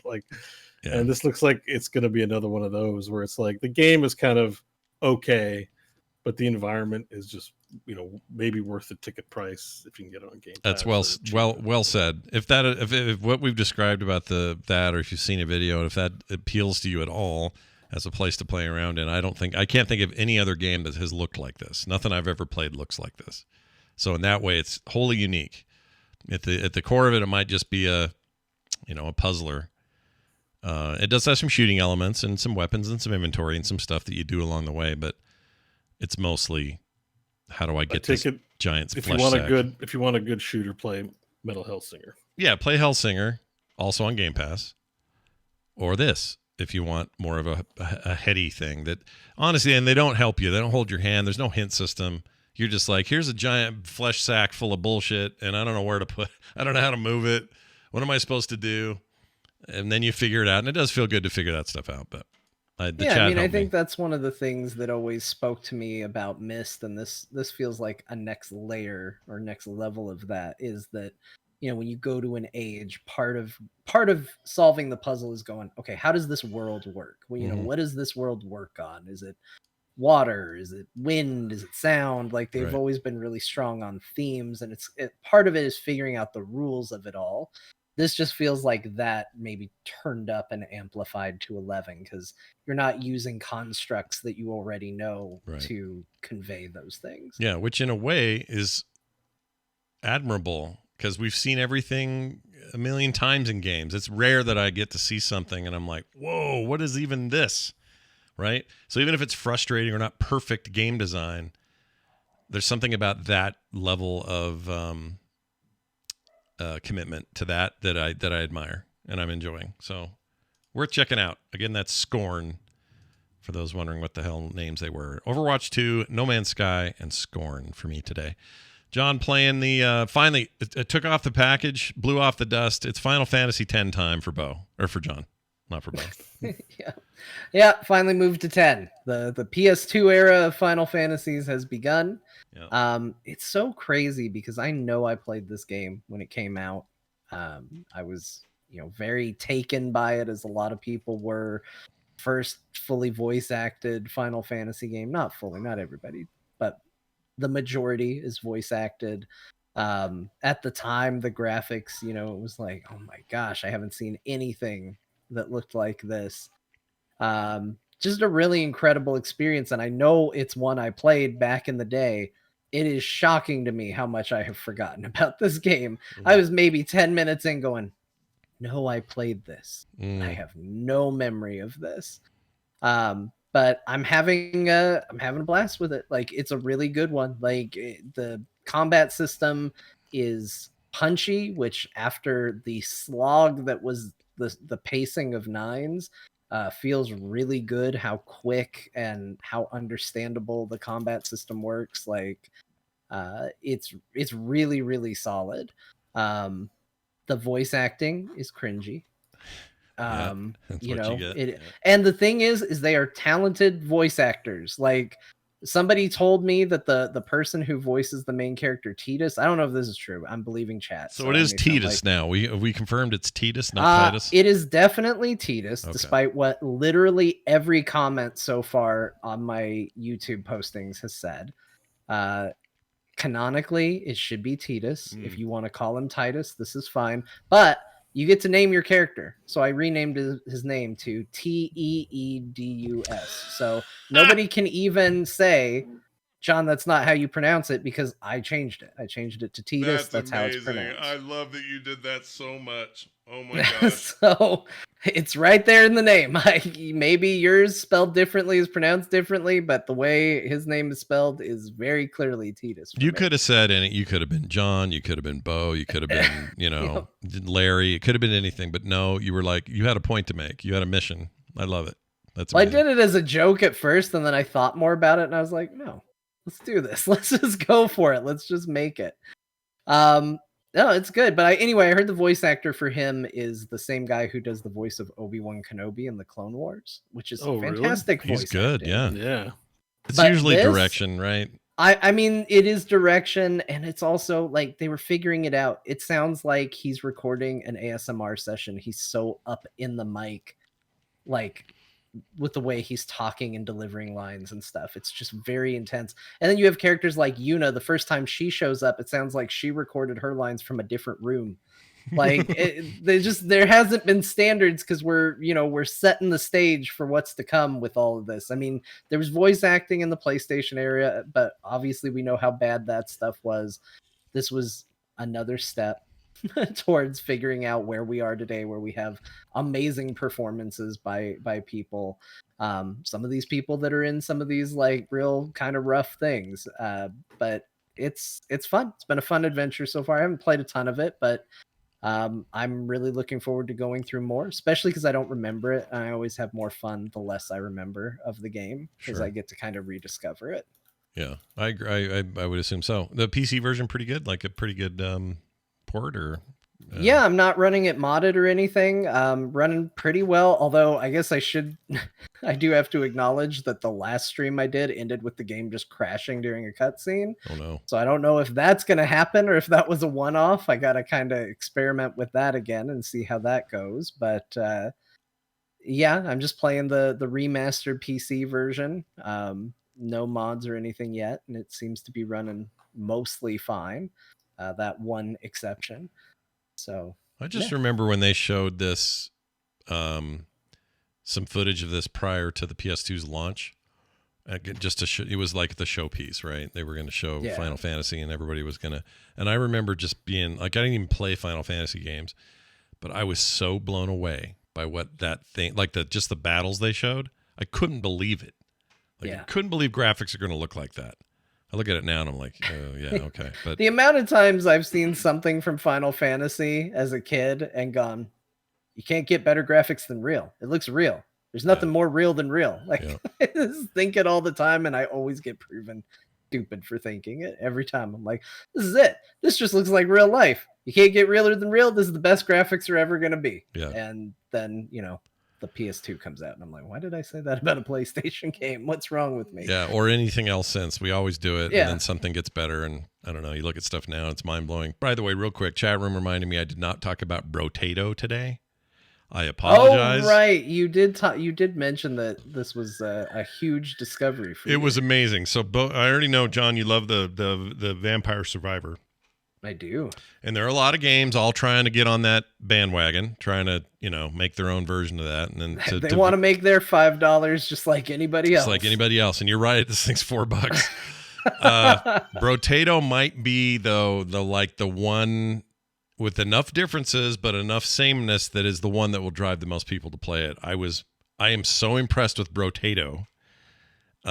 And this looks like it's going to be another one of those where it's like the game is kind of okay, but the environment is just maybe worth the ticket price if you can get it on Game Pass. That's well said. If what we've described about that, or if you've seen a video, if that appeals to you at all as a place to play around in, I can't think of any other game that has looked like this. Nothing I've ever played looks like this. So in that way, it's wholly unique. At the core of it, it might just be a puzzler. It does have some shooting elements and some weapons and some inventory and some stuff that you do along the way, but it's mostly how do I get this giant flesh sack. If you want a good shooter, play Metal Hellsinger. Yeah, play Hellsinger, also on Game Pass, or this. If you want more of a heady thing that honestly, and they don't help you. They don't hold your hand. There's no hint system. You're just like, here's a giant flesh sack full of bullshit, and I don't know where to put. I don't know how to move it. What am I supposed to do? And then you figure it out, and it does feel good to figure that stuff out. But I think that's one of the things that always spoke to me about Myst, and this feels like a next layer or next level of that, is that, you know, when you go to an age, part of solving the puzzle is going, okay, how does this world work? Well, you know, what does this world work on? Is it water? Is it wind? Is it sound? Like, they've always been really strong on themes, and part of it is figuring out the rules of it all. This just feels like that maybe turned up and amplified to 11, because you're not using constructs that you already know to convey those things. Yeah, which in a way is admirable, because we've seen everything a million times in games. It's rare that I get to see something and I'm like, whoa, what is even this? Right? So even if it's frustrating or not perfect game design, there's something about that level of commitment to that I admire and I'm enjoying. So worth checking out. Again, that's Scorn, for those wondering what the hell names they were. Overwatch 2, No Man's Sky, and Scorn for me today. John playing the finally it took off the package, blew off the dust. It's Final Fantasy X time for Bo, or for John, not for Bo. Yeah, finally moved to 10. The PS2 era of Final Fantasies has begun. Yeah. It's so crazy because I know I played this game when it came out. I was, you know, very taken by it, as a lot of people were. First fully voice acted Final Fantasy game. Not fully, not everybody, but the majority is voice acted. At the time, the graphics, you know, it was like, oh my gosh, I haven't seen anything that looked like this. Just a really incredible experience, and I know it's one I played back in the day. It is shocking to me how much I have forgotten about this game. I was maybe 10 minutes in going, no, I played this. I have no memory of this. But I'm having a blast with it. Like, it's a really good one. Like, the combat system is punchy, which after the slog that was the pacing of 9s, feels really good. How quick and how understandable the combat system works. Like, it's really, really solid. The voice acting is cringy. You know, and the thing is they are talented voice actors. Like, somebody told me that the person who voices the main character, Titus, I don't know if this is true. I'm believing chat. So it is Titus now. We confirmed it's Titus, not Titus. It is definitely Titus, despite what literally every comment so far on my YouTube postings has said. Canonically, it should be Titus. If you want to call him Titus, this is fine. But you get to name your character. So I renamed his name to Teedus. So nobody can even say, John, that's not how you pronounce it, because I changed it. I changed it to Titus. That's how it's pronounced. I love that you did that so much. Oh my gosh. So it's right there in the name. Maybe yours spelled differently is pronounced differently, but the way his name is spelled is very clearly Titus. You could have said any. You could have been John. You could have been Bo. You could have been, you know, Larry. It could have been anything, but no, you were like, you had a point to make. You had a mission. I love it. That's amazing. I did it as a joke at first, and then I thought more about it, and I was like, no, let's do this. Let's just go for it. Let's just make it. No, it's good. But anyway, I heard the voice actor for him is the same guy who does the voice of Obi-Wan Kenobi in the Clone Wars, which is fantastic voice. He's good, acting. Yeah. It's usually direction, right? I mean, it is direction, and it's also like they were figuring it out. It sounds like he's recording an ASMR session. He's so up in the mic, like, with the way he's talking and delivering lines and stuff. It's just very intense. And then you have characters like Yuna. The first time she shows up, it sounds like she recorded her lines from a different room. Like, there hasn't been standards, because we're setting the stage for what's to come with all of this. I mean, there was voice acting in the PlayStation area, but obviously we know how bad that stuff was. This was another step towards figuring out where we are today, where we have amazing performances by people. Some of these people that are in some of these like real kind of rough things. But it's fun. It's been a fun adventure so far. I haven't played a ton of it, but I'm really looking forward to going through more, especially because I don't remember it. And I always have more fun the less I remember of the game, because I get to kind of rediscover it. Yeah, I agree. I would assume so. The PC version pretty good, like a pretty good port, or I'm not running it modded or anything. Running pretty well, although I guess I should I do have to acknowledge that the last stream I did ended with the game just crashing during a cutscene. Oh no. So I don't know if that's going to happen or if that was a one-off. I got to kind of experiment with that again and see how that goes. But yeah, I'm just playing the remastered PC version. No mods or anything yet, and it seems to be running mostly fine. That one exception. So I just remember when they showed this, some footage of this prior to the PS2's launch. Just to show, it was like the showpiece, right? They were going to show Final Fantasy, and everybody was going to. And I remember just being like, I didn't even play Final Fantasy games, but I was so blown away by what that thing, like just the battles they showed. I couldn't believe it. Like, I couldn't believe graphics are going to look like that. I look at it now and I'm like, oh yeah, okay. But the amount of times I've seen something from Final Fantasy as a kid and gone, you can't get better graphics than real. It looks real. There's nothing more real than real. Like I just think it all the time, and I always get proven stupid for thinking it every time. I'm like, this is it. This just looks like real life. You can't get realer than real. This is the best graphics are ever going to be. Yeah. And then, the PS2 comes out, and I'm like, why did I say that about a PlayStation game? What's wrong with me? Yeah, or anything else since. We always do it, Yeah. and then something gets better, and I don't know, you look at stuff now, it's mind-blowing. By the way, real quick, chat room reminded me I did not talk about Brotato today. I apologize. Oh, right. You did mention that this was a huge discovery for you. It was amazing. So I already know, John, you love the Vampire Survivor. I do. And there are a lot of games all trying to get on that bandwagon, trying to, make their own version of that. And then they want to make their $5 just like anybody else. Just like anybody else. And you're right, this thing's $4. Brotato might be, though, the one with enough differences but enough sameness that is the one that will drive the most people to play it. I am so impressed with Brotato.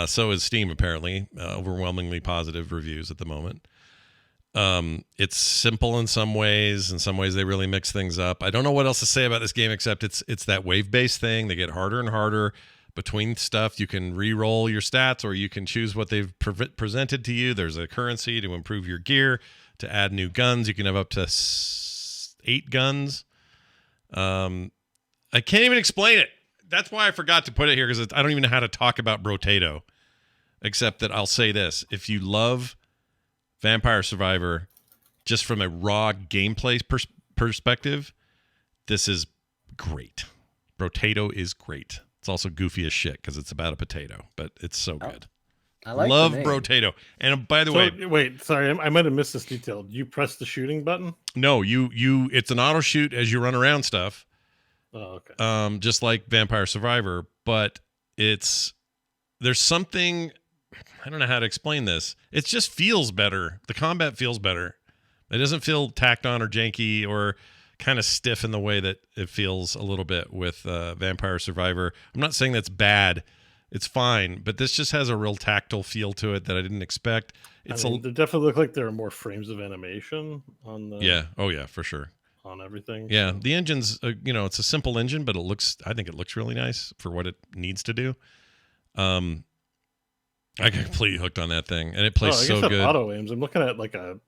So is Steam, apparently. Overwhelmingly positive reviews at the moment. It's simple in some ways. In some ways, they really mix things up. I don't know what else to say about this game except it's that wave-based thing. They get harder and harder between stuff. You can re-roll your stats, or you can choose what they've presented to you. There's a currency to improve your gear, to add new guns. You can have up to 8 guns. I can't even explain it. That's why I forgot to put it here, because I don't even know how to talk about Brotato, except that I'll say this. If you love Vampire Survivor just from a raw gameplay perspective, this is great. Brotato is great. It's also goofy as shit because it's about a potato, but it's so good. I like love the name. Brotato. And by the way, wait, sorry, I might have missed this detail. You press the shooting button? no, you it's an auto shoot as you run around stuff. Oh, okay. Just like Vampire Survivor, but there's something, I don't know how to explain this. It just feels better. The combat feels better. It doesn't feel tacked on or janky or kind of stiff in the way that it feels a little bit with Vampire Survivor. I'm not saying that's bad. It's fine, but this just has a real tactile feel to it that I didn't expect. They definitely look like there are more frames of animation on the oh yeah, for sure. on everything. Yeah, so. the engine's it's a simple engine, but I think it looks really nice for what it needs to do. I got completely hooked on that thing, and it plays so good. Auto aims. I'm looking at like a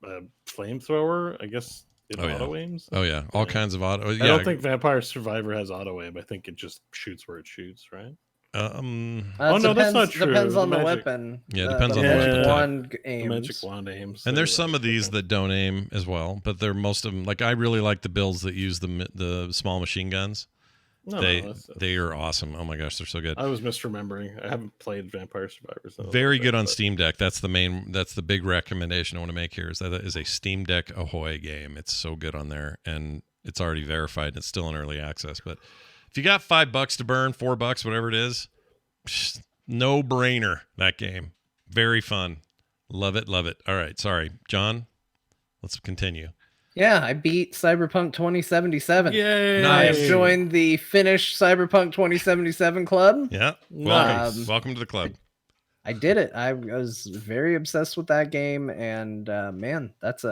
flamethrower. I guess it auto aims. Oh yeah, all kinds of auto. Yeah. I don't think Vampire Survivor has auto aim. I think it just shoots where it shoots, right? Oh no, that's not true. Depends on the Magic. weapon. Yeah, depends on the the magic weapon. wand The aims. magic wand aims. And there's some of these that don't aim as well, but they're most of them. Like I really like the builds that use the small machine guns. They are awesome. Oh my gosh, they're so good. I was misremembering. I haven't played Vampire Survivor. So Very good on Steam Deck. That's the big recommendation I want to make here. Is a Steam Deck Ahoy game. It's so good on there, and it's already verified. And it's still in early access. But if you got $5 to burn, $4, whatever it is, no brainer. That game, very fun. Love it, love it. All right, sorry, John. Let's continue. Yeah, I beat Cyberpunk 2077. Yay! I have Nice. joined the Finnish Cyberpunk 2077 club. Yeah, welcome, welcome to the club. I did it. I was very obsessed with that game, and man, that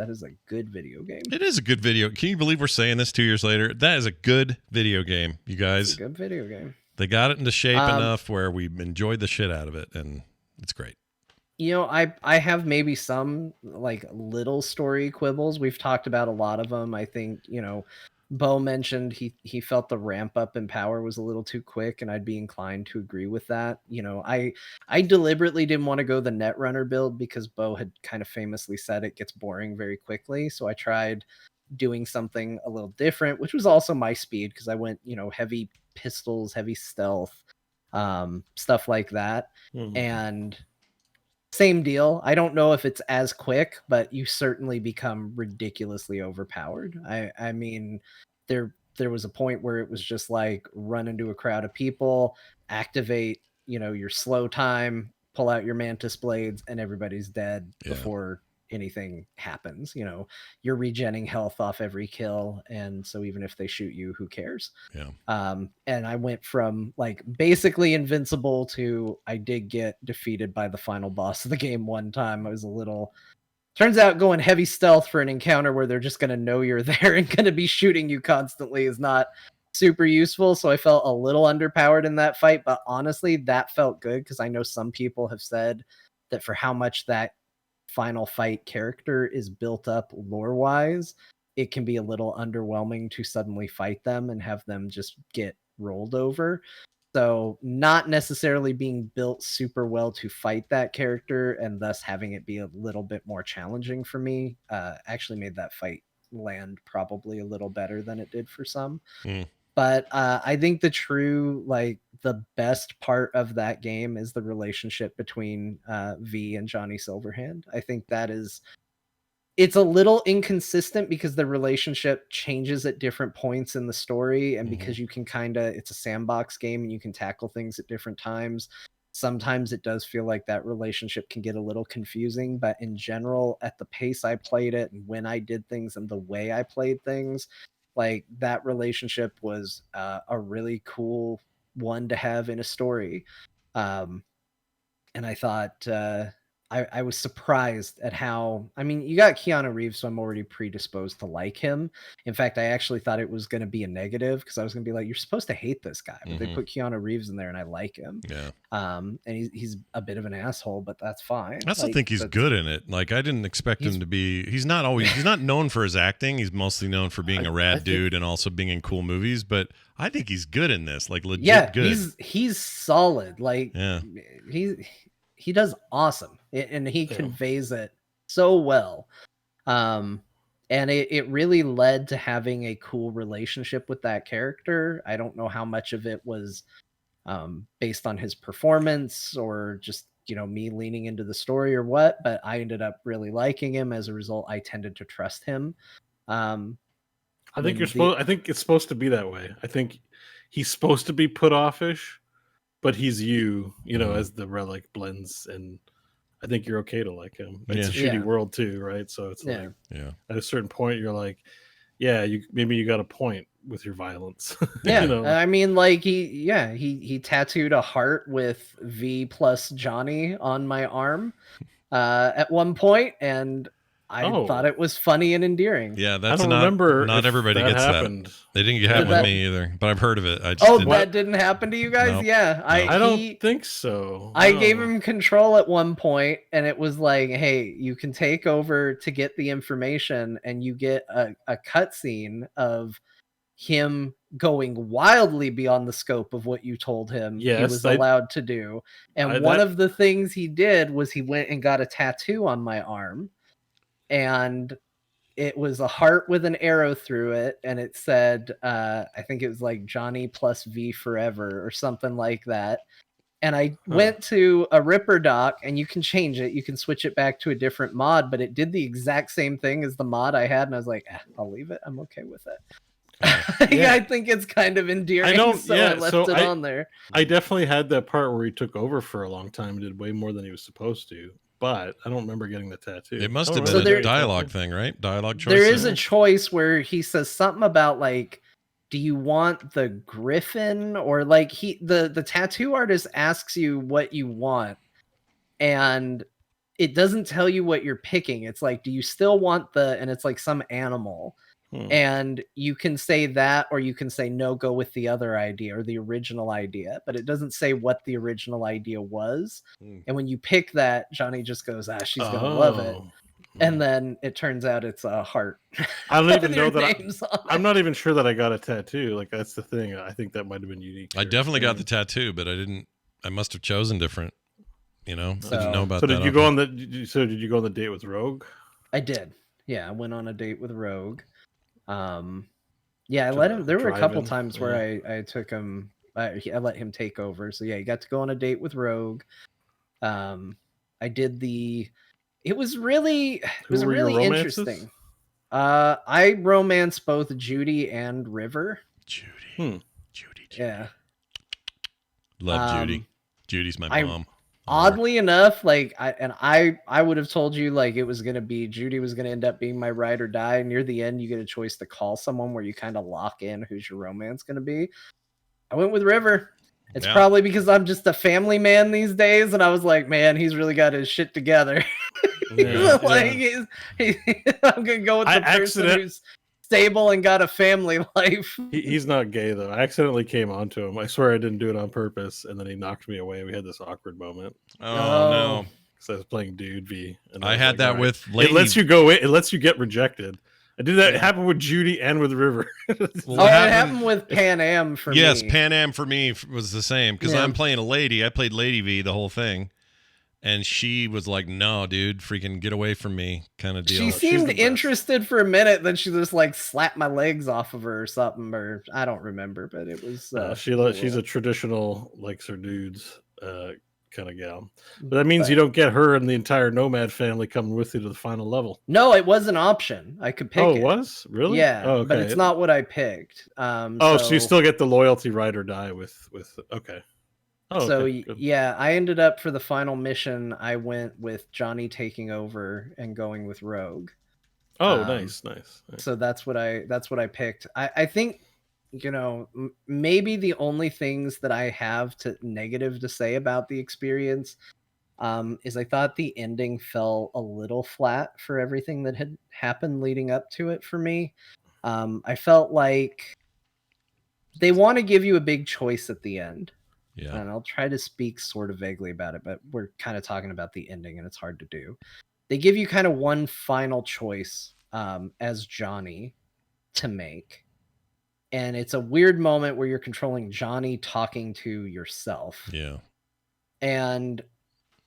is a good video game. It is a good video. Can you believe we're saying this 2 years later? That is a good video game, you guys. It's a good video game. They got it into shape enough where we enjoyed the shit out of it, and it's great. You know, I have maybe some like little story quibbles. We've talked about a lot of them. I think, Bo mentioned he felt the ramp up in power was a little too quick, and I'd be inclined to agree with that. You know, I deliberately didn't want to go the Netrunner build because Bo had kind of famously said it gets boring very quickly. So I tried doing something a little different, which was also my speed because I went, you know, heavy pistols, heavy stealth, stuff like that. And same deal. I don't know if it's as quick, but you certainly become ridiculously overpowered. I mean, there was a point where it was just like run into a crowd of people, activate, you know, your slow time, pull out your mantis blades, and everybody's dead before anything happens. You know, you're regenning health off every kill, and so even if they shoot you, who cares? And I went from like basically invincible to I did get defeated by the final boss of the game one time. I was a little, turns out going heavy stealth for an encounter where they're just going to know you're there and going to be shooting you constantly is not super useful. So I felt a little underpowered in that fight, but honestly that felt good because I know some people have said that for how much that final fight character is built up lore wise, it can be a little underwhelming to suddenly fight them and have them just get rolled over. So not necessarily being built super well to fight that character and thus having it be a little bit more challenging for me actually made that fight land probably a little better than it did for some. But I think the best part of that game is the relationship between V and Johnny Silverhand. I think it's a little inconsistent because the relationship changes at different points in the story, and because you can it's a sandbox game and you can tackle things at different times. Sometimes it does feel like that relationship can get a little confusing, but in general, at the pace I played it and when I did things and the way I played things, like that relationship was a really cool one to have in a story. And I thought I was surprised at how, I mean, you got Keanu Reeves, so I'm already predisposed to like him. In fact, I actually thought it was going to be a negative because I was going to be like, you're supposed to hate this guy, but they put Keanu Reeves in there and I like him. And he's a bit of an asshole, but that's fine. I also think he's good in it. Like, I didn't expect him to be, he's not known for his acting. He's mostly known for being a rad dude and also being in cool movies, but I think he's good in this, like legit good. He's solid. Like he does awesome, and he conveys it so well. And it really led to having a cool relationship with that character. I don't know how much of it was based on his performance or just, you know, me leaning into the story or what, but I ended up really liking him. As a result, I tended to trust him. I think it's supposed to be that way. I think he's supposed to be put offish, but he's you know, as the relic blends, and I think you're okay to like him. It's a shitty world too, right? So it's like, at a certain point, you're like, maybe you got a point with your violence. Yeah, you know? I mean, like he tattooed a heart with V plus Johnny on my arm at one point, and I thought it was funny and endearing. Yeah, that's not everybody gets happened. That. They didn't get with me either, but I've heard of it. That didn't happen to you guys? Nope. Yeah, I don't think so. I gave him control at one point, and it was like, hey, you can take over to get the information, and you get a cutscene of him going wildly beyond the scope of what you told him he was allowed to do. And one of the things he did was he went and got a tattoo on my arm. And it was a heart with an arrow through it, and it said, I think it was like Johnny plus V forever or something like that. And I went to a Ripper doc, and you can change it. You can switch it back to a different mod, but it did the exact same thing as the mod I had, and I was like, I'll leave it. I'm okay with it. I think it's kind of endearing, I left it on there. I definitely had that part where he took over for a long time and did way more than he was supposed to. But I don't remember getting the tattoo. It must have been a dialogue thing, right? Dialogue choice. There is a choice where he says something about like, do you want the griffin? Or like the tattoo artist asks you what you want, and it doesn't tell you what you're picking. It's like, do you still want and it's like some animal. And you can say that, or you can say no, go with the other idea or the original idea, but it doesn't say what the original idea was. And when you pick that, Johnny just goes, she's gonna love it. And then it turns out it's a heart. I don't even know Their that. names on I'm it. not even sure that I got a tattoo. Like that's the thing. I think that might have been unique. I definitely got the tattoo, but I didn't. I must have chosen different. I didn't know about So that. did you go on the? Did you go on the date with Rogue? I did. Yeah, I went on a date with Rogue. Yeah, I To let him. There were a couple drive-in, times yeah. where I took him. I let him take over. So yeah, he got to go on a date with Rogue. I did the. It was really Who were your really romances? interesting. I romanced both Judy and River. Judy. Judy. Yeah. Love Judy. Judy's my mom. Oddly enough, like I would have told you like it was gonna be Judy was gonna end up being my ride or die. Near the end, you get a choice to call someone where you kind of lock in who's your romance gonna be. I went with River. It's probably because I'm just a family man these days, and I was like, man, he's really got his shit together. I'm gonna go with the person who's stable and got a family life. He's not gay though. I accidentally came onto him. I swear I didn't do it on purpose, and then he knocked me away. We had this awkward moment Oh no! because I was playing Dude V. And I had like, that all right. with Lady. It lets you go in. It lets you get rejected. I did that. It happened with Judy and with River. Well, It what happened with Pan Am for me. Yes, Pan Am for me was the same because Yeah. I'm playing a lady. I played Lady V the whole thing, and she was like, "No, dude, freaking get away from me," kind of deal. She She's seemed the best. interested for a minute, then she just like slapped my legs off of her or something, or I don't remember, but it was. She's a traditional likes her dudes kind of gal, but that means you don't get her and the entire Nomad family coming with you to the final level. No, it was an option. I could pick. Oh, it. it was really? Yeah, Oh, okay. but it's not what I picked. So you still get the loyalty ride or die with okay. Oh, so okay, good. yeah, I ended up for the final mission. I went with Johnny taking over and going with Rogue. Oh, nice. So that's what I picked. I think maybe the only things that I have to negative to say about the experience is I thought the ending fell a little flat for everything that had happened leading up to it for me. I felt like they want to give you a big choice at the end. Yeah. And I'll try to speak sort of vaguely about it, but we're kind of talking about the ending and it's hard to do. They give you kind of one final choice as Johnny to make. And it's a weird moment where you're controlling Johnny talking to yourself. Yeah. And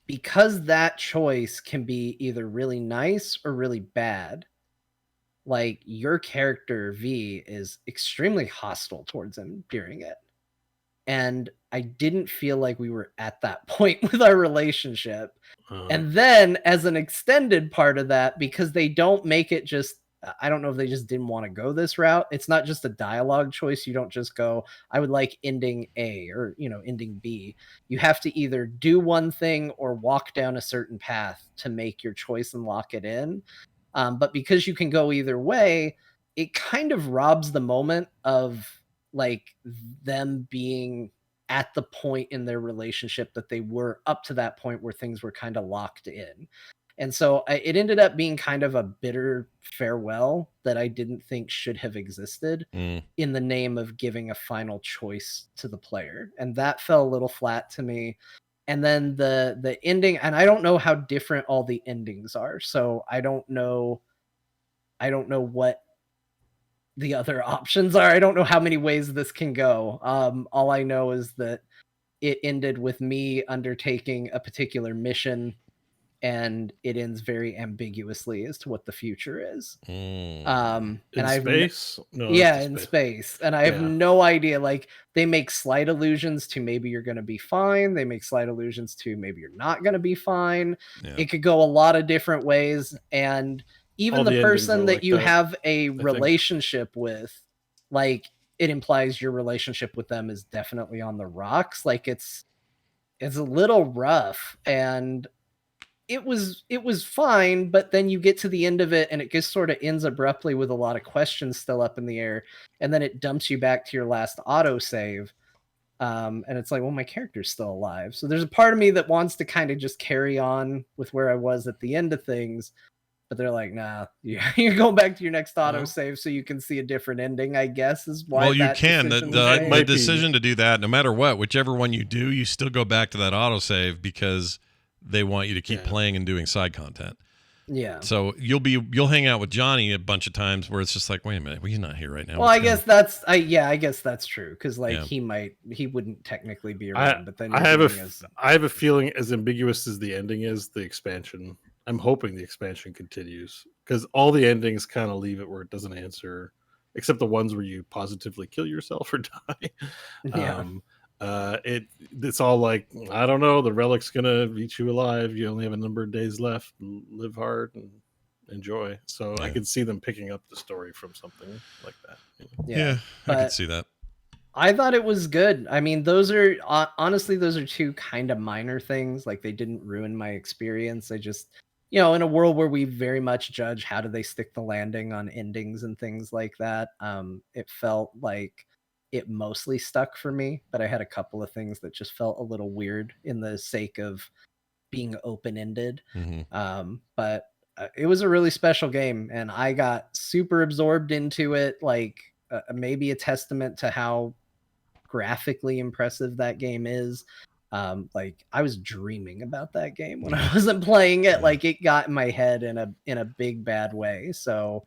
because that choice can be either really nice or really bad, like your character V is extremely hostile towards him during it. And I didn't feel like we were at that point with our relationship. And then as an extended part of that, because they don't make it just, I don't know if they just didn't want to go this route. It's not just a dialogue choice. You don't just go, I would like ending A or, ending B. You have to either do one thing or walk down a certain path to make your choice and lock it in. But because you can go either way, it kind of robs the moment of like them being at the point in their relationship that they were up to that point where things were kind of locked in. And so it ended up being kind of a bitter farewell that I didn't think should have existed in the name of giving a final choice to the player. And that fell a little flat to me. And then the ending, and I don't know how different all the endings are. So I don't know what the other options are. I don't know how many ways this can go. All I know is that it ended with me undertaking a particular mission, and it ends very ambiguously as to what the future is. in I've space? No, yeah, that's in space. space. And I have no idea. Like, they make slight allusions to maybe you're going to be fine. They make slight allusions to maybe you're not going to be fine. Yeah. It could go a lot of different ways. And even All the the endings person are that like you that, have a think. relationship with, like, it implies your relationship with them is definitely on the rocks. Like, it's a little rough, and it was fine, but then you get to the end of it and it just sort of ends abruptly with a lot of questions still up in the air, and then it dumps you back to your last autosave. And it's like, well, my character's still alive. So there's a part of me that wants to kind of just carry on with where I was at the end of things, but they're like, nah, you're going back to your next autosave so you can see a different ending, I guess, is why. Well, you that can. decision was The made. decision to do that, no matter what, whichever one you do, you still go back to that autosave because they want you to keep playing and doing side content. Yeah. So you'll hang out with Johnny a bunch of times where it's just like, wait a minute, well, he's not here right now. Well, I guess that's true because like Yeah. he wouldn't technically be I around, but then I have I have a feeling as ambiguous as the ending is, the expansion. I'm hoping the expansion continues because all the endings kind of leave it where it doesn't answer, except the ones where you positively kill yourself or die. Yeah. It's all like, I don't know, the relic's gonna eat you alive. You only have a number of days left. Live hard and enjoy. So I Yeah. could see them picking up the story from something like that. Yeah, I could see that. I thought it was good. I mean, those are honestly, those are two kind of minor things. Like they didn't ruin my experience. I just, in a world where we very much judge how do they stick the landing on endings and things like that, it felt like it mostly stuck for me. But I had a couple of things that just felt a little weird in the sake of being open-ended. But it was a really special game, and I got super absorbed into it. Like maybe a testament to how graphically impressive that game is. Like I was dreaming about that game when I wasn't playing it. Like it got in my head in a big bad way. So,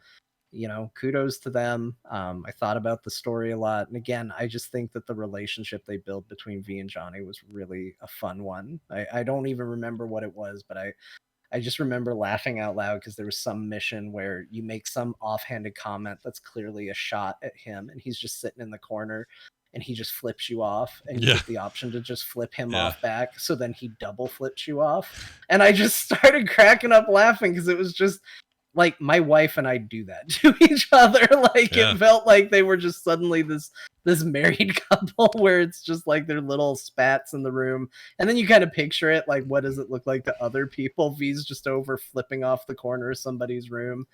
kudos to them. I thought about the story a lot, and again, I just think that the relationship they built between V and Johnny was really a fun one. I don't even remember what it was, but I just remember laughing out loud because there was some mission where you make some offhanded comment that's clearly a shot at him, and he's just sitting in the corner and he just flips you off, and you get the option to just flip him off back. So then he double flips you off. And I just started cracking up laughing because it was just like my wife and I do that to each other. Like it felt like they were just suddenly this married couple where it's just like their little spats in the room. And then you kind of picture it like, what does it look like to other people? V's just over flipping off the corner of somebody's room.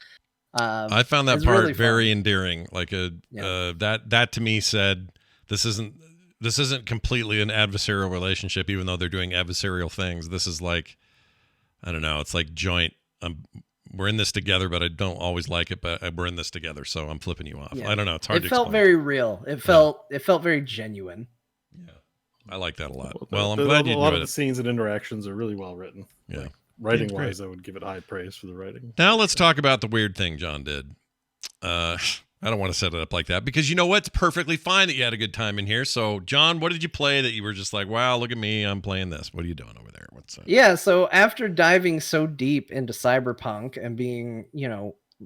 I found that part really very endearing. Like that to me said, this isn't completely an adversarial relationship, even though they're doing adversarial things. This is like, I don't know, it's like joint. We're in this together, but I don't always like it, but we're in this together, so I'm flipping you off. I don't know. It's hard to explain. It felt very real. It felt very genuine. Yeah. I like that a lot. Well, I'm glad you enjoyed it. A lot of the scenes and interactions are really well written. Yeah. Like, writing-wise, I would give it high praise for the writing. Now let's talk about the weird thing John did. I don't want to set it up like that because you know what? It's perfectly fine that you had a good time in here. So, John, what did you play that you were just like, wow, look at me, I'm playing this? What are you doing over there? What's up? Yeah, so after diving so deep into Cyberpunk and being,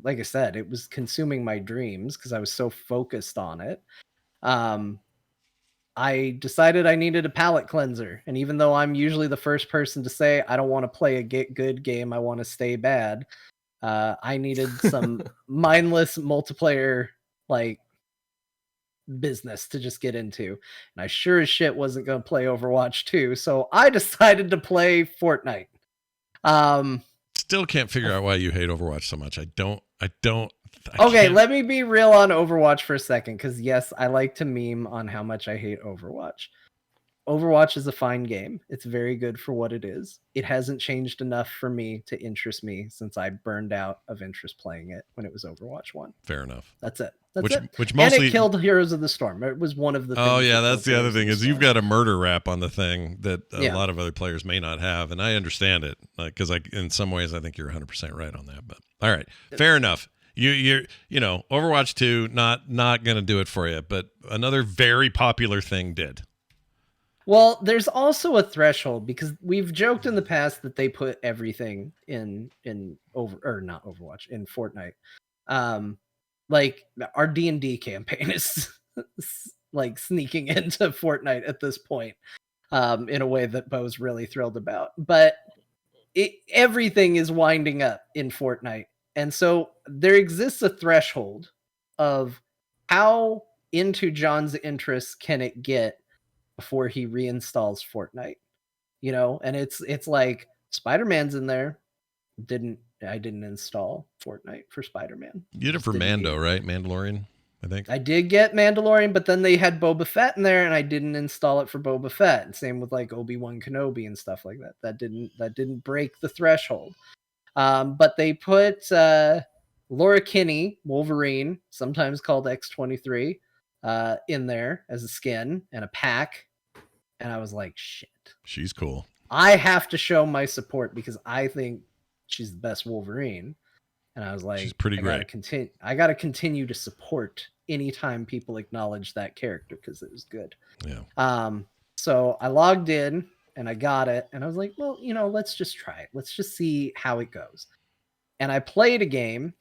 like I said, it was consuming my dreams because I was so focused on it. I decided I needed a palate cleanser. And even though I'm usually the first person to say, I don't want to play a good game, I want to stay bad, I needed some mindless multiplayer like business to just get into. And I sure as shit wasn't going to play Overwatch 2. So I decided to play Fortnite. Still can't figure out why you hate Overwatch so much. I Okay, let me be real on Overwatch for a second, because yes, I like to meme on how much I hate Overwatch. Overwatch is a fine game. It's very good for what it is. It hasn't changed enough for me to interest me since I burned out of interest playing it when it was Overwatch 1. Fair enough. That's it. Which mostly... And it killed Heroes of the Storm. It was one of the things. Oh, yeah, that's the other thing is you've got a murder rap on the thing that a lot of other players may not have, and I understand it because in some ways I think you're 100% right on that. But all right, fair enough. You're Overwatch 2 not going to do it for you, but another very popular thing did. Well, there's also a threshold because we've joked in the past that they put everything in not Overwatch, in Fortnite. Like our D&D campaign is like sneaking into Fortnite at this point, in a way that Bo's really thrilled about. But everything is winding up in Fortnite. And so there exists a threshold of how into John's interests can it get before he reinstalls Fortnite, and it's like Spider-Man's in there. I didn't install Fortnite for Spider-Man. You did it for Mando, right? Mandalorian, I think. I did get Mandalorian, but then they had Boba Fett in there, and I didn't install it for Boba Fett. And same with like Obi-Wan Kenobi and stuff like that. That didn't break the threshold. But they put Laura Kinney, Wolverine, sometimes called X-23, in there as a skin and a pack. And I was like, shit. She's cool. I have to show my support because I think she's the best Wolverine. And I was like, She's pretty great. I gotta continue to support anytime people acknowledge that character because it was good. Yeah. So I logged in and I got it, and I was like, well, let's just try it. Let's just see how it goes. And I played a game,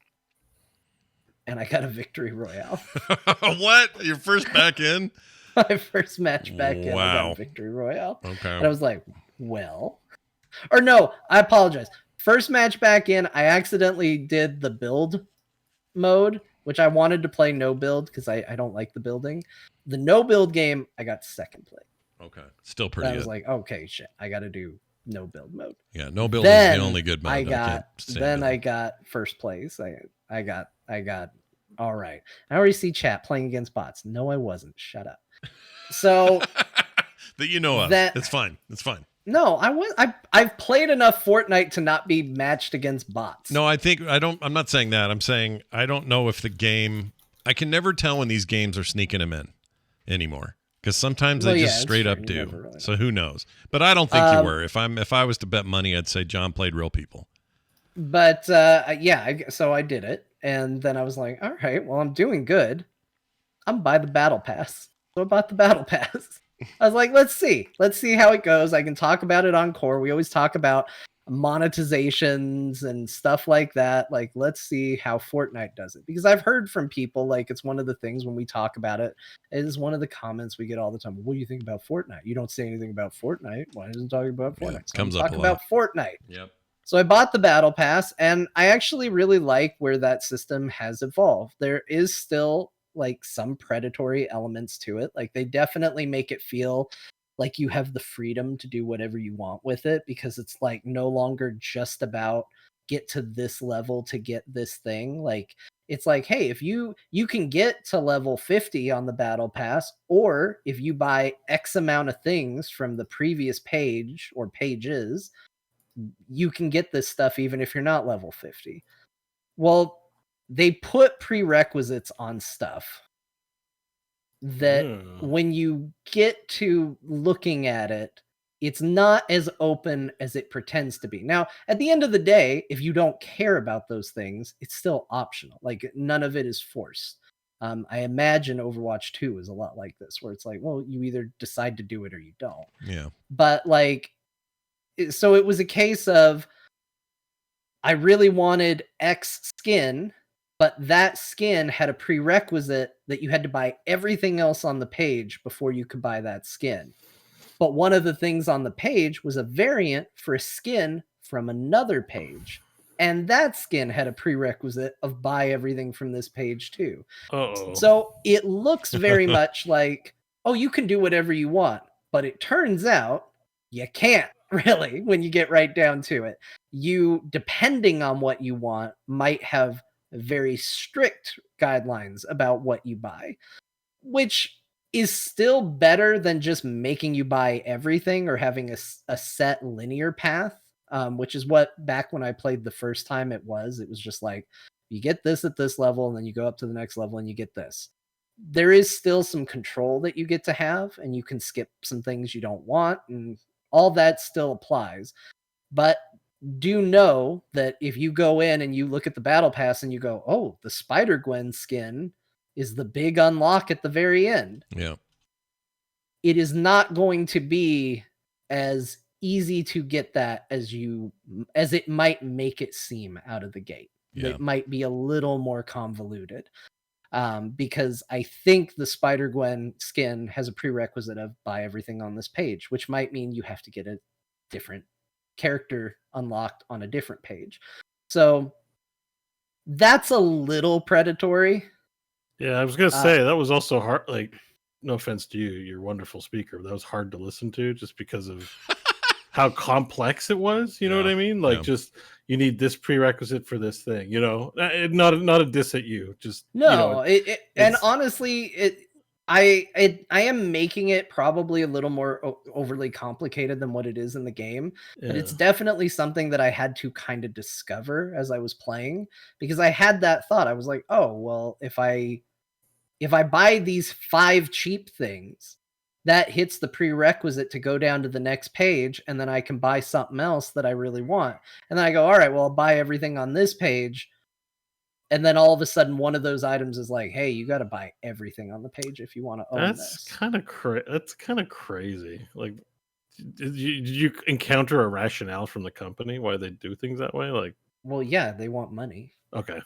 and I got a victory royale. What? Your first back in? My first match back in, I got a victory royale. Okay. And I was like, well, or no, I apologize. First match back in, I accidentally did the build mode, which I wanted to play no build because I don't like the building. The no build game, I got second place. Okay. Still pretty good. I was like, okay, shit, I got to do no build mode. Yeah, no build is the only good mode. I got first place. I got all right. I already see chat playing against bots. No, I wasn't. Shut up. So that you know of. It's fine. It's fine. No, I've played enough Fortnite to not be matched against bots. No, I'm not saying that. I'm saying I don't know if the game, I can never tell when these games are sneaking them in anymore. Because sometimes they just straight up do. Really so who knows? But I don't think you were. If I was to bet money, I'd say John played real people. But so I did it, and then I was like, all right, well, I'm doing good. I'm buy the battle pass. So I bought the battle pass. I was like, let's see how it goes. I can talk about it on Core. We always talk about monetizations and stuff like that. Like, let's see how Fortnite does it, because I've heard from people, like, it's one of the things when we talk about it, it is one of the comments we get all the time. What do you think about Fortnite? You don't say anything about Fortnite. Why isn't talking about Fortnite? Yeah, comes up about Fortnite. Yep. So I bought the battle pass, and I actually really like where that system has evolved. There is still like some predatory elements to it. Like, they definitely make it feel like you have the freedom to do whatever you want with it, because it's like no longer just about get to this level to get this thing. Like, it's like, hey, if you can get to level 50 on the battle pass, or if you buy X amount of things from the previous page or pages, you can get this stuff even if you're not level 50. Well, they put prerequisites on stuff that when you get to looking at it, it's not as open as it pretends to be. Now, at the end of the day, if you don't care about those things, it's still optional. Like, none of it is forced. I imagine Overwatch 2 is a lot like this, where it's like, well, you either decide to do it or you don't. Yeah. But like, so it was a case of, I really wanted X skin, but that skin had a prerequisite that you had to buy everything else on the page before you could buy that skin. But one of the things on the page was a variant for a skin from another page. And that skin had a prerequisite of buy everything from this page too. Uh-oh. So it looks very much like, oh, you can do whatever you want. But it turns out you can't really when you get right down to it. You, depending on what you want, might have very strict guidelines about what you buy, which is still better than just making you buy everything or having a set linear path, which is what back when I played the first time it was just like, you get this at this level and then you go up to the next level and you get this. There is still some control that you get to have, and you can skip some things you don't want, and all that still applies. But do know that if you go in and you look at the battle pass and you go, oh, the Spider-Gwen skin is the big unlock at the very end. Yeah. It is not going to be as easy to get that as it might make it seem out of the gate. Yeah. It might be a little more convoluted. Because I think the Spider-Gwen skin has a prerequisite of buy everything on this page, which might mean you have to get a different character unlocked on a different page. So that's a little predatory. Yeah, I was gonna say that was also hard. Like, no offense to you, you're a wonderful speaker, but that was hard to listen to just because of how complex it was. You know what I mean? Like, just you need this prerequisite for this thing. You know, not a diss at you. Just no. And honestly, I am making it probably a little more overly complicated than what it is in the game, but it's definitely something that I had to kind of discover as I was playing, because I had that thought. I was like, oh, well, if I buy these 5 cheap things, that hits the prerequisite to go down to the next page, and then I can buy something else that I really want. And then I go, all right, well, I'll buy everything on this page. And then all of a sudden, one of those items is like, hey, you got to buy everything on the page if you want to own That's this. that's kind of crazy. Like, did you encounter a rationale from the company why they do things that way? Like, Well, yeah, they want money. okay.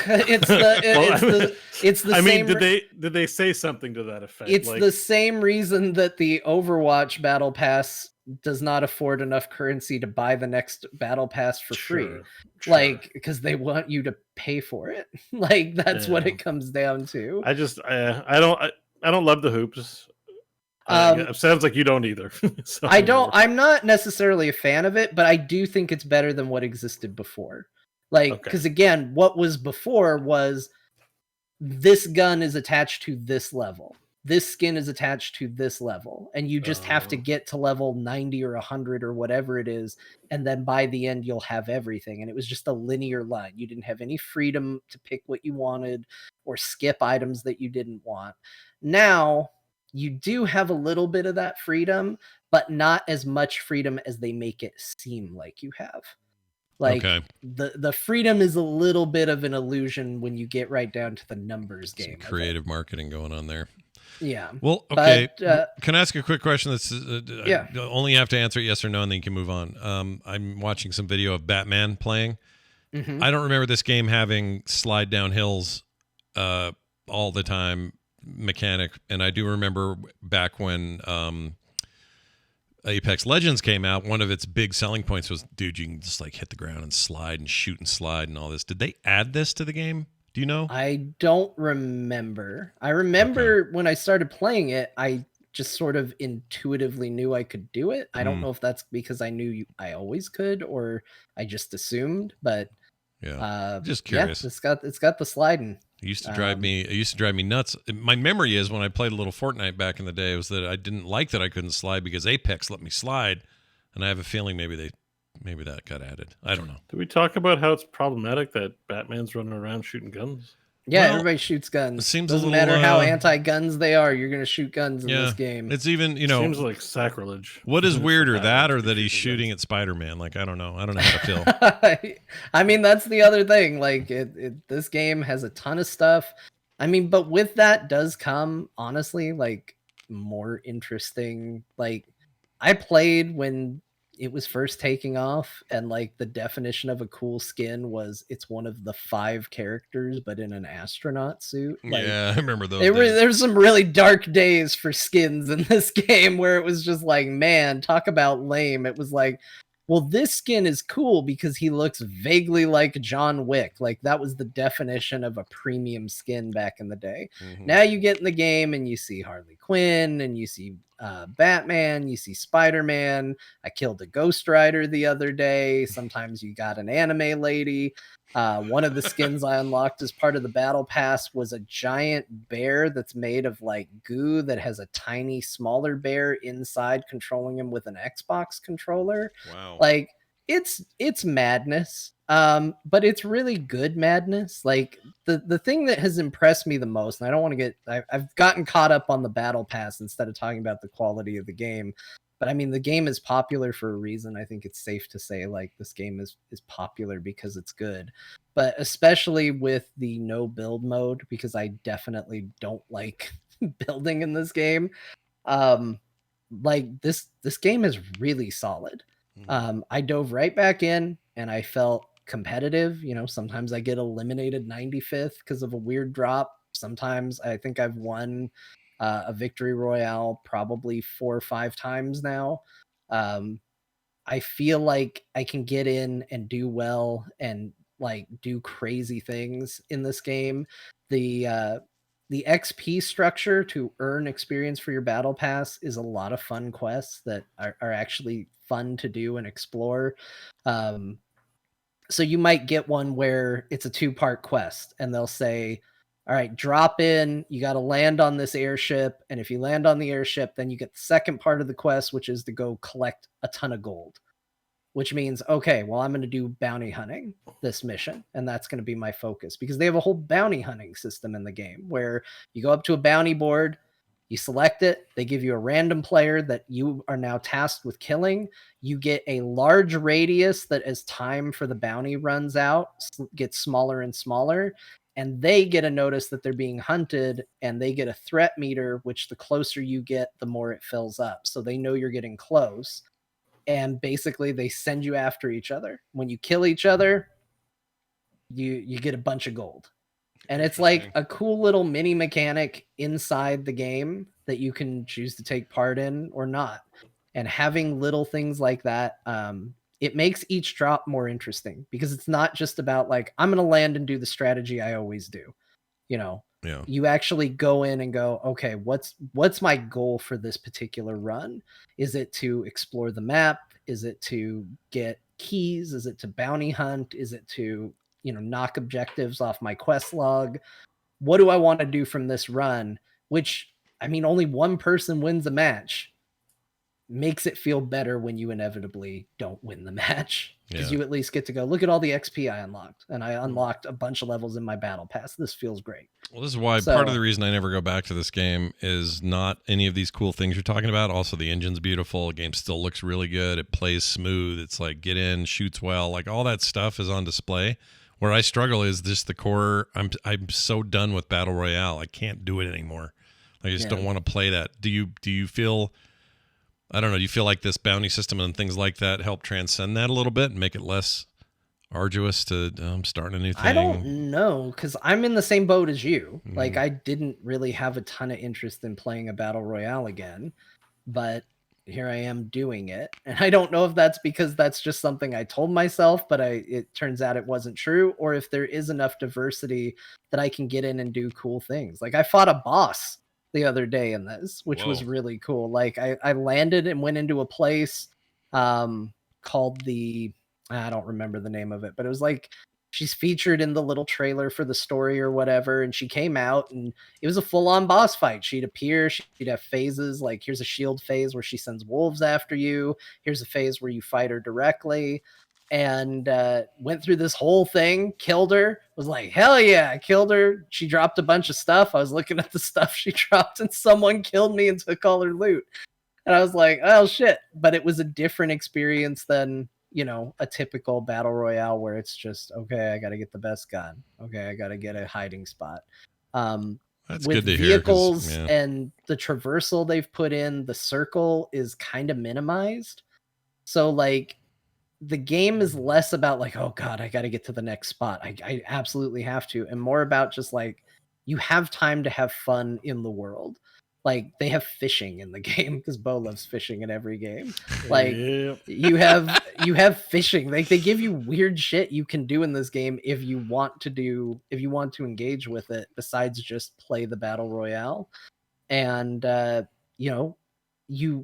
It's the I same. mean, did they say something to that effect? It's like, the same reason that the Overwatch battle pass does not afford enough currency to buy the next battle pass for free. Sure. Like, because they want you to pay for it. Like, that's what it comes down to. I don't love the hoops. It sounds like you don't either. So, I'm not necessarily a fan of it, but I do think it's better than what existed before. Like, because again, what was before was this gun is attached to this level. This skin is attached to this level. And you just have to get to level 90 or 100 or whatever it is. And then by the end, you'll have everything. And it was just a linear line. You didn't have any freedom to pick what you wanted or skip items that you didn't want. Now, you do have a little bit of that freedom, but not as much freedom as they make it seem like you have. Like, the freedom is a little bit of an illusion when you get right down to the numbers game. Some creative marketing going on there. Yeah. Well, okay. But, can I ask a quick question? That's I only have to answer it yes or no, and then you can move on. I'm watching some video of Batman playing. Mm-hmm. I don't remember this game having slide down hills all the time mechanic, and I do remember back when Apex Legends came out, one of its big selling points was, dude, you can just like hit the ground and slide and shoot and slide and all this. Did they add this to the game? Do you know? I don't remember. I remember when I started playing it, I just sort of intuitively knew I could do it. I don't know if that's because I knew I always could or I just assumed, but just curious. Yeah, it's got the sliding. It used to drive me nuts. My memory is when I played a little Fortnite back in the day was that I didn't like that I couldn't slide because Apex let me slide, and I have a feeling maybe that got added. I don't know. Did we talk about how it's problematic that Batman's running around shooting guns? Yeah, everybody shoots guns. It seems doesn't matter how anti-guns they are. You're going to shoot guns in this game. It's even seems like sacrilege. What is weirder, that or that he's shooting at Spider-Man? Like I don't know how to feel. I mean, that's the other thing. Like this game has a ton of stuff. I mean, but with that does come honestly like more interesting. Like I played when it was first taking off, and like the definition of a cool skin was it's one of the 5 characters but in an astronaut suit. Like, yeah, I remember those. There's some really dark days for skins in this game where it was just like, man, talk about lame. It was like, well, this skin is cool because he looks vaguely like John Wick. Like that was the definition of a premium skin back in the day. Mm-hmm. Now you get in the game and you see Harley Quinn and you see Batman, you see Spider-Man. I killed a Ghost Rider the other day. Sometimes you got an anime lady. One of the skins I unlocked as part of the battle pass was a giant bear that's made of like goo that has a tiny, smaller bear inside controlling him with an Xbox controller. Wow. Like it's madness. But it's really good madness. Like the thing that has impressed me the most, and I don't want to get, I've gotten caught up on the battle pass instead of talking about the quality of the game. But I mean, the game is popular for a reason. I think it's safe to say like this game is popular because it's good, but especially with the no build mode, because I definitely don't like building in this game. Like this game is really solid. I dove right back in and I felt competitive. You know, sometimes I get eliminated 95th because of a weird drop. Sometimes I think I've won a victory royale probably 4 or 5 times now. I feel like I can get in and do well and like do crazy things in this game. The XP structure to earn experience for your battle pass is a lot of fun quests that are actually fun to do and explore. So you might get one where it's a 2-part quest and they'll say, all right, drop in, you got to land on this airship. And if you land on the airship, then you get the second part of the quest, which is to go collect a ton of gold, which means, okay, well, I'm going to do bounty hunting this mission. And that's going to be my focus because they have a whole bounty hunting system in the game where you go up to a bounty board, You select it, they give you a random player that you are now tasked with killing. You get a large radius that as time for the bounty runs out, gets smaller and smaller. And they get a notice that they're being hunted, and they get a threat meter, which the closer you get, the more it fills up. So they know you're getting close. And basically they send you after each other. When you kill each other, you get a bunch of gold. And it's like a cool little mini mechanic inside the game that you can choose to take part in or not. And having little things like that, it makes each drop more interesting, because it's not just about like, I'm going to land and do the strategy I always do. You know, you actually go in and go, okay, what's my goal for this particular run? Is it to explore the map? Is it to get keys? Is it to bounty hunt? Is it to, knock objectives off my quest log? What do I want to do from this run? Which, I mean, only one person wins a match. Makes it feel better when you inevitably don't win the match, because you at least get to go, look at all the XP I unlocked, and I unlocked a bunch of levels in my battle pass. This feels great. Well, this is why part of the reason I never go back to this game is not any of these cool things you're talking about. Also, the engine's beautiful. The game still looks really good. It plays smooth. It's like get in, shoots well. Like all that stuff is on display. Where I struggle is just the core. I'm so done with Battle Royale. I can't do it anymore. I just don't want to play that. Do you feel? I don't know. Do you feel like this bounty system and things like that help transcend that a little bit and make it less arduous to start a new thing? I don't know, because I'm in the same boat as you. Like, I didn't really have a ton of interest in playing a Battle Royale again, but here I am doing it. And I don't know if that's because that's just something I told myself, but it turns out it wasn't true, or if there is enough diversity that I can get in and do cool things. Like, I fought a boss the other day in this, which was really cool. Like I landed and went into a place called I don't remember the name of it, but it was like, she's featured in the little trailer for the story or whatever, and she came out and it was a full-on boss fight. She'd appear, she'd have phases, like here's a shield phase where she sends wolves after you, here's a phase where you fight her directly. And went through this whole thing, killed her, was like, hell yeah, I killed her. She dropped a bunch of stuff. I was looking at the stuff she dropped, and someone killed me and took all her loot. And I was like, oh shit. But it was a different experience than, a typical Battle Royale where it's just, okay, I got to get the best gun. Okay, I got to get a hiding spot. That's with good to vehicles hear, and the traversal they've put in, the circle is kind of minimized. So like, the game is less about like, oh God, I got to get to the next spot. I absolutely have to. And more about just like, you have time to have fun in the world. Like they have fishing in the game, because Bo loves fishing in every game. Like you have fishing. Like they give you weird shit you can do in this game if you want to engage with it, besides just play the Battle Royale. And you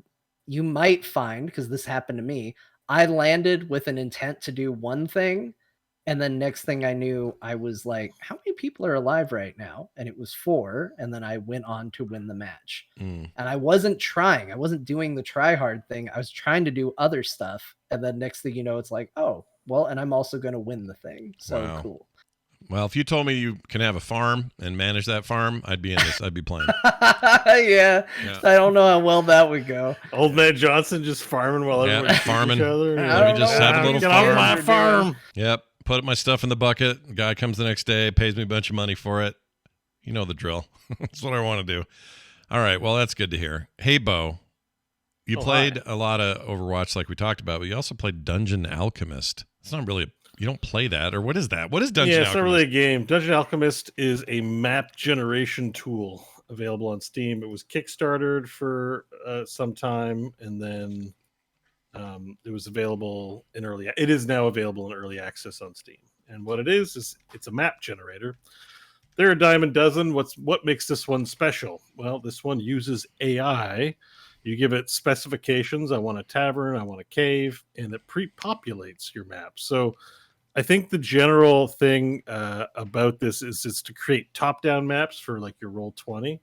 might find, because this happened to me, I landed with an intent to do one thing, and then next thing I knew, I was like, how many people are alive right now? And it was 4, and then I went on to win the match. And I wasn't trying. I wasn't doing the try hard thing. I was trying to do other stuff. And then next thing you know, it's like, oh, well, and I'm also going to win the thing. So cool. Well, if you told me you can have a farm and manage that farm, I'd be in this. I'd be playing. Yeah. I don't know how well that would go. Old man Johnson just farming while everyone's farming. each other. Let me just have a little Get farm. off my farm. Yep. Put my stuff in the bucket. The guy comes the next day, pays me a bunch of money for it. You know the drill. That's what I want to do. All right. Well, that's good to hear. Hey, Bo, you played a lot of Overwatch like we talked about, but you also played Dungeon Alchemist. It's not really you don't play that, or what is that? What is Dungeon Alchemist? It's not really a game. Dungeon Alchemist is a map generation tool available on Steam. It was Kickstarted for some time, and then it was available in early. It is now available in early access on Steam. And what it is it's a map generator. They're a dime a dozen. What makes this one special? Well, this one uses AI. You give it specifications. I want a tavern. I want a cave, and it pre-populates your map. So I think the general thing about this is it's to create top-down maps for like your Roll20.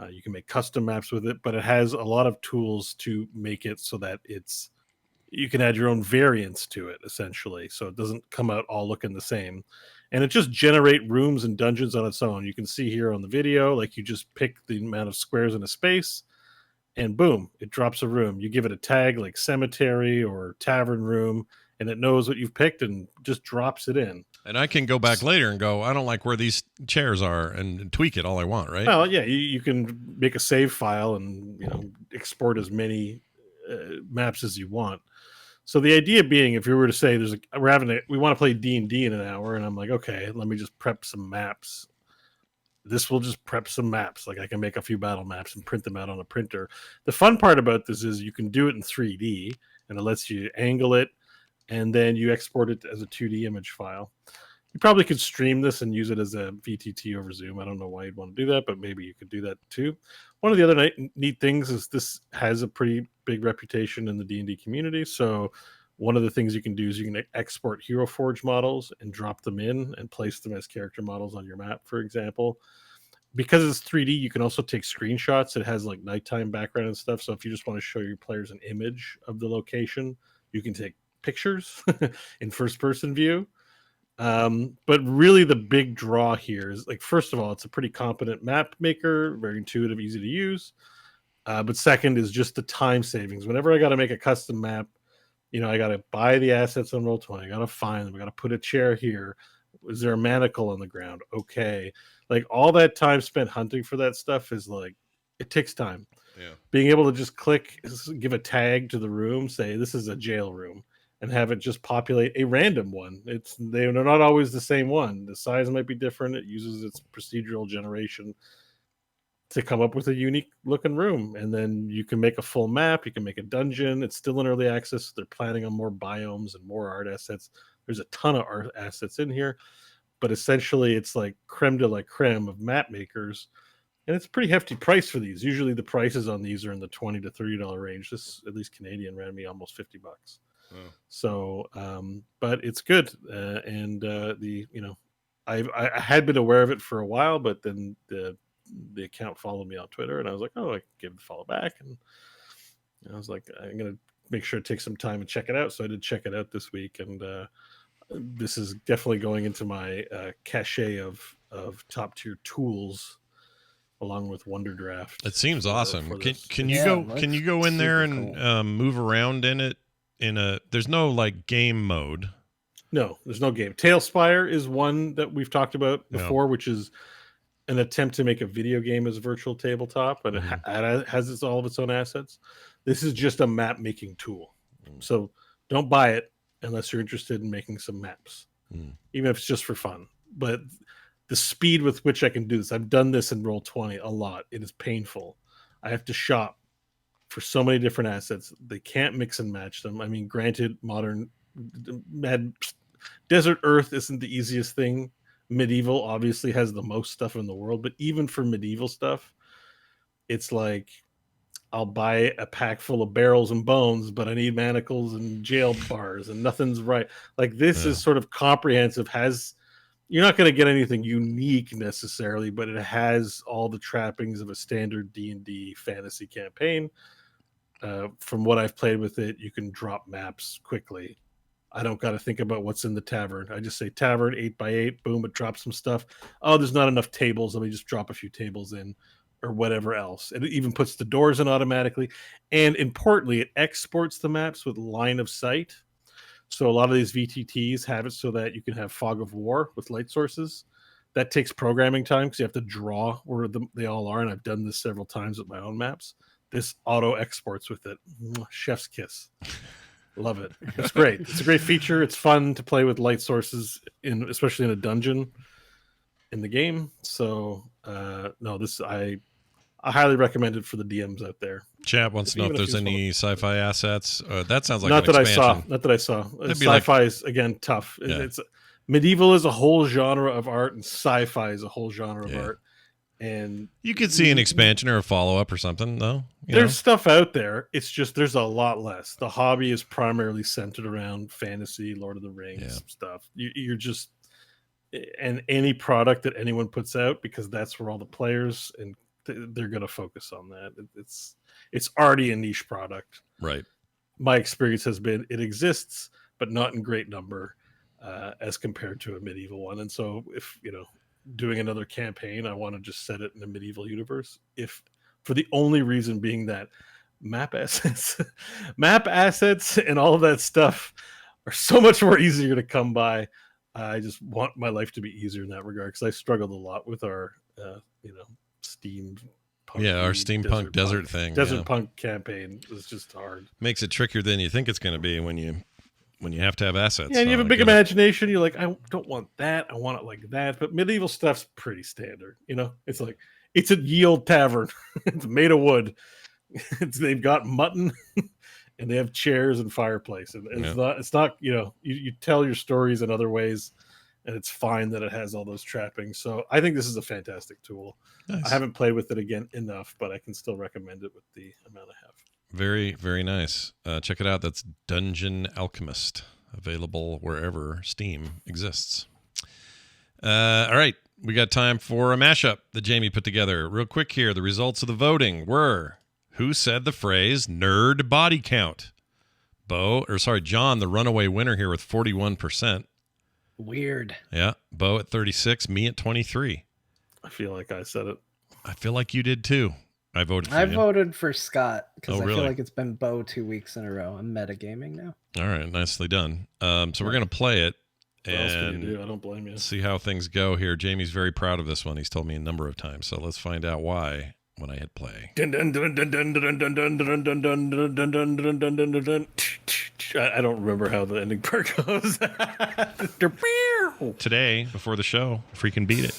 You can make custom maps with it, but it has a lot of tools to make it so that it's you can add your own variants to it, essentially, so it doesn't come out all looking the same. And it just generate rooms and dungeons on its own. You can see here on the video, like you just pick the amount of squares in a space, and boom, it drops a room. You give it a tag like cemetery or tavern room, and it knows what you've picked and just drops it in. And I can go back later and go, I don't like where these chairs are, and tweak it all I want, right? Well, yeah, you can make a save file and export as many maps as you want. So the idea being, if you were to say we want to play D&D in an hour, and I'm like, okay, let me just prep some maps. This will just prep some maps. Like I can make a few battle maps and print them out on a printer. The fun part about this is you can do it in 3D, and it lets you angle it, and then you export it as a 2D image file. You probably could stream this and use it as a VTT over Zoom. I don't know why you'd want to do that, but maybe you could do that too. One of the other neat things is this has a pretty big reputation in the D&D community. So one of the things you can do is you can export Hero Forge models and drop them in and place them as character models on your map, for example. Because it's 3D, you can also take screenshots. It has like nighttime background and stuff. So if you just want to show your players an image of the location, you can take pictures in first person view. But really the big draw here is, like, first of all, it's a pretty competent map maker, very intuitive, easy to use. But second is just the time savings. Whenever I got to make a custom map, I got to buy the assets on Roll20. I got to find them. I got to put a chair here. Is there a manacle on the ground? Okay. Like all that time spent hunting for that stuff is like, it takes time. Yeah. Being able to just click, give a tag to the room, say this is a jail room, and have it just populate a random one. They're not always the same one. The size might be different. It uses its procedural generation to come up with a unique looking room. And then you can make a full map. You can make a dungeon. It's still in early access. They're planning on more biomes and more art assets. There's a ton of art assets in here, but essentially it's like creme de la creme of map makers. And it's a pretty hefty price for these. Usually the prices on these are in the $20 to $30 range. This, at least Canadian, ran me almost $50. Oh. So, but it's good. I had been aware of it for a while, but then the account followed me on Twitter, and I was like, oh, I can give it a follow back. And I was like, I'm going to make sure to take some time and check it out. So I did check it out this week. And this is definitely going into my cache of top tier tools, along with Wonder Draft. It seems awesome. Can you go in there and cool. Move around in it? There's no like game mode. No, there's no game. Tailspire is one that we've talked about before, which is an attempt to make a video game as a virtual tabletop, but it has all of its own assets. This is just a map making tool. So don't buy it unless you're interested in making some maps, even if it's just for fun. But the speed with which I can do this, I've done this in Roll20 a lot. It is painful. I have to shop for so many different assets. They can't mix and match them. I mean, granted, Desert Earth isn't the easiest thing. Medieval obviously has the most stuff in the world, but even for medieval stuff, it's like I'll buy a pack full of barrels and bones, but I need manacles and jail bars and nothing's right. Like this is sort of comprehensive. You're not going to get anything unique necessarily, but it has all the trappings of a standard D&D fantasy campaign. From what I've played with it, you can drop maps quickly. I don't got to think about what's in the tavern. I just say tavern 8x8, boom, it drops some stuff. Oh, there's not enough tables. Let me just drop a few tables in or whatever else. It even puts the doors in automatically. And importantly, it exports the maps with line of sight. So a lot of these VTTs have it so that you can have fog of war with light sources. That takes programming time because you have to draw where they all are. And I've done this several times with my own maps. This auto exports with it. Chef's kiss. Love it. It's great. It's a great feature. It's fun to play with light sources, especially in a dungeon in the game. So I highly recommend it for the DMs out there. Chat wants to know if there's any sci-fi assets. That sounds like not an that expansion. Not that I saw. Sci-fi is again tough. Yeah. It's medieval is a whole genre of art, and sci-fi is a whole genre of art. And you could see an expansion or a follow-up or something, though. There's stuff out there. It's just there's a lot less. The hobby is primarily centered around fantasy, Lord of the Rings stuff. You're just, and any product that anyone puts out, because that's where all the players and they're going to focus on that. It's already a niche product, right? my experience has been it exists, but not in great number as compared to a medieval one. And so if, doing another campaign, I want to just set it in a medieval universe. If for the only reason being that map assets and all of that stuff are so much more easier to come by. I just want my life to be easier in that regard because I struggled a lot with our, Steam. Our steampunk desert thing. Desert Punk campaign was just hard. Makes it trickier than you think it's going to be when you have to have assets. Yeah, and you have a big imagination. You're like, I don't want that. I want it like that. But medieval stuff's pretty standard. It's like it's a ye old tavern. It's made of wood. They've got mutton. And they have chairs and fireplace, and it's not you tell your stories in other ways, and it's fine that it has all those trappings. So I think this is a fantastic tool. Nice. I haven't played with it again enough, but I can still recommend it with the amount I have. Very, very nice. Check it out. That's Dungeon Alchemist, available wherever Steam exists. All right, we got time for a mashup that Jamie put together. Real quick here, the results of the voting were. Who said the phrase nerd body count? John, the runaway winner here with 41%. Weird. Yeah. Bo at 36, me at 23. I feel like I said it. I feel like you did too. I voted for you. I voted for Scott because really? I feel like it's been Bo 2 weeks in a row. I'm metagaming now. All right. Nicely done. So we're going to play it. What else can you do? I don't blame you. See how things go here. Jamie's very proud of this one. He's told me a number of times. So let's find out why. When I hit play. I don't remember how the ending part goes. Today, before the show, freaking beat it.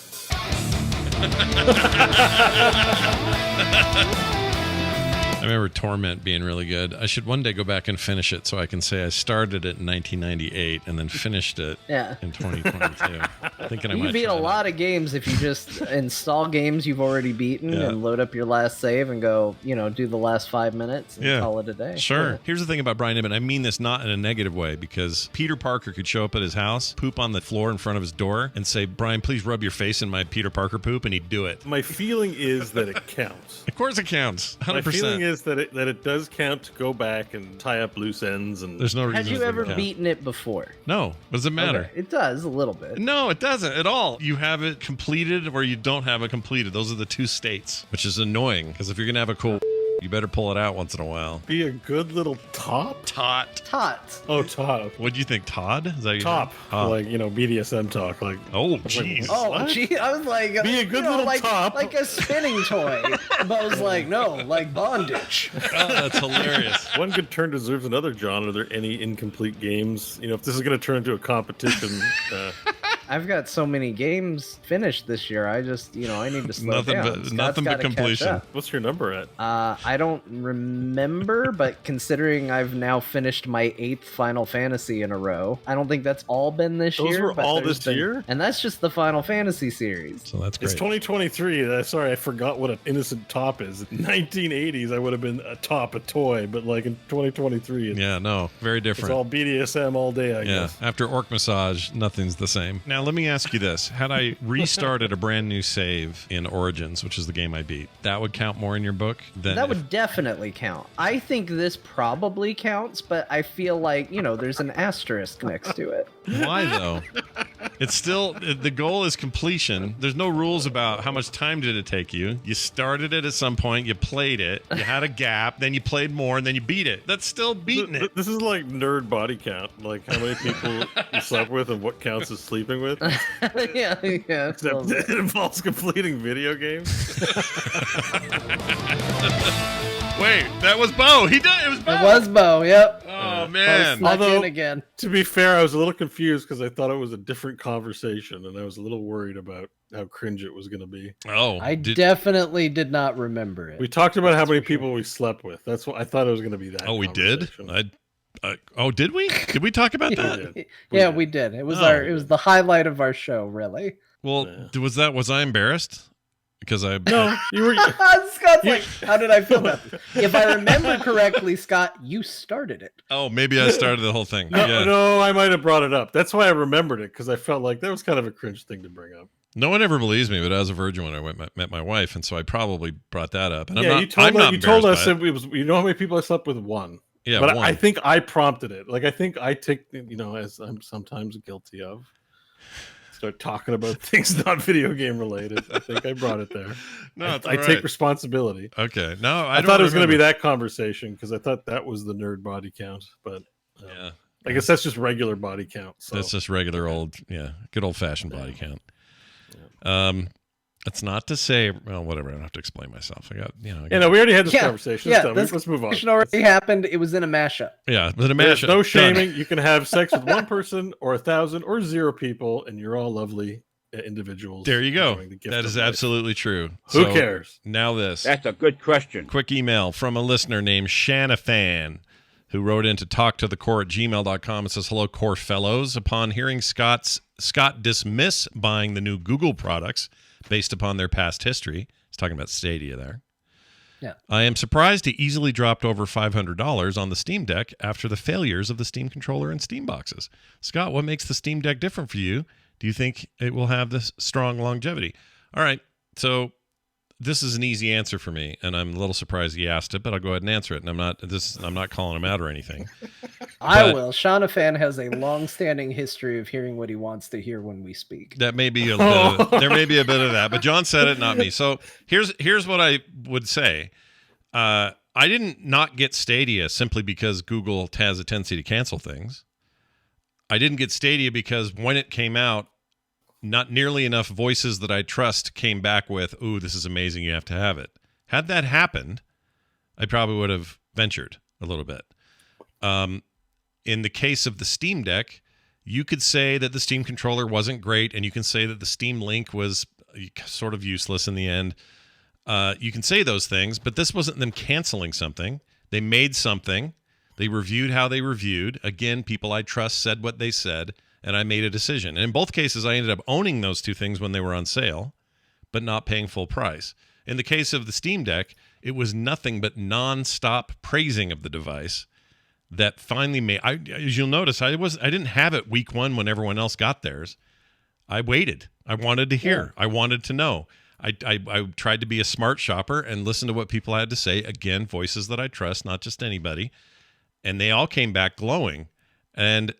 I remember Torment being really good. I should one day go back and finish it so I can say I started it in 1998 and then finished it in 2022. Thinking you beat a lot of games if you just install games you've already beaten and load up your last save and go, do the last 5 minutes and call it a day. Sure. Yeah. Here's the thing about Brian Ibbott. I mean this not in a negative way because Peter Parker could show up at his house, poop on the floor in front of his door, and say, Brian, please rub your face in my Peter Parker poop, and he'd do it. My feeling is that it counts. Of course it counts. 100%. My feeling is that it does count to go back and tie up loose ends. And there's no reason. Had you ever beaten it before? No. What does it matter? Okay. It does a little bit. No, it doesn't at all. You have it completed or you don't have it completed. Those are the two states, which is annoying because if you're gonna have a cool, you better pull it out once in a while. Be a good little tot. Oh, tot. What do you think, Todd? Is that your top? Like BDSM talk. Like jeez. Oh, gee, I was like, be a good little top, like a spinning toy. But I was like, no, like bondage. Oh, that's hilarious. One good turn deserves another. John, are there any incomplete games? If this is going to turn into a competition. I've got so many games finished this year. I just, I need to slow down. Nothing but completion. What's your number at? I don't remember, but considering I've now finished my 8th Final Fantasy in a row, I don't think that's all been this year. Those were all this year? And that's just the Final Fantasy series. So that's great. It's 2023. Sorry, I forgot what an innocent top is. In 1980s, I would have been a toy, but like in 2023. Very different. It's all BDSM all day, I guess. After Orc Massage, nothing's the same. Now, let me ask you this. Had I restarted a brand new save in Origins, which is the game I beat, that would count more in your book? That would definitely count. I think this probably counts, but I feel like, there's an asterisk next to it. Why, though? It's still, the goal is completion. There's no rules about how much time did it take you. You started it at some point, you played it, you had a gap, then you played more, and then you beat it. That's still beating it. This is like nerd body count. Like how many people you slept with and what counts as sleeping with. yeah. Except it involves completing video games. Wait, that was Bo. He did. It was Bo. It was Bo. Yep. Oh man. Although, again. To be fair, I was a little confused because I thought it was a different conversation, and I was a little worried about how cringe it was going to be. Oh, I definitely did not remember it. We talked about how many people we slept with. That's what I thought it was going to be. That. Oh, we did. Did we? Did we talk about that? We did. It was It was the highlight of our show, really. Well, was I embarrassed? Because no, you were. Scott's like, how did I feel about this? If I remember correctly, Scott, you started it. Oh, maybe I started the whole thing. No, I might have brought it up. That's why I remembered it, because I felt like that was kind of a cringe thing to bring up. No one ever believes me, but I was a virgin when I met my wife, and so I probably brought that up. And you told us it was. You know how many people I slept with? One. Yeah, but one. I think I prompted it. Like I think I take, as I'm sometimes guilty of, start talking about things not video game related. I think I brought it there. No, it's I all take right. responsibility. Okay. No, I thought it was going to be that conversation because I thought that was the nerd body count, but Yeah. I guess that's just regular body count. So. That's just regular old, good old fashioned body count. It's not to say, well, whatever. I don't have to explain myself. I got, we already had this conversation. Yeah, this let's move on. conversation already happened. It was in a mashup. Yeah, but a There's mashup. no shaming. You can have sex with one person or 1,000 or 0 people, and you're all lovely individuals. There you go. enjoying the gift That of is life. absolutely true. Who So, cares? Now this. That's a good question. Quick email from a listener named Shanafan, who wrote in to talktothecore@gmail.com. It says, hello, core fellows. Upon hearing Scott dismiss buying the new Google products based upon their past history, he's talking about Stadia there. Yeah. I am surprised he easily dropped over $500 on the Steam Deck after the failures of the Steam controller and Steam boxes. Scott, what makes the Steam Deck different for you? Do you think it will have this strong longevity? All right, so this is an easy answer for me, and I'm a little surprised he asked it, but I'll go ahead and answer it. And I'm not calling him out or anything. I will. Shonafan has a long-standing history of hearing what he wants to hear when we speak. That may be a bit of, there may be a bit of that, but John said it, not me. So here's what I would say. I didn't not get Stadia simply because Google has a tendency to cancel things. I didn't get Stadia because when it came out, not nearly enough voices that I trust came back with, ooh, this is amazing, you have to have it. Had that happened, I probably would have ventured a little bit. In the case of the Steam Deck, you could say that the Steam controller wasn't great, and you can say that the Steam Link was sort of useless in the end. You can say those things, but this wasn't them canceling something. They made something. They reviewed how they reviewed. Again, people I trust said what they said, and I made a decision. And in both cases, I ended up owning those two things when they were on sale, but not paying full price. In the case of the Steam Deck, it was nothing but nonstop praising of the device that finally made. As you'll notice, I didn't have it week one when everyone else got theirs. I waited. I wanted to hear. I wanted to know. I tried to be a smart shopper and listen to what people had to say. Again, voices that I trust, not just anybody. And they all came back glowing. And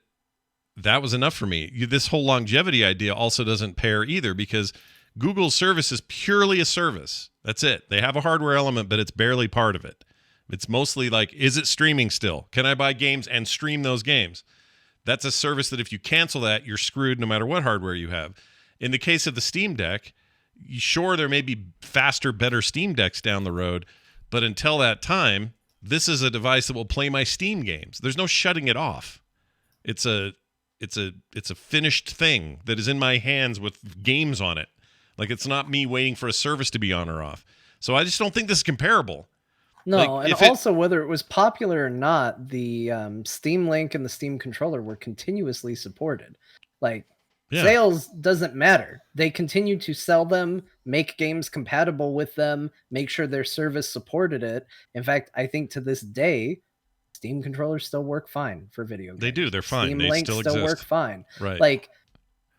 that was enough for me. This whole longevity idea also doesn't pair either, because Google's service is purely a service. That's it. They have a hardware element, but it's barely part of it. It's mostly like, is it streaming still? Can I buy games and stream those games? That's a service that if you cancel that, you're screwed no matter what hardware you have. In the case of the Steam Deck, sure, there may be faster, better Steam Decks down the road, but until that time, this is a device that will play my Steam games. There's no shutting it off. It's a finished thing that is in my hands with games on it. Like, it's not me waiting for a service to be on or off. So I just don't think this is comparable. No, Like, and also whether it was popular or not, the Steam Link and the Steam controller were continuously supported. Like, sales doesn't matter. They continue to sell them, make games compatible with them, make sure their service supported it. In fact, I think to this day, Steam controllers still work fine for video games. They do. They're fine. Steam They Link still still exist. work fine. Right. Like,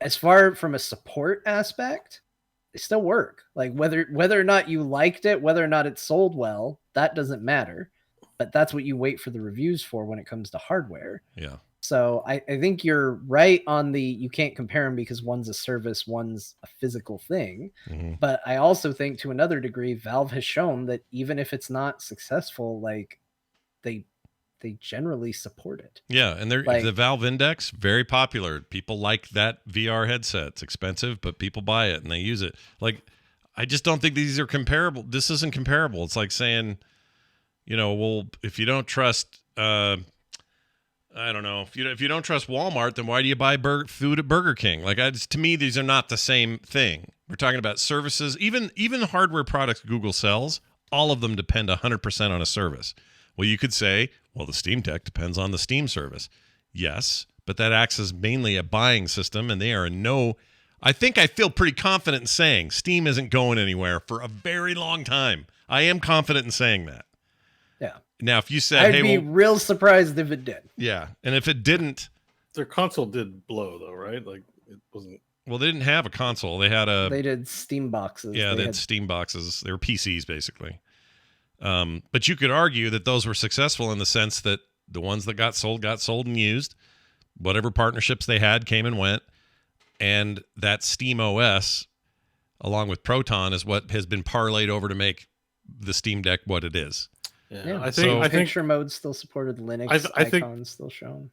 as far from a support aspect, they still work. Like, whether or not you liked it, whether or not it sold well, that doesn't matter. But that's what you wait for the reviews for when it comes to hardware. Yeah. So I think you're right on you can't compare them because one's a service, one's a physical thing. Mm-hmm. But I also think to another degree, Valve has shown that even if it's not successful, like they generally support it. Yeah, and the Valve Index, very popular. People like that VR headset. It's expensive, but people buy it and they use it. Like, I just don't think these are comparable. This isn't comparable. It's like saying, well, if you don't trust, I don't know, if you don't trust Walmart, then why do you buy food at Burger King? Like, to me, these are not the same thing. We're talking about services. Even hardware products Google sells, all of them depend 100% on a service. Well, you could say, well, the Steam Deck depends on the Steam service. Yes, but that acts as mainly a buying system, and they are I think I feel pretty confident in saying Steam isn't going anywhere for a very long time. I am confident in saying that. Yeah. Now, if you said, I'd be real surprised if it did. Yeah, and if it didn't, their console did blow though, right? Like, it wasn't. Well, they didn't have a console. They did Steam boxes. Yeah, they had Steam boxes. They were PCs basically. But you could argue that those were successful in the sense that The ones that got sold and used. Whatever partnerships they had came and went. And that Steam OS, along with Proton, is what has been parlayed over to make the Steam Deck what it is. Yeah, I think picture mode still supported, Linux icons still shown.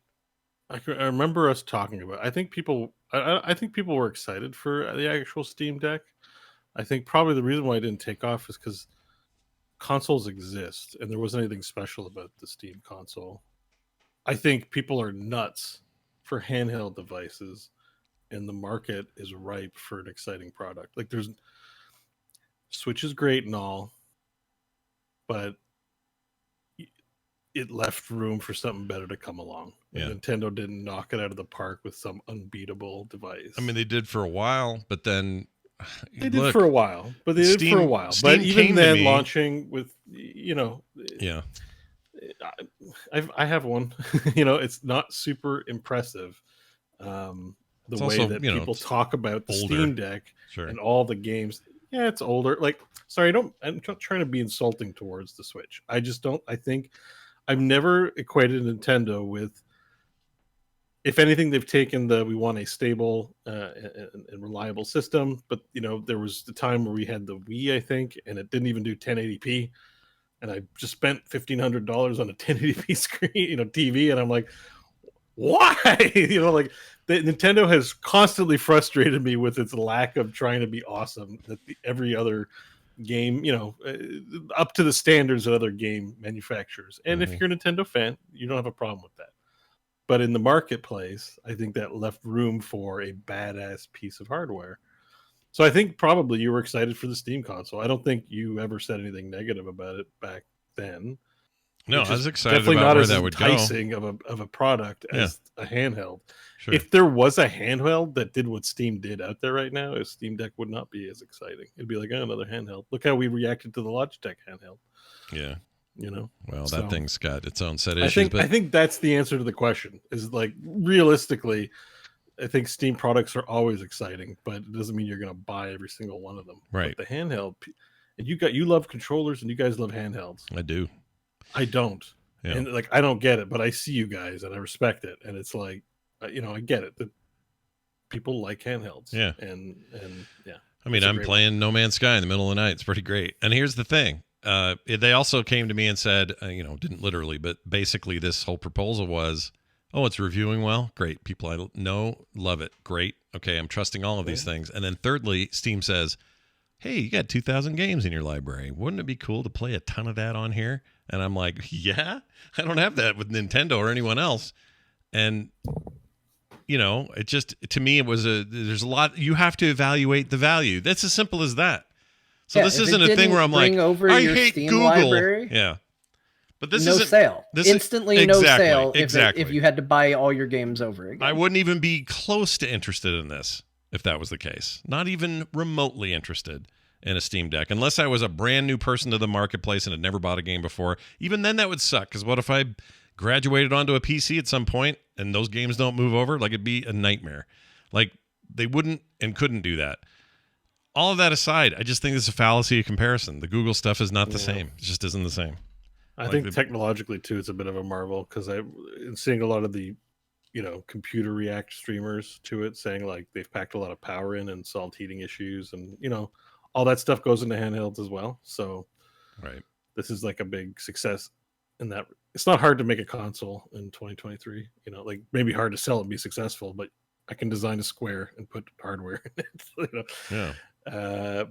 I remember us talking about. I think people were excited for the actual Steam Deck. I think probably the reason why it didn't take off is because consoles exist, and there wasn't anything special about the Steam console. I think people are nuts for handheld devices, and the market is ripe for an exciting product. Like, there's Switch is great and all, but it left room for something better to come along. Yeah. Nintendo didn't knock it out of the park with some unbeatable device. I mean, they did for a while, but then But even then, launching with, yeah, I have one. It's not super impressive. The way that people talk about the older Steam Deck and all the games. Yeah, it's older. Like, sorry, I'm not trying to be insulting towards the Switch. I just don't. I think I've never equated Nintendo with. If anything, they've taken we want a stable and reliable system. But there was the time where we had the Wii, I think, and it didn't even do 1080p. And I just spent $1,500 on a 1080p screen, TV, and I'm like, why? Like, Nintendo has constantly frustrated me with its lack of trying to be awesome. That every other game, up to the standards of other game manufacturers. And if you're a Nintendo fan, you don't have a problem with that. But in the marketplace, I think that left room for a badass piece of hardware. So I think probably you were excited for the Steam console. I don't think you ever said anything negative about it back then. No, I was excited about where that would go. Definitely not as enticing of a product as a handheld. Sure. If there was a handheld that did what Steam did out there right now, a Steam Deck would not be as exciting. It'd be like, another handheld. Look how we reacted to the Logitech handheld. Yeah. Well, so, that thing's got its own set of issues. I think that's the answer to the question. Is like, realistically, I think Steam products are always exciting, but it doesn't mean you're going to buy every single one of them. Right. But the handheld, and you love controllers, and you guys love handhelds. I do. I don't. Yeah. And like, I don't get it, but I see you guys, and I respect it. And it's like, I get it that people like handhelds. Yeah. And yeah. I mean, I'm playing No Man's Sky in the middle of the night. It's pretty great. And here's the thing. They also came to me and said, didn't literally, but basically this whole proposal was, oh, it's reviewing well. Great. People I know love it. Great. Okay, I'm trusting all of these things. And then thirdly, Steam says, hey, you got 2,000 games in your library. Wouldn't it be cool to play a ton of that on here? And I'm like, yeah, I don't have that with Nintendo or anyone else. And, it just, to me, there's a lot, you have to evaluate the value. That's as simple as that. So this isn't a thing where I'm like, I hate Steam Google. Library, yeah. But this no isn't sale. Instantly no sale exactly. if you had to buy all your games over again. I wouldn't even be close to interested in this if that was the case. Not even remotely interested in a Steam Deck. Unless I was a brand new person to the marketplace and had never bought a game before. Even then that would suck, because what if I graduated onto a PC at some point and those games don't move over? Like, it'd be a nightmare. Like, they wouldn't and couldn't do that. All of that aside, I just think it's a fallacy of comparison. The Google stuff is not the same. It just isn't the same. I think technologically too, it's a bit of a marvel, because I'm seeing a lot of the, computer react streamers to it saying like they've packed a lot of power in and solved heating issues, and all that stuff goes into handhelds as well. So, right, this is like a big success in that. It's not hard to make a console in 2023. Like, maybe hard to sell and be successful, but I can design a square and put hardware in it. Yeah.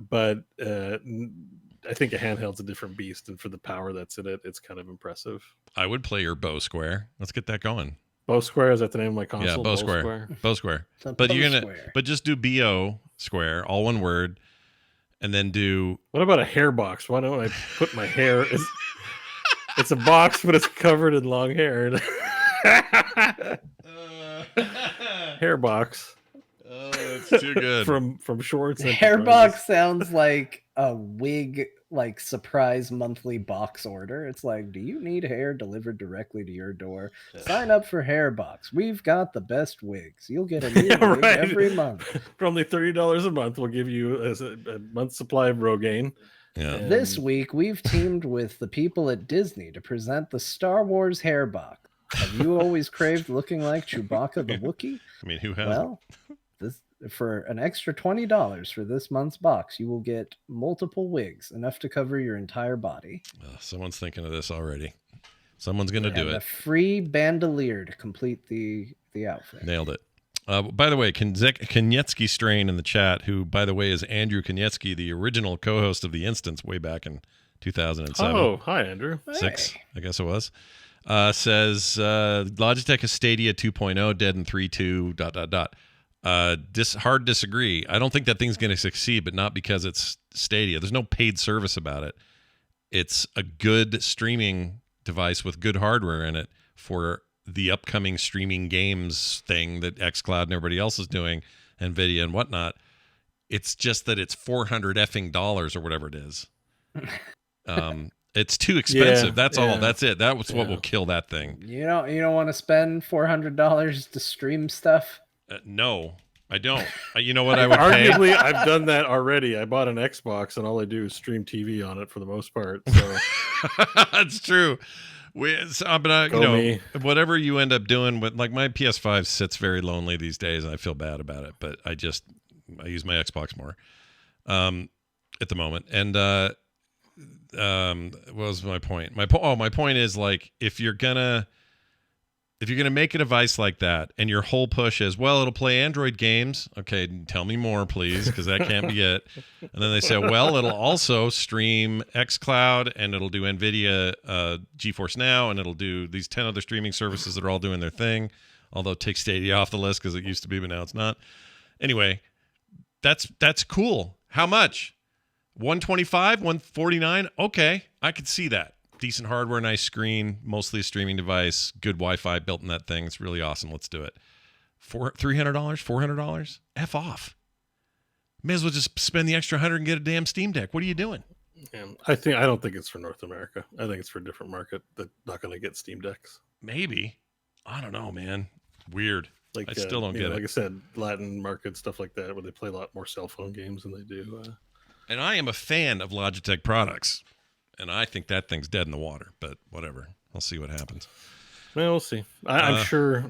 But I think a handheld's a different beast, and for the power that's in it, it's kind of impressive. I would play your Bow Square. Let's get that going. Bow Square, is that the name of my console? Yeah, Bow Square. Bow Square. But but just do BO Square, all one word, and then do. What about a hair box? Why don't I put my hair? It's a box, but it's covered in long hair. Hair box. Oh, that's too good. from Shorts. Hairbox sounds like a wig, like, surprise monthly box order. It's like, do you need hair delivered directly to your door? Sign up for Hairbox. We've got the best wigs. You'll get a new wig every month. For only $30 a month, we'll give you a month's supply of Rogaine. Yeah. This week, we've teamed with the people at Disney to present the Star Wars Hairbox. Have you always craved looking like Chewbacca the Wookiee? I mean, who hasn't? Well, for an extra $20 for this month's box, you will get multiple wigs, enough to cover your entire body. Someone's thinking of this already. Someone's going to do it. A free bandolier to complete the outfit. Nailed it. By the way, Koniecki Strain in the chat, who, by the way, is Andrew Koniecki, the original co-host of The Instance way back in 2007. Oh, hi, Andrew. 6, I guess it was. Says Logitech is Stadia 2.0, dead in 3.2, ... Hard disagree. I don't think that thing's going to succeed, but not because it's Stadia. There's no paid service about it. It's a good streaming device with good hardware in it for the upcoming streaming games thing that xCloud and everybody else is doing, Nvidia and whatnot. It's just that it's $400 or whatever it is. It's too expensive. That's all. That's it. That was what will kill that thing. You don't want to spend $400 to stream stuff? No, I don't. You know what I would pay? Arguably, I've done that already. I bought an Xbox, and all I do is stream TV on it for the most part. So that's true. Whatever you end up doing with, like, my PS5 sits very lonely these days, and I feel bad about it. But I use my Xbox more at the moment. And what was my point? My point is, like, if you're gonna make a device like that, and your whole push is, well, it'll play Android games. Okay, tell me more, please, because that can't be it. And then they say, well, it'll also stream xCloud, and it'll do Nvidia GeForce Now, and it'll do these 10 other streaming services that are all doing their thing. Although take Stadia off the list because it used to be, but now it's not. Anyway, that's cool. How much? 125, 149? Okay, I could see that. Decent hardware, nice screen, mostly a streaming device, good Wi-Fi built in that thing. It's really awesome. Let's do it. $300, $400? F off. May as well just spend the extra $100 and get a damn Steam Deck. What are you doing? Yeah, I don't think it's for North America. I think it's for a different market that's not going to get Steam Decks. Maybe. I don't know, man. Weird. I still don't get it. Like I said, Latin market, stuff like that, where they play a lot more cell phone games than they do. And I am a fan of Logitech products. And I think that thing's dead in the water, but whatever. I'll see what happens. Well, we'll see. I'm sure.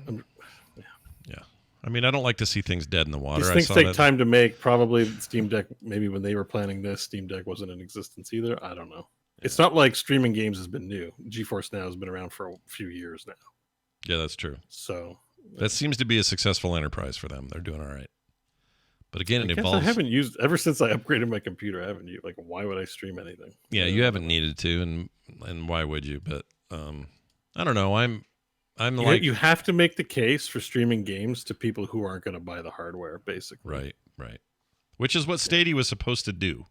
Yeah. I mean, I don't like to see things dead in the water. These things take time to make. Probably Steam Deck, maybe when they were planning this, Steam Deck wasn't in existence either. I don't know. Yeah. It's not like streaming games has been new. GeForce Now has been around for a few years now. Yeah, that's true. So that seems to be a successful enterprise for them. They're doing all right. But again, it involves. I haven't used ever since I upgraded my computer. I haven't used, like, why would I stream anything? Yeah, you haven't needed to, and why would you? But I don't know. I'm like, you have to make the case for streaming games to people who aren't going to buy the hardware, basically. Right. Which is what Stadia was supposed to do,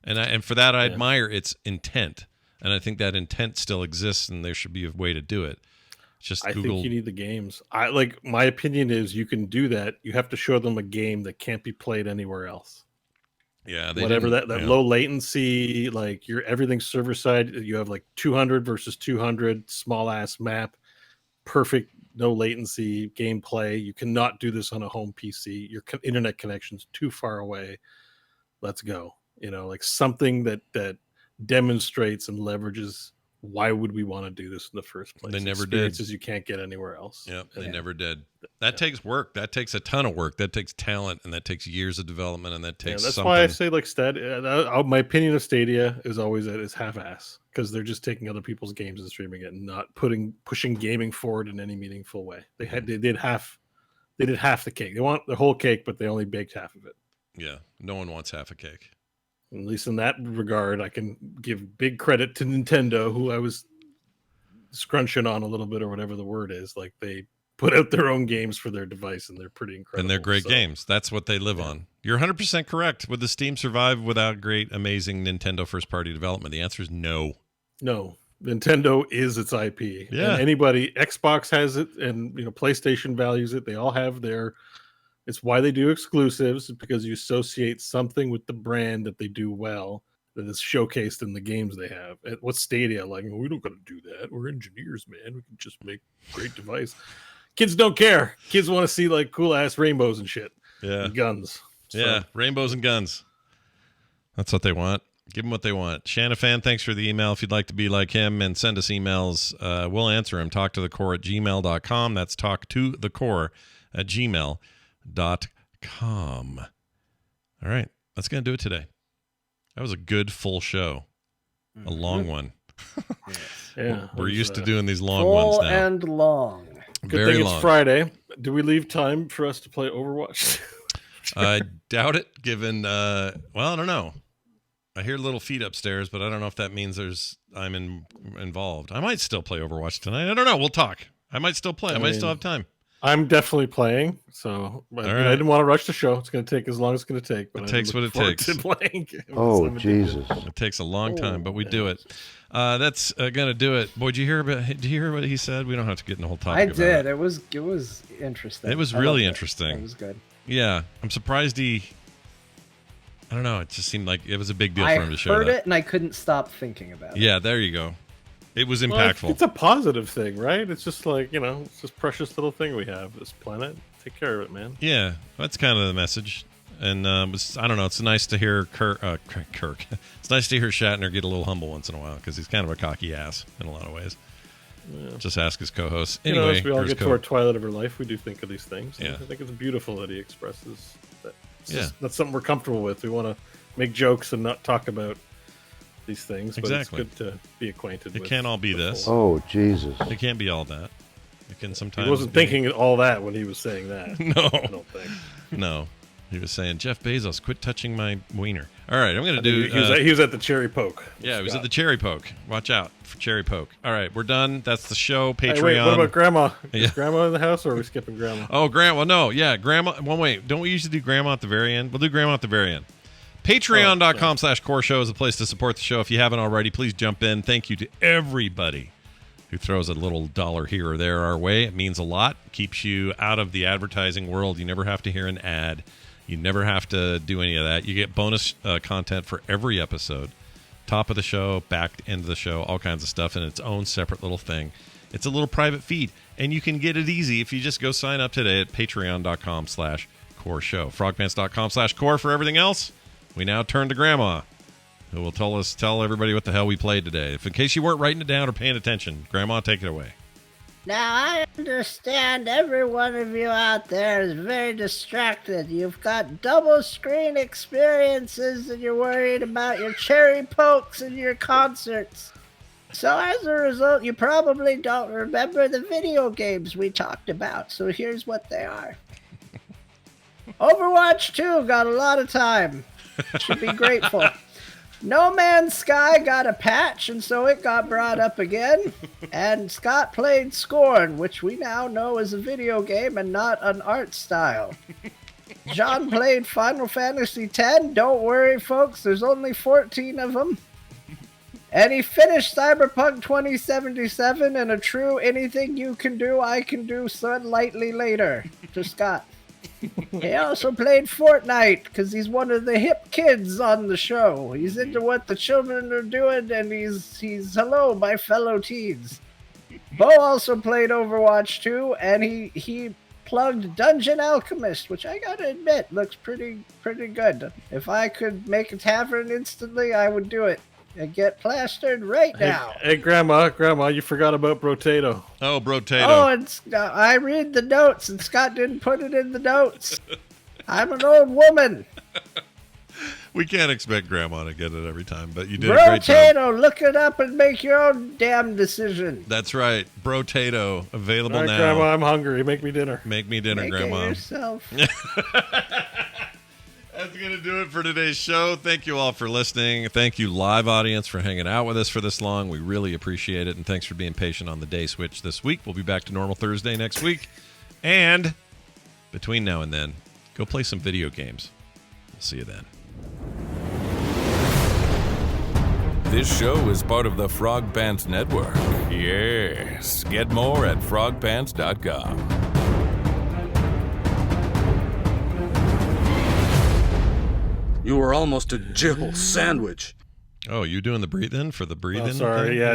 and for that I admire its intent, and I think that intent still exists, and there should be a way to do it. Just I Google. think you need the games. My opinion is you can do that. You have to show them a game that can't be played anywhere else. Yeah, whatever that low latency, like everything server side. You have like 200 versus 200, small ass map, perfect no latency gameplay. You cannot do this on a home PC. Your internet connection's too far away. Let's go. Like something that demonstrates and leverages. Why would we want to do this in the first place? They never did. Experiences you can't get anywhere else. Yeah, they never did. That takes work. That takes a ton of work. That takes talent, and that takes years of development, and that takes. That's why I say, like, my opinion of Stadia is always that it's half-ass because they're just taking other people's games and streaming it, and not pushing gaming forward in any meaningful way. They did half the cake. They want the whole cake, but they only baked half of it. Yeah, no one wants half a cake. At least in that regard, I can give big credit to Nintendo, who I was scrunching on a little bit, or whatever the word is. Like, they put out their own games for their device, and they're pretty incredible. And they're great games. That's what they live on. You're 100% correct. Would the Steam survive without great, amazing Nintendo first-party development? The answer is no. No. Nintendo is its IP. Yeah. And Xbox has it, and PlayStation values it. They all have their. It's why they do exclusives, because you associate something with the brand that they do well, that is showcased in the games they have. What's Stadia like? We don't got to do that. We're engineers, man. We can just make a great device. Kids don't care. Kids want to see like cool ass rainbows and shit. Yeah, and guns. Yeah, rainbows and guns. That's what they want. Give them what they want. Shanafan, thanks for the email. If you'd like to be like him and send us emails, we'll answer them. talktothecore@gmail.com. That's talktothecore@gmail.com. All right. That's going to do it today. That was a good full show. A long one. Yeah. We're used to doing these long ones Full now. and long. Good Very thing long. it's Friday. Do we leave time for us to play Overwatch? I doubt it, given, well, I don't know. I hear little feet upstairs, but I don't know if that means I'm involved. I might still play Overwatch tonight. I don't know. We'll talk. I might still play. I might still have time. I'm definitely playing, so but, All I right. didn't want to rush the show. It's going to take as long as it's going to take. But It takes what it takes. Playing. Oh, Jesus. It takes a long time, but we do it. That's gonna do it. Boy, did you hear what he said? We don't have to get in the whole topic. I about did. It. It was interesting. It was I really loved interesting. It was good. Yeah, I'm surprised I don't know. It just seemed like it was a big deal for him to show I heard that. it and I couldn't stop thinking about it. Yeah, there you go. It was Well, impactful. it's a positive thing, right? It's just like, it's this precious little thing we have, this planet. Take care of it, man. Yeah, that's kind of the message. And I don't know. It's nice to hear Kirk. It's nice to hear Shatner get a little humble once in a while because he's kind of a cocky ass in a lot of ways. Yeah. Just ask his co-host. Anyway, as we all get to our twilight of our life, we do think of these things. Yeah. I think it's beautiful that he expresses that. That's something we're comfortable with. We want to make jokes and not talk about these things. Exactly. But it's good to be acquainted with. It can't all be this. Oh, Jesus. It can't be all that. It can sometimes. He wasn't thinking all that when he was saying that. No. I don't think. No. He was saying, Jeff Bezos, quit touching my wiener. All right, I'm going to do... He was at the Cherry Poke. Yeah, he was at the Cherry Poke. Watch out for Cherry Poke. All right, we're done. That's the show. Patreon. Hey, wait, what about Grandma? Yeah. Is Grandma in the house, or are we skipping Grandma? Oh, Grandma. No, yeah, Grandma. Well, wait. Don't we usually do Grandma at the very end? We'll do Grandma at the very end. Patreon.com/core show is a place to support the show. If you haven't already, please jump in. Thank you to everybody who throws a little dollar here or there our way. It means a lot. Keeps you out of the advertising world. You never have to hear an ad. You never have to do any of that. You get bonus content for every episode. Top of the show, back end of the show, all kinds of stuff in its own separate little thing. It's a little private feed, and you can get it easy if you just go sign up today at patreon.com/core show. frogpants.com/core for everything else. We now turn to Grandma, who will tell everybody what the hell we played today. If in case you weren't writing it down or paying attention, Grandma, take it away. Now, I understand every one of you out there is very distracted. You've got double screen experiences and you're worried about your cherry pokes and your concerts. So as a result, you probably don't remember the video games we talked about. So here's what they are. Overwatch 2 got a lot of time. Should be grateful. No Man's Sky got a patch, and so it got brought up again. And Scott played Scorn, which we now know is a video game and not an art style. John played Final Fantasy X. Don't worry, folks, there's only 14 of them. And he finished Cyberpunk 2077 in a true anything you can do, I can do slightly later to Scott. He also played Fortnite because he's one of the hip kids on the show. He's into what the children are doing, and he's hello, my fellow teens. Bo also played Overwatch 2, and he plugged Dungeon Alchemist, which I gotta admit looks pretty good. If I could make a tavern instantly, I would do it. And get plastered right now. Hey, Grandma, you forgot about Brotato. Oh, Brotato. Oh, and I read the notes, and Scott didn't put it in the notes. I'm an old woman. We can't expect Grandma to get it every time, but you did a great job. Brotato, look it up and make your own damn decision. That's right. Brotato, available All right, now. Grandma, I'm hungry. Make me dinner. Make me dinner, Make Grandma. it yourself. That's going to do it for today's show. Thank you all for listening. Thank you, live audience, for hanging out with us for this long. We really appreciate it, and thanks for being patient on the day switch this week. We'll be back to normal Thursday next week. And between now and then, go play some video games. We'll see you then. This show is part of the Frog Pants Network. Yes. Get more at frogpants.com. You were almost a Jill sandwich. Oh, you doing the breathe-in for the breathe-in? Oh, sorry, thing? yeah.